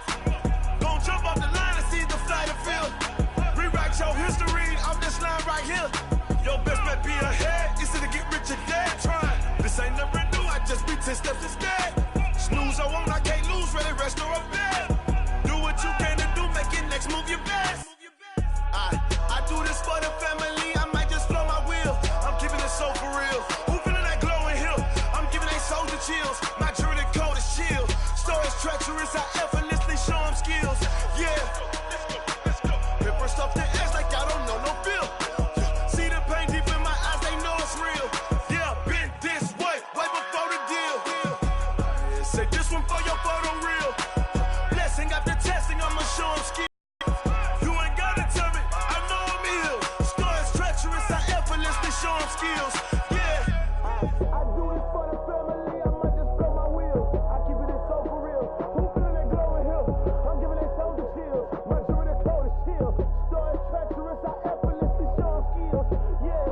Gon' jump off the line and see the flight of field. Rewrite your history off this line right here. Your best bet be ahead, easy to get rich or dead. Trying, this ain't never new, I just be 10 steps instead. Snooze I won't, I can't lose, ready, rest or up bed. Do what you can to do, make it next move your best. I do this for the family, I might just blow my wheel. I'm keeping it so for real. Who feeling that glow in here? I'm giving they soldier chills. My jewelry code is chill. Stories treacherous, I effortlessly show them skills. Yeah. Pepper stuff the ass like I don't know no feel. See the pain deep in my eyes, they know it's real. Yeah, been this way before the deal. Say this one for your photo reel. Blessing after testing, I'ma show them skills. You ain't gotta tell me, I know I'm ill. Stories treacherous, I effortlessly show them skills. Yeah. I do this for the family, I might just blow my wheels. I keep it so for real. Who feeling that glow in here? I'm giving they soldier chills. My jewelry code is chill. Stories treacherous, I effortlessly show them skills. Yeah.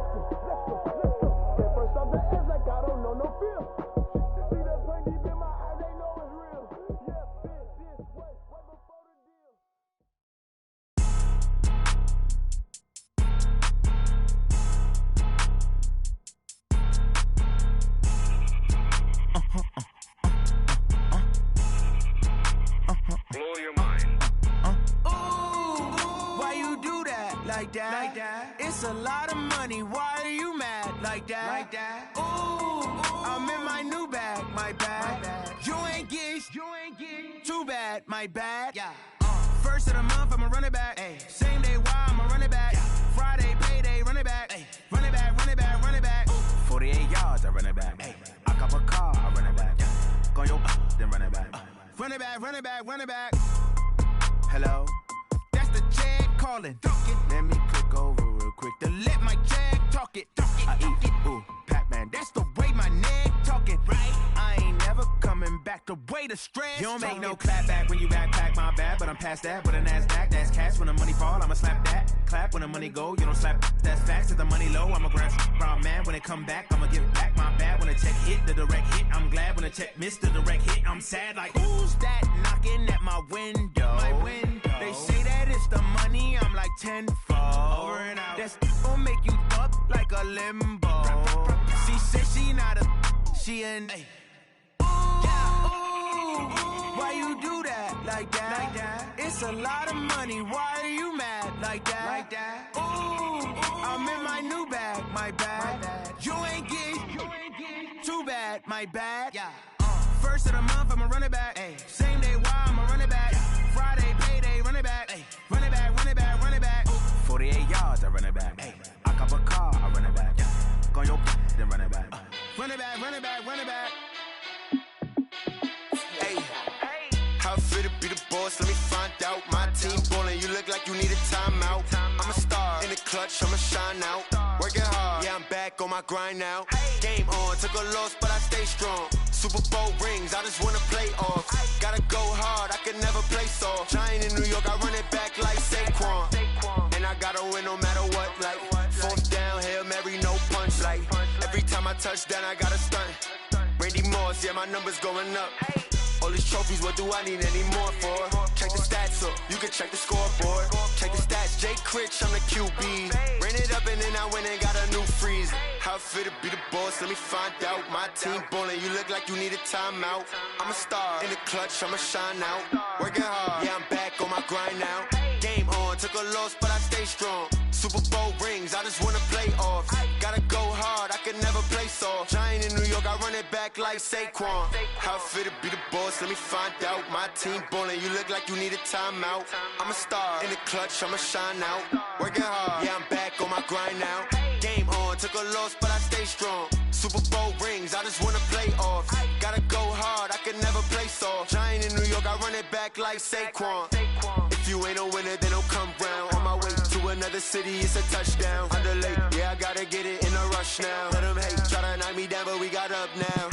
Let's go. Get first off the edge like I don't know no feel. See that pain deep in my eyes, they know it's real. Yeah, been this way before the deal. Blow your mind. Ooh, why you do that? Like that? It's a lot of money. Why are you mad? Like that? Ooh, I'm in my new bag. My bad. You ain't get. Too bad. My bad. Yeah. First of the month, I'ma run it back. Ay. Same day, why I'ma run it back. Yeah. Friday, payday, run it back. Ay. Run it back. Ooh. 48 yards, I run it back. Ay. I cop a car, I run it back. Yeah. Go yo, then run it back. Run it back. Hello? That's the Jag calling. Let me click over real quick to let my Jag talk it. I eat it. Ooh, Pac-Man, that's the way my neck talking. Right? I ain't never coming back the way the stress. You don't make no clap back when you backpack, my bad, but I'm past that. With a NASDAQ, that's cash. When the money fall, I'ma slap that. Clap when the money go, you don't slap. That's facts. If the money low, I'ma grab brown man. When it come back, I'ma give it back. My bad when the check hit, the direct hit. I'm glad when the check missed the direct hit. I'm sad like, who's that knocking at my window? They say that it's the money, I'm like tenfold. Over and out. That's gon' make you up like a limbo. She said she not a, she an. Ooh, why you do that? Like that? It's a lot of money, why are you mad? Like that? Ooh, I'm in my new bag, my bad. You ain't get too bad, my bad. Yeah. First of the month, I'ma run it back. Ay. Same day, why I'ma run it back. Friday, payday, run it back. Ay. Run it back. Ooh. 48 yards, I run it back. Ay. I cop a car, I run it back. Go yo, then run it back. Run it back. Hey, how fit to be the boss? Let me find out. My team ballin', you look like you need a timeout. I'm a star in the clutch, I'ma shine out. Working hard, yeah, I'm back on my grind now. Game on, took a loss, but I stay strong. Super Bowl rings, I just wanna play off. Gotta go hard, I can never play soft. Giant in New York, I run it back like Saquon. And I gotta win no matter what, like fourth down, Hail Mary, no punch. Like every time I touch down, I gotta stunt. Randy Moss, yeah, my numbers going up. All these trophies, what do I need any more for? Check the stats up, you can check the scoreboard. Check the stats, Jay Critch, I'm the QB. Ran it up and then I went and got a new freeze. How fit to be the boss, let me find out. My team ballin', you look like you need a timeout. I'm a star in the clutch, I'ma shine out. Working hard, yeah, I'm back on my grind now. Game on, took a loss, but I stay strong. Super Bowl rings, I just wanna play off. Gotta go hard, I can never play soft. Giant in New York, I run it back like Saquon. How fit to be the boss, let me find out. My team ballin', you look like you need a timeout. I'm a star in the clutch, I'ma shine out. Working hard, yeah, I'm back on my grind now. Game on, took a loss, but I stay strong. Super Bowl rings, I just wanna play off. Gotta go hard, I can never play soft. Giant in New York, I run it back like Saquon. If you ain't a winner, then don't come round. On my way to another city, it's a touchdown. Underlay, yeah, I gotta get it in a rush now. Let them hate, try to knock me down, but we got up now.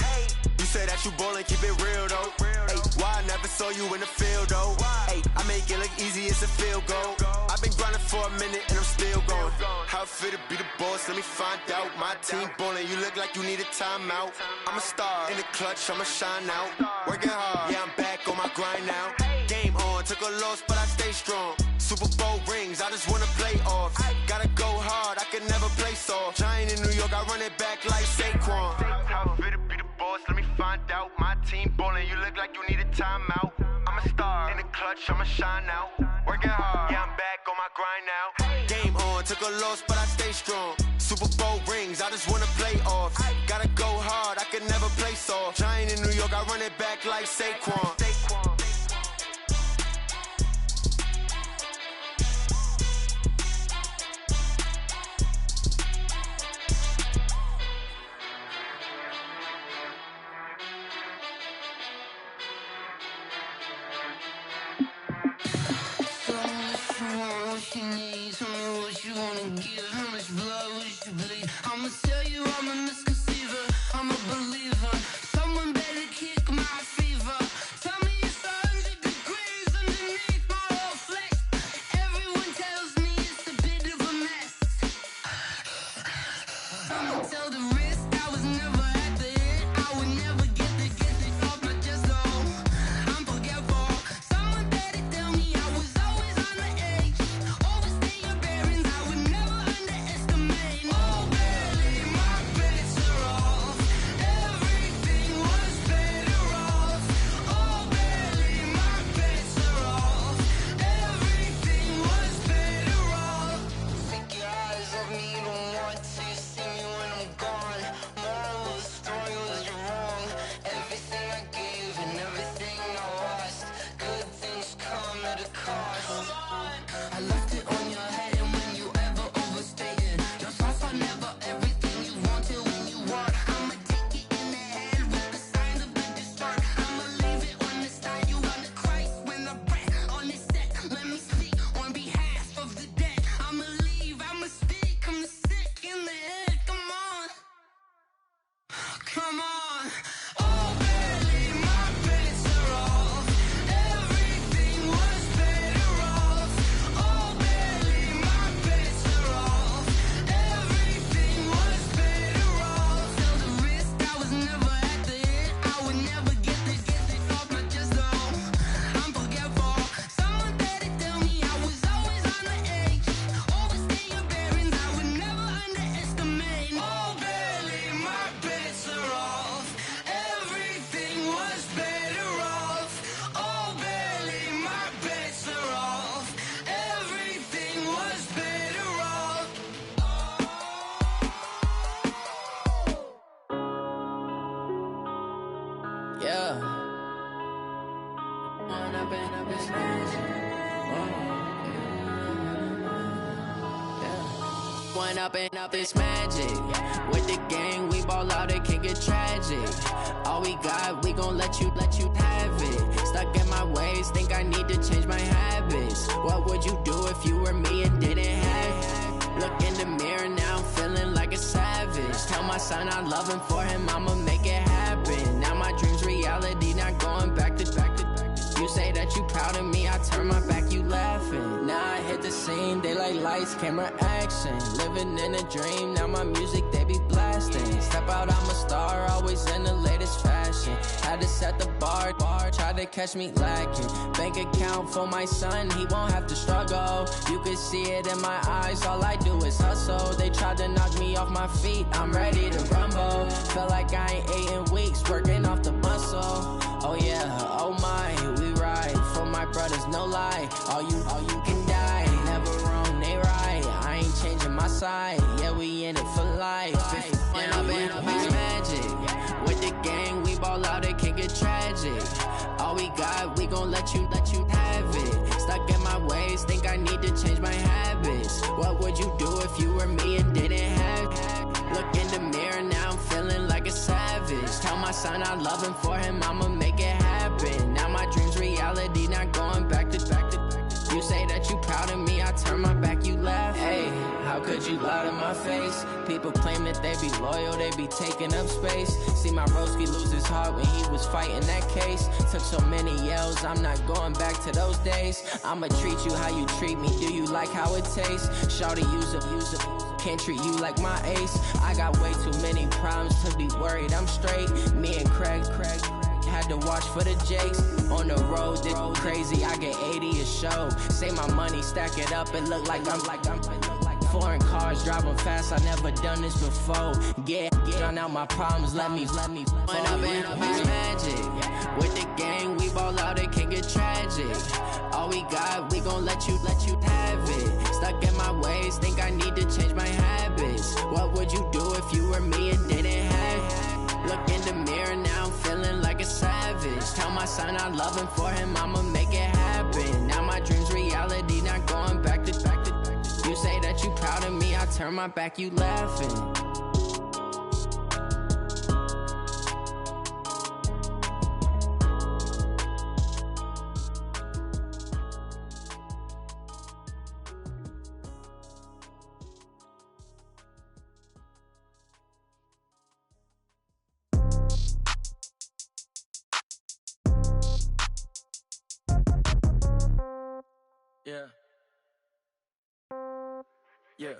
You say that you ballin', keep it real though. Hey, why I never saw you in the field though? Hey, I make it look easy, it's a field goal. I've been grinding for a minute and I'm still going. How fit to be the boss, let me find out. My team ballin', you look like you need a timeout. I'm a star in the clutch, I'ma shine out. Working hard, yeah, I'm back on my grind now. Game on, took a loss, but I stay strong. Super Bowl rings, I just wanna play off. Gotta go hard, I can never play soft. Giant in New York, I run it back like Saquon. How fit to be the boss, let me find out. My team ballin', you look like you need a timeout. I'm a star in the clutch, I'ma shine out. Working hard, yeah, I'm back on my grind now. Game on, took a loss, but I stay strong. Super Super Bowl rings, I just wanna play off. Gotta go hard, I can never play soft. Giant in New York, I run it back like Saquon. I'ma tell you I'm a misconceiver, I'm a believer. Someone better kick my fever. Tell me it's 100 degrees underneath my whole flesh. Everyone tells me it's a bit of a mess. I'ma tell the risk I was never at the end. I would never get it off my chest, though. I'm forgetful. Someone better tell me I was always on the edge. Overstay your bearings, I would never underestimate. Oh, barely, my bets are off. Everything was better off. Oh, barely, my bets are off. Everything was better off. Take your eyes off me, you don't want to see me when I'm gone. Moral of the story was you're wrong. Everything I gave and everything I lost. Good things come at a cost. I left it on your head, and when you ever overstated, your thoughts are never everything you wanted when you want. I'ma take it in the head with the signs of the distort. I'ma leave it on the side. You wanna Christ when I breath on this set. Let me speak on behalf of the dead. I'ma leave, I'ma speak. I'm the sick in the head. Come on, come on. Oh, barely, my bets are off. Everything was better off. Oh, barely, my bets are off. Everything was better off. Tell the risk I was never at the end. I would never get it off my chest, though. I'm forgetful. Someone better tell me I was always on the edge. Overstay your bearings, I would never underestimate. Oh, barely, my bets are off. Everything was better off. Oh, barely, my bets are off. Everything was better off. Yeah. When I've been up this When up this magic. With the gang, we ball out, it can get tragic. All we got, we gon' let you have it. Stuck in my ways, think I need to change my habits. What would you do if you were me and didn't have it? Look in the mirror now, I'm feeling like a savage. Tell my son I love him, for him I'ma make it happen. Now my dream's reality, not going back to. You say that you proud of me, I turn my back, you laughing. Now I hit the scene, daylight lights, camera action. Living in a dream, now my music, they be blasting. Step out, I'm a star, always in the latest fashion. Had to set the bar, try to catch me lacking. Bank account for my son, he won't have to struggle. You can see it in my eyes, all I do is hustle. They tried to knock me off my feet, I'm ready to rumble. Feel like I ain't ate in weeks, working off the muscle. Oh yeah, oh my, we ride for my brothers, no lie. All you can die, never wrong, they right. I ain't changing my side, yeah, we in it for life. When I've been up this magic. With the gang, we ball out, it can get tragic. All we got, we gon' let you have it. Stuck in my ways, think I need to change my habits. What would you do if you were me and didn't have it? Look in the mirror now, I'm feeling like a savage. Tell my son I love him, for him I'ma make it happen. Now my dream's reality, not going back to. You say that you proud of me, I turn my back, you laugh. Hey, how could you lie to my face? People claim that they be loyal, they be taking up space. See my broski lose his heart when he was fighting that case. Took so many yells, I'm not going back to those days. I'ma treat you how you treat me, do you like how it tastes? Shawty, use up, can't treat you like my ace. I got way too many problems to be worried, I'm straight. Me and Craig had to watch for the Jakes. On the road, this crazy, I get 80 a show. Say my money, stack it up, it look like I'm foreign cars, driving fast, I never done this before. Get on out my problems, let me. When I've been up this magic. With the gang, we ball out, it can get tragic. All we got, we gon' let you have it. Stuck in my ways, think I need to change my habits. What would you do if you were me and didn't have it? Look in the mirror, now I'm feeling like a savage. Tell my son I love him, for him I'ma make it happen. Now my dream's reality, not going back to. You say that you proud of me, I turn my back, you laughing. Yeah. Yeah.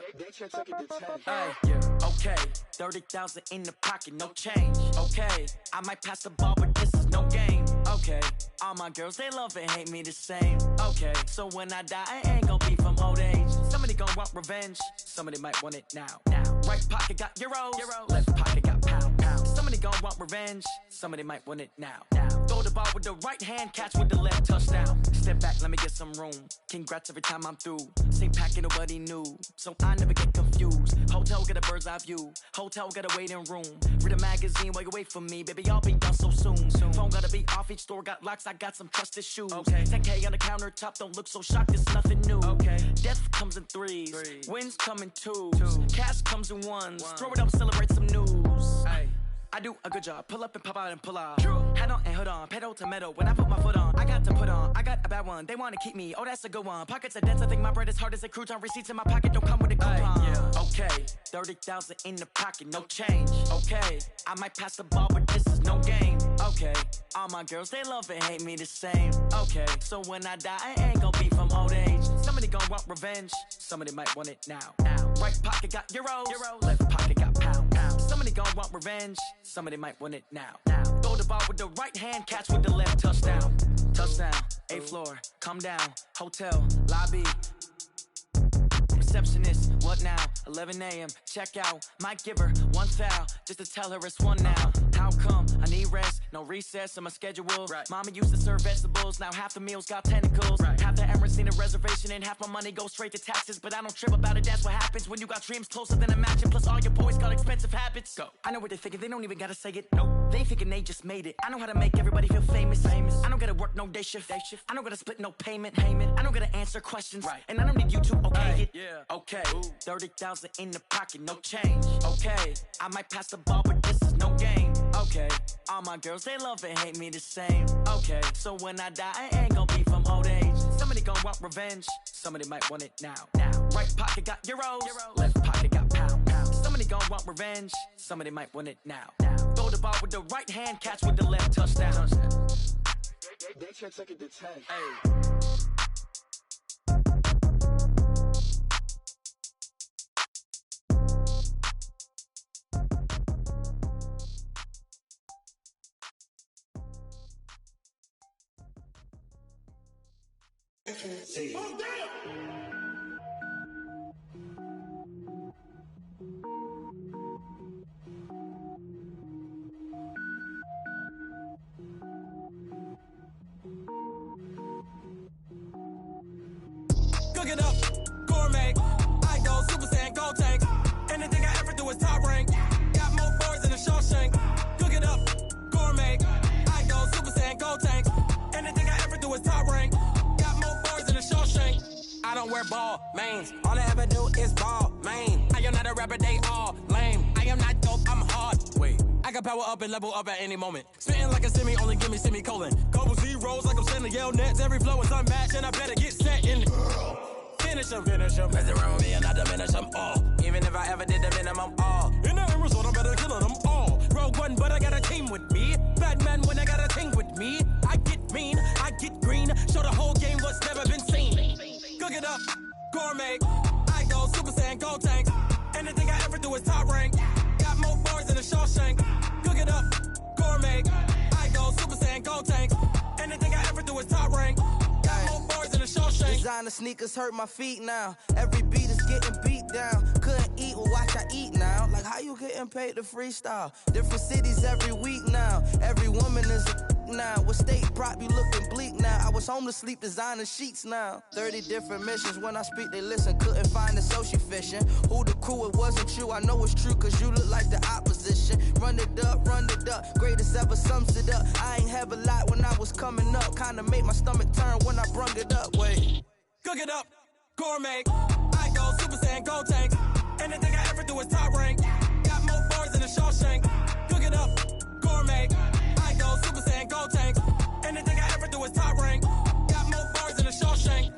Ay, yeah. Okay. 30,000 in the pocket, no change. Okay. I might pass the ball, but this is no game. Okay. All my girls, they love and hate me the same. Okay. So when I die, I ain't gonna be from old age. Somebody gon' want revenge. Somebody might want it now. Right pocket got euros. Left pocket got pound. Somebody gon' want revenge. Somebody might want it now. Throw the ball with the right hand, catch with the left, touchdown. Step back, let me get some room. Congrats every time I'm through. Same packet, nobody knew. So I never get confused. Hotel get a bird's eye view. Hotel get a waiting room. Read a magazine while you wait for me. Baby, I'll be done so soon. Phone gotta be off, each store got locks. I got some trusted shoes. Okay. 10K on the countertop, don't look so shocked, it's nothing new. Okay. Death comes in threes. Wins come in twos. Cash comes in ones. Throw it up, celebrate some news. Ay. I do a good job, pull up and pop out and pull off. Hat on and hood on, pedal to metal. When I put my foot on, I got to put on. I got a bad one, they wanna keep me. Oh, that's a good one. Pockets are dense, I think my bread is hard as a crouton. Receipts in my pocket don't come with a coupon. Yeah. Okay, 30,000 in the pocket, no change. Okay, I might pass the ball, but this is no game. Okay, all my girls, they love and hate me the same. Okay, so when I die, I ain't gonna be from old age. Somebody gon' want revenge, somebody might want it now. Right pocket got euros. Left pocket got pound. Somebody gon' want revenge, somebody might want it now. Throw the ball with the right hand, catch with the left, touchdown. Touchdown, 8th floor, come down, hotel, lobby. Receptionist, what now? 11 a.m., check out. Might give her one foul, just to tell her it's one now. How come? I need rest, no recess in my schedule. Right. Mama used to serve vegetables, now half the meals got tentacles. Right. Half the Emirates need a reservation and half my money goes straight to taxes. But I don't trip about it, that's what happens when you got dreams closer than a matching. Plus all your boys got expensive habits. Go. I know what they're thinking, they don't even gotta say it. Nope. They thinking they just made it. I know how to make everybody feel famous. I don't gotta work no day shift. I don't gotta split no payment. I don't gotta answer questions. Right. And I don't need you to okay it. Yeah. Okay, 30,000 in the pocket, no change. Okay, I might pass the ball, but this is no game. Okay, all my girls, they love and hate me the same. Okay, so when I die, I ain't gonna be from old age. Somebody gon' want revenge, somebody might want it now. Right pocket got euros. Left pocket got pound. Somebody gon' want revenge, somebody might want it now. Throw the ball with the right hand, catch with the left, touchdown. They can't take it to 10. Hey. See. Oh, damn! Cook it up, gourmet. I go Super Saiyan, gold tank. Anything I ever do is top rank. Got more boys than a Shawshank. Cook it up, gourmet. I go Super Saiyan, gold tank. Anything I ever do is top rank. I don't wear ball mains. All I ever do is ball main. I am not a rapper, they all lame. I am not dope, I'm hard. Wait, I can power up and level up at any moment. Spitting like a semi, only give me semicolon. Couple zeros like I'm sending yell nets. Every flow is unmatched and I better get set in. Finish them. Mess around with me and I diminish them all. Even if I ever did the minimum all. In the end result, I'm better killing them all. Rogue one, but I got a team with me. Batman when I got a team with me. I get mean, I get green. Show the whole game what's never been seen. Cook it up, gourmet. I go Super Saiyan, gold tank. Anything I ever do is top rank. Got more bars than a Shawshank. Cook it up, gourmet. I go Super Saiyan, gold tank. Anything I ever do is top rank. Got more bars than a Shawshank. Designer sneakers hurt my feet now. Every beat is getting beat down. Couldn't eat, well watch I eat now. Like how you getting paid to freestyle? Different cities every week now. Every woman is a now. What state prop you looking bleak now? I was homeless, sleep designing sheets now. 30 different missions. When I speak, they listen. Couldn't find the social fishing. Who the crew, it wasn't you. I know it's true, cause you look like the opposition. Run it up, greatest ever sums it up. I ain't have a lot when I was coming up. Kinda made my stomach turn when I brung it up. Wait. Cook it up, gourmet. I go Super Saiyan, go tank. Anything I ever do is top rank. Got more bars than a Shawshank. Cook it up, gourmet. I go Super Saiyan, go tank. Anything I ever do is top rank. Got more bars than a Shawshank.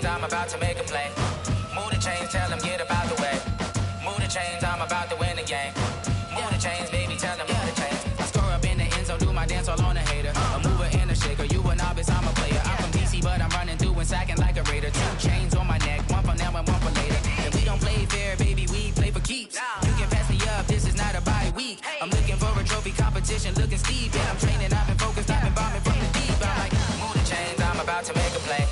I'm about to make a play. Move the chains, tell them get about the way. Move the chains, I'm about to win the game. Move the chains, baby, tell them move the chains. I score up in the end zone, do my dance all on a hater. A mover and a shaker, you a novice, I'm a player. I'm from DC, but I'm running through and sacking like a raider. 2 chains on my neck, one for now and one for later. And we don't play fair, baby, we play for keeps. You can pass me up, this is not a bye week. I'm looking for a trophy competition, looking steep. Yeah, I'm training, I've been focused, I've been bombing from the deep. I'm like, move the chains, I'm about to make a play.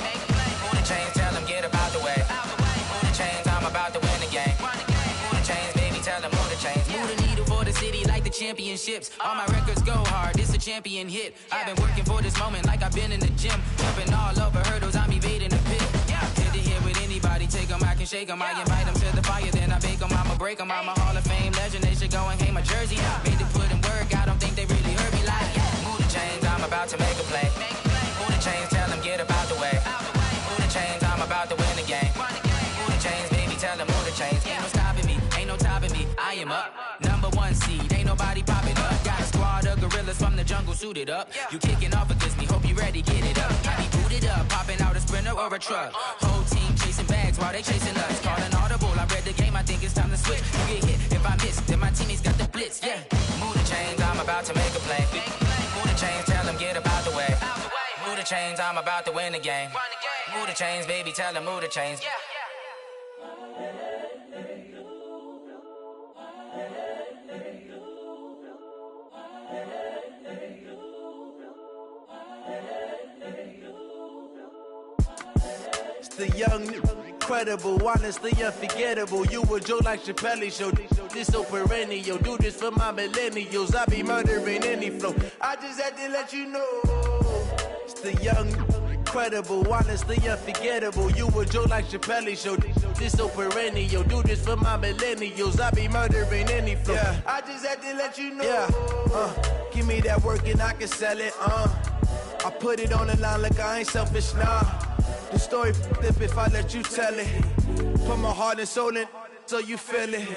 Move the chains, tell them get about the way. Move the chains, I'm about to win the game. Move the chains, baby, tell them move the chains. Move the needle for the city like the championships. All my records go hard, this a champion hit. I've been working for this moment like I've been in the gym. Jumping all over hurdles, I'm evading the pit. Hit to hit with anybody, take them, I can shake them. I invite them to the fire, then I bake them, I'ma break them. I'm a Hall of Fame legend, they should go and hang my jersey. Made to put in work, I don't think they really heard me like, move the chains, I'm about to make a play. Move the chains, tell them get about the way. Move the chains, I'm about to win the game. Move the chains, baby, tell them move the chains. Ain't no stopping me, ain't no topping me. I am up, #1 seed, ain't nobody popping up. Got a squad of gorillas from the jungle suited up. You kicking off against me, hope you ready, get it up. I be booted up, popping out a Sprinter or a truck. Whole team chasing bags while they chasing us. Call an audible, I read the game, I think it's time to switch. You get hit, if I miss, then my teammates got the blitz, yeah. Move the chains, I'm about to make a play. Move the chains, tell them get about the way. Move the chains, I'm about to win the game. Move the chains, baby, tell them move the chains. It's the young, incredible, honestly unforgettable. You a joke like Chappelle show. This so perennial. Do this for my millennials. I be murdering any flow. I just had to let you know. It's the young, incredible, honestly unforgettable. You a joke like Chappelle show. This so perennial. Do this for my millennials. I be murdering any flow. Yeah. I just had to let you know. Yeah. Give me that work and I can sell it. I put it on the line like I ain't selfish, nah. The story flip if I let you tell it. Put my heart and soul in so you feel it.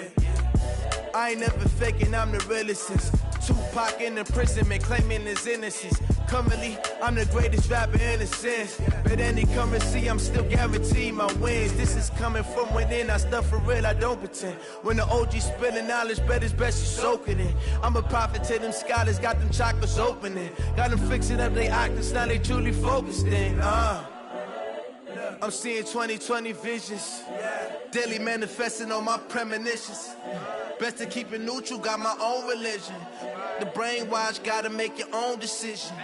I ain't never faking, I'm the realest since Tupac in imprisonment, claiming his innocence. Currently, I'm the greatest rapper in a sense. But any currency, I'm still guaranteed my wins. This is coming from within, I stuff for real, I don't pretend. When the OG spilling knowledge, bet it's best you soak it in. I'm a prophet to them scholars, got them chakras opening. Got them fixing up they octaves, now they truly focused in. I'm seeing 2020 visions. Daily manifesting on my premonitions. Best to keep it neutral, got my own religion. The brainwash, gotta make your own decision.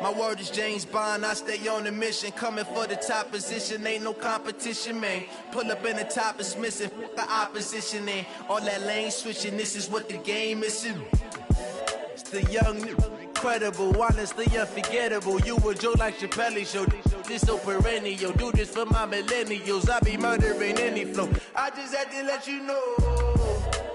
My word is James Bond, I stay on the mission. Coming for the top position, ain't no competition, man. Pull up in the top is missing, the opposition in. All that lane switching, this is what the game is. It's the young, incredible, honestly unforgettable. You a joke like Chappelle show. This so perennial. Do this for my millennials. I be murdering any flow. I just had to let you know.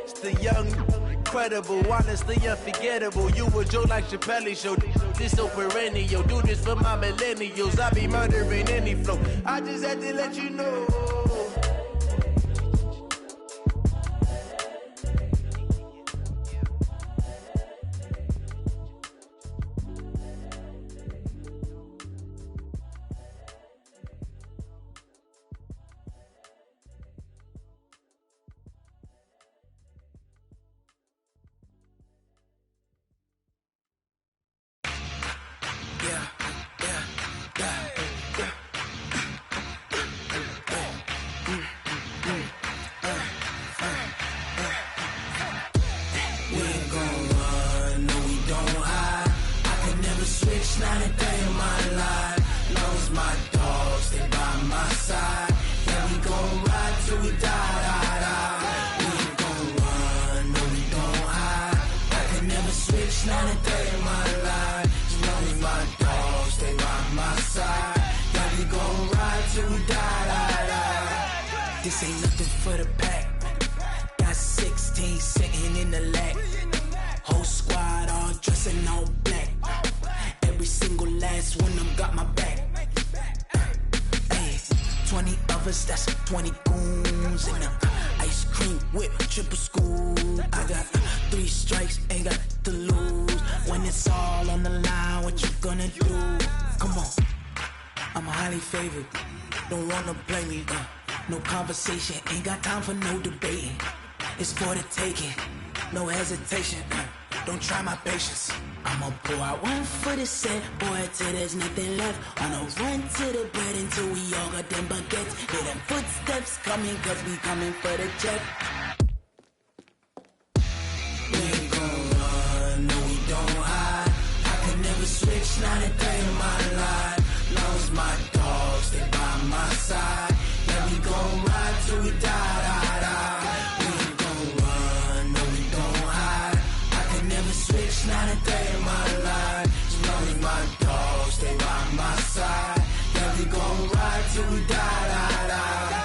It's the young, incredible, honestly unforgettable. You a joke like Chappelle show. This so perennial. Do this for my millennials. I be murdering any flow. I just had to let you know. this ain't nothing for the pack. Got 16 sitting in the lap. Whole squad all dressing all black. Every single last one of them got my back. 20 of us, that's 20 goons in the ice cream whip, triple school. I got 3 strikes, ain't got to lose. When it's all on the line, what you gonna do? Come on, I'm highly favored. Don't wanna blame me. No conversation, ain't got time for no debating. It's for the taking, no hesitation. Don't try my patience. I'ma pour out one for the set, boy, till there's nothing left. On a run to the bread until we all got them baguettes. Hear them footsteps coming, cause we coming for the check. We ain't gon' run, no we don't hide. I could never switch, not a day in my life. Long as my dogs, they by my side. Yeah, we gon' ride till we die, die, die. We ain't gon' run, no we don't hide. I could never switch, not a day in my life. As long as my dogs, they by my side. Yeah, we gon' ride till we die, die, die.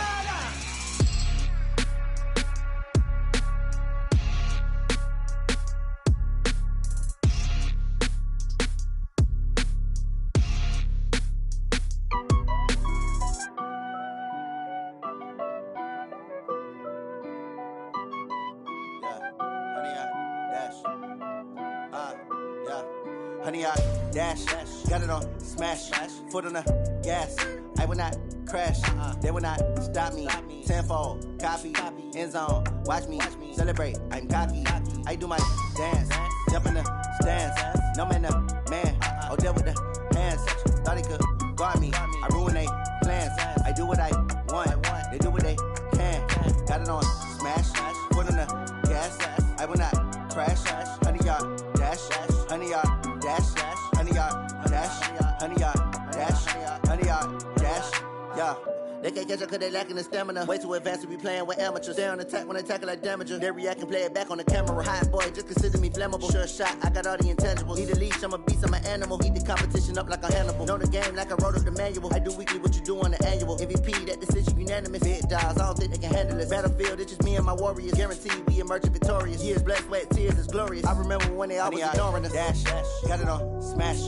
Honey, I dash, got it on smash, foot on the gas. I will not crash, they will not stop me. Tenfold, copy, end zone, watch me celebrate. I'm cocky, I do my dance, jump in the stands. No man, the man, oh deal with the hands. Thought he could guard me, I ruin they plans. I do what I want, they do what they can. Got it on smash, foot on the gas. I will not crash, honey, y'all dash, honey, y'all dash, honey, y'all dash, honey, y'all dash, honey, y'all dash, yeah. They can't catch up cause they lacking the stamina. Way too advanced to be playing with amateurs. Stay on attack when I tackle like damager. They react and play it back on the camera. Hot boy, just consider me flammable. Sure shot, I got all the intangibles. Need a leash, I'm a beast, I'm an animal. Heat the competition up like a Hannibal. Know the game like I wrote up the manual. I do weekly what you do on the annual. MVP, that decision unanimous. Big dials, I don't think they can handle it. Battlefield, it's just me and my warriors. Guaranteed we emerging victorious. Years, blood, sweat, tears, it's glorious. I remember when they always ignoring us. Dash, got it on smash,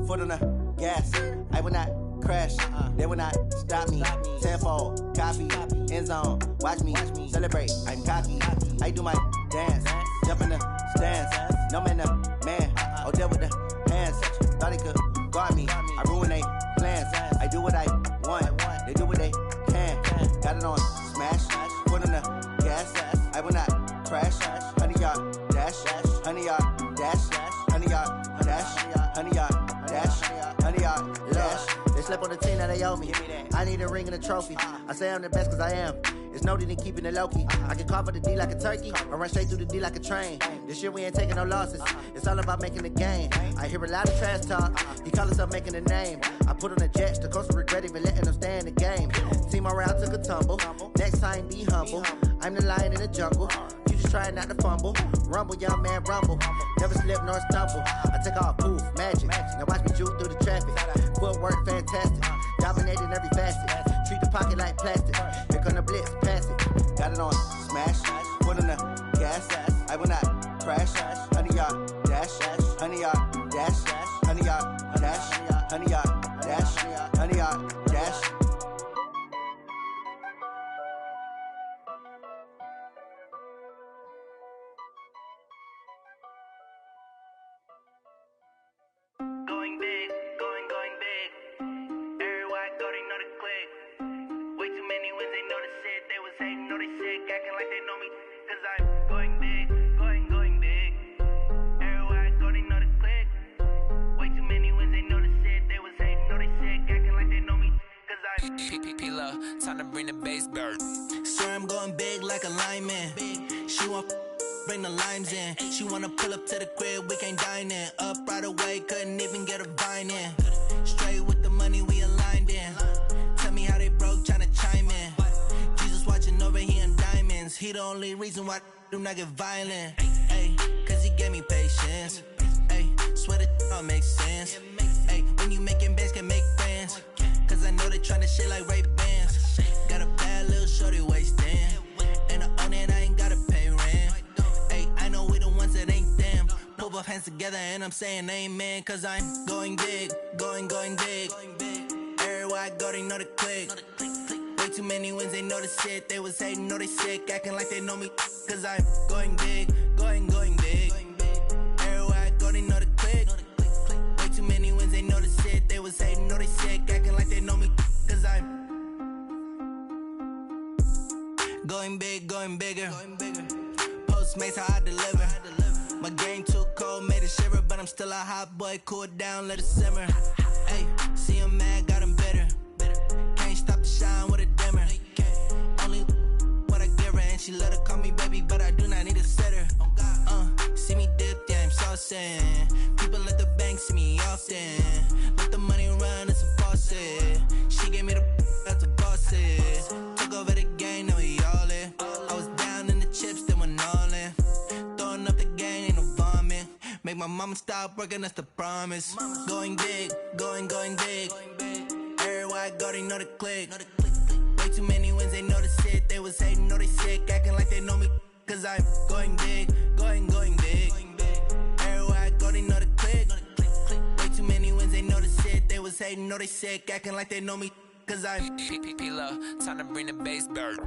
foot on the gas. I will not crash, they will not stop me. Tenfold, copy, end zone, watch me celebrate. I'm cocky, I do my dance, jump in the stands. No man, the man, oh deal with the hands. Thought he could guard me, I ruin they plans. I do what I want, they do what they can. Got it on smash, foot on the gas. I will not crash, honey, y'all dash, honey, y'all dash, honey, y'all dash, honey, y'all dash, honey, y'all dash. They slept on the team that they owe me. I need a ring and a trophy. I say I'm the best cause I am. It's no need in keeping it low-key. I can carve up the D like a turkey or run straight through the D like a train. This year we ain't taking no losses. It's all about making the game. I hear a lot of trash talk. He call himself making a name. I put on the jets. The coach will regret even letting them stay in the game. Team around took a tumble. Next time be humble. I'm the lion in the jungle. You just trying not to fumble. Rumble, young man, rumble. Never slip nor stumble. I take off, poof, magic. Now watch me juke through the traffic. Footwork fantastic. Dominating every facet. Treat the pocket like plastic. Here come the blitz, pass it. Got it on smash, foot on the gas. I will not crash. Honey, y'all dash, honey, y'all dash, honey, y'all dash, honey, y'all dash, honey, y'all dash. Going big, going big. Everywhere I go, they know the click. Way too many wins, they know the shit. They was hating, know they sick, acting like they know me. Cause I'm going big, going big. Everywhere I go, they know the click. Way too many wins, they know the shit. They was hating, know they sick, acting like they know me. Cause I'm P-P-P-Love, time to bring the bass bird. Swear I'm going big like a lineman. She want bring the limes in. She wanna pull up to the crib, we can't dine in. Up right away, couldn't even get a vine in. Straight with the money, we aligned in. Tell me how they broke, tryna chime in. Jesus watching over here in diamonds. He the only reason why do not get violent. Ay, cause he gave me patience. Ay, swear that all makes sense. Ay, when you making bands, can make friends. Cause I know they tryna shit like Ray-Bans. Got a bad little shorty wasted. together and I'm saying amen, cause I'm going big, going big. Everywhere I go, they know the click. Way too many wins, they know the shit. They was hating, know they sick, acting like they know me, cause I'm going big, going big. Everywhere I go, they know the click. Way too many wins, they know the shit. They was hating, know they sick, acting like they know me, cause I'm going big, going bigger. Postmates, how I deliver. My game too cold, made it shiver, but I'm still a hot boy. Cool it down, let it simmer. Hey, see him mad, got him bitter. Can't stop the shine with a dimmer. Only what I give her, and she let her call me baby, but I do not need a sitter. See me dip, yeah, I'm saucing. People at the bank see me often. Let the money run, it's a faucet. She gave me the that's a faucet. Took over the game, now we all in. I was down in the chips, then went all in. Throwing up the gang, ain't no vomit. Make my mama stop working, that's the promise. Going big, going big. Everywhere I go, they know the click. Way too many wins, they know the shit. They was hating, know they sick, acting like they know me, cause I'm going big, going big. Everywhere I go, they know the click. Way too many wins, they know the shit. They was hating, know they sick, acting like they know me, cause I'm P-Love, time to bring the bass bird.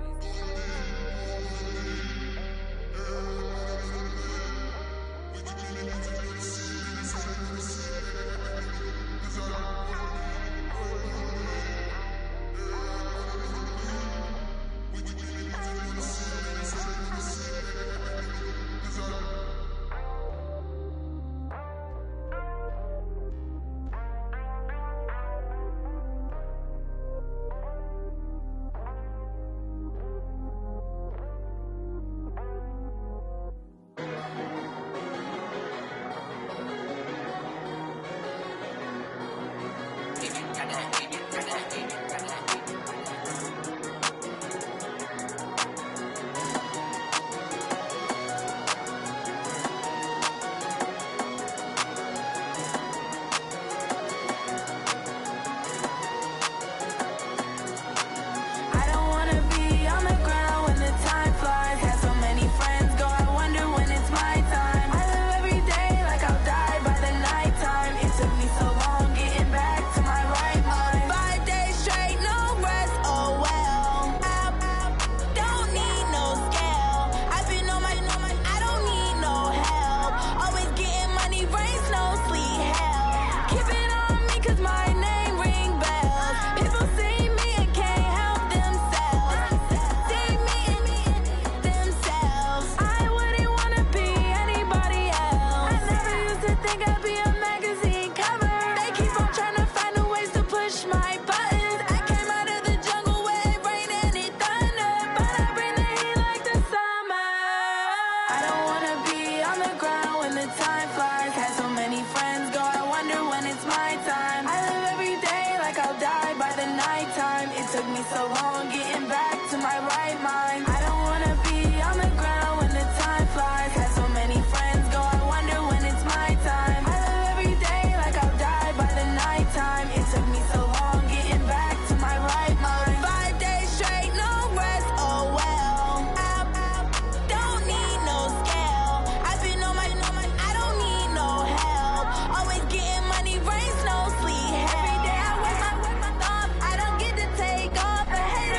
Every day I work my thumb, I don't get to take off. A hater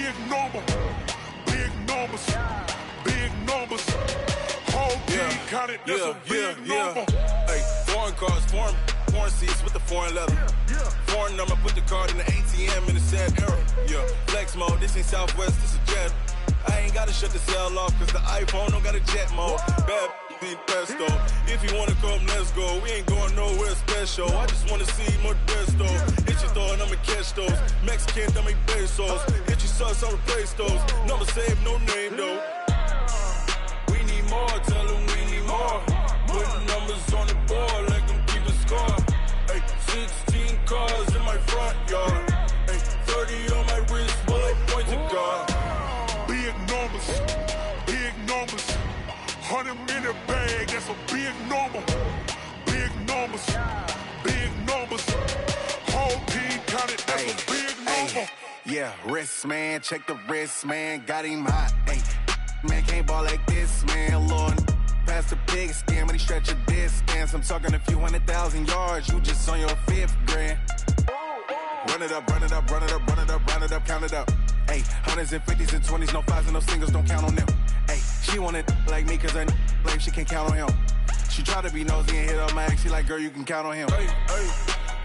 big number. Big numbers. Big numbers. Whole team counted, that's a big number. Hey, foreign cars, foreign seats with the foreign leather. Foreign number, put the card in the ATM in the sad era. Yeah, flex mode, this ain't Southwest, this is jet. I ain't gotta shut the cell off, cause the iPhone don't got a jet mode. Bad need pesto. If you wanna come, let's go. We ain't going nowhere special. I just wanna see more desto. Hit your throw and I'ma catch those. Mexican, I'ma make pesos. Hit your sauce, I'll replace those. Number save, no name though. We need more, tell them we need more. Putting numbers on the board, let them keep a score. Hey, 16 cars in my front yard. Hey, 30 on my wrist, bullet point to God. Big numbers, big numbers. 100 in a bag, that's a big number. Big numbers, big numbers. Whole team counted, that's a big number. Yeah, wrist man, check the wrist man, got him hot. Ay, man can't ball like this, man. Lord, past the big skin when he stretch a distance. I'm talking a few 100,000 yards, you just on your 5th grand. Run it up, run it up, run it up, run it up, run it up, count it up. Ay, 100s and 50s and 20s, no 5s and no singles, don't count on them. Ay, she want it like me cause her blame, she can't count on him. She try to be nosy and hit up my ex, she like, girl, you can count on him. Hey, hey,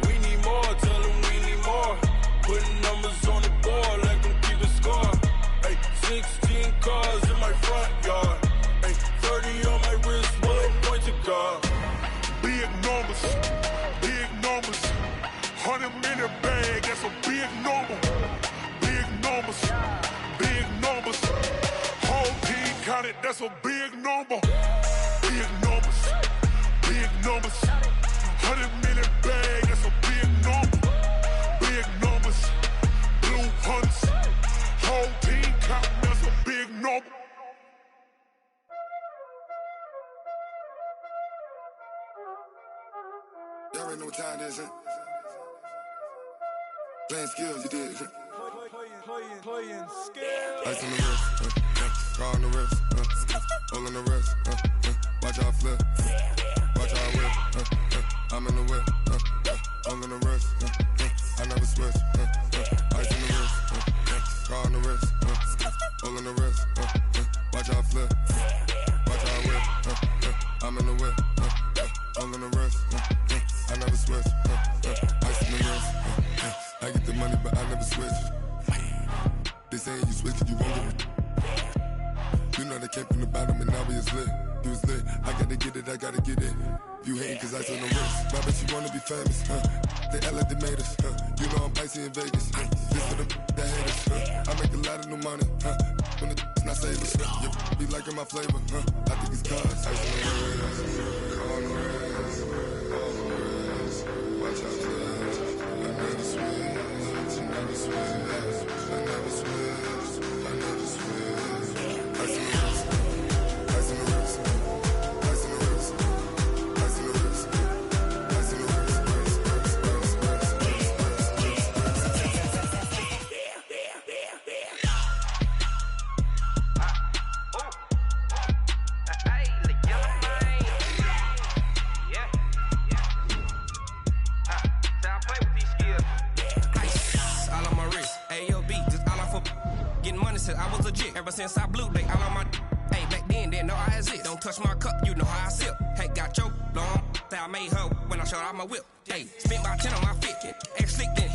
we need more, tell them we need more. Putting numbers on the board, let them keep a score. Hey, 16 cars in my front yard. Hey, 30 on my wrist, bullet point to God. Big numbers, big numbers. 100 in a bag, that's a big number. Big numbers, big numbers. Whole team counted, that's a big number. Big numbers, big numbers. 100 in a bag, that's a big number. Big numbers, blue hunts. Whole team counting, that's a big number. Y'all already know what time it is, huh? Playing skills, you did. Playing skills. Ice on the wrist, car on the wrist, hole on the wrist, watch how I flip, watch how I whip, I'm in the whip, hole on the wrist, I never switch, ice on the wrist, car on the wrist, hole on the wrist, watch how I flip, watch how I whip, I'm in the whip, hole on the wrist, I never switch, ice on the wrist, I get the money but I never switch. They saying you switch it, you won't get it. You know they came from the bottom and now we is lit. You was lit, I gotta get it, I gotta get it. You hating cause ice on the wrist. My bitch, you wanna be famous, They act like they made us, You know I'm icy in Vegas, This for the that hate us, I make a lot of new money, When the not savers, Be liking my flavor, I think it's cause ice on the wrist, car on the wrist, all the wrist. Watch out for that, I never switch, I never switch. I never switch, I never switch. Ice in the wrist, ice in the wrist, ice in the wrist, ice in the wrist, ice in the wrist, I was legit ever since I blew they all on my hey back then didn't know I exist. Don't touch my cup, you know how I sip. Hey, got your long that I made her when I showed out my whip. Hey, spent about 10 on my fit, ex slick then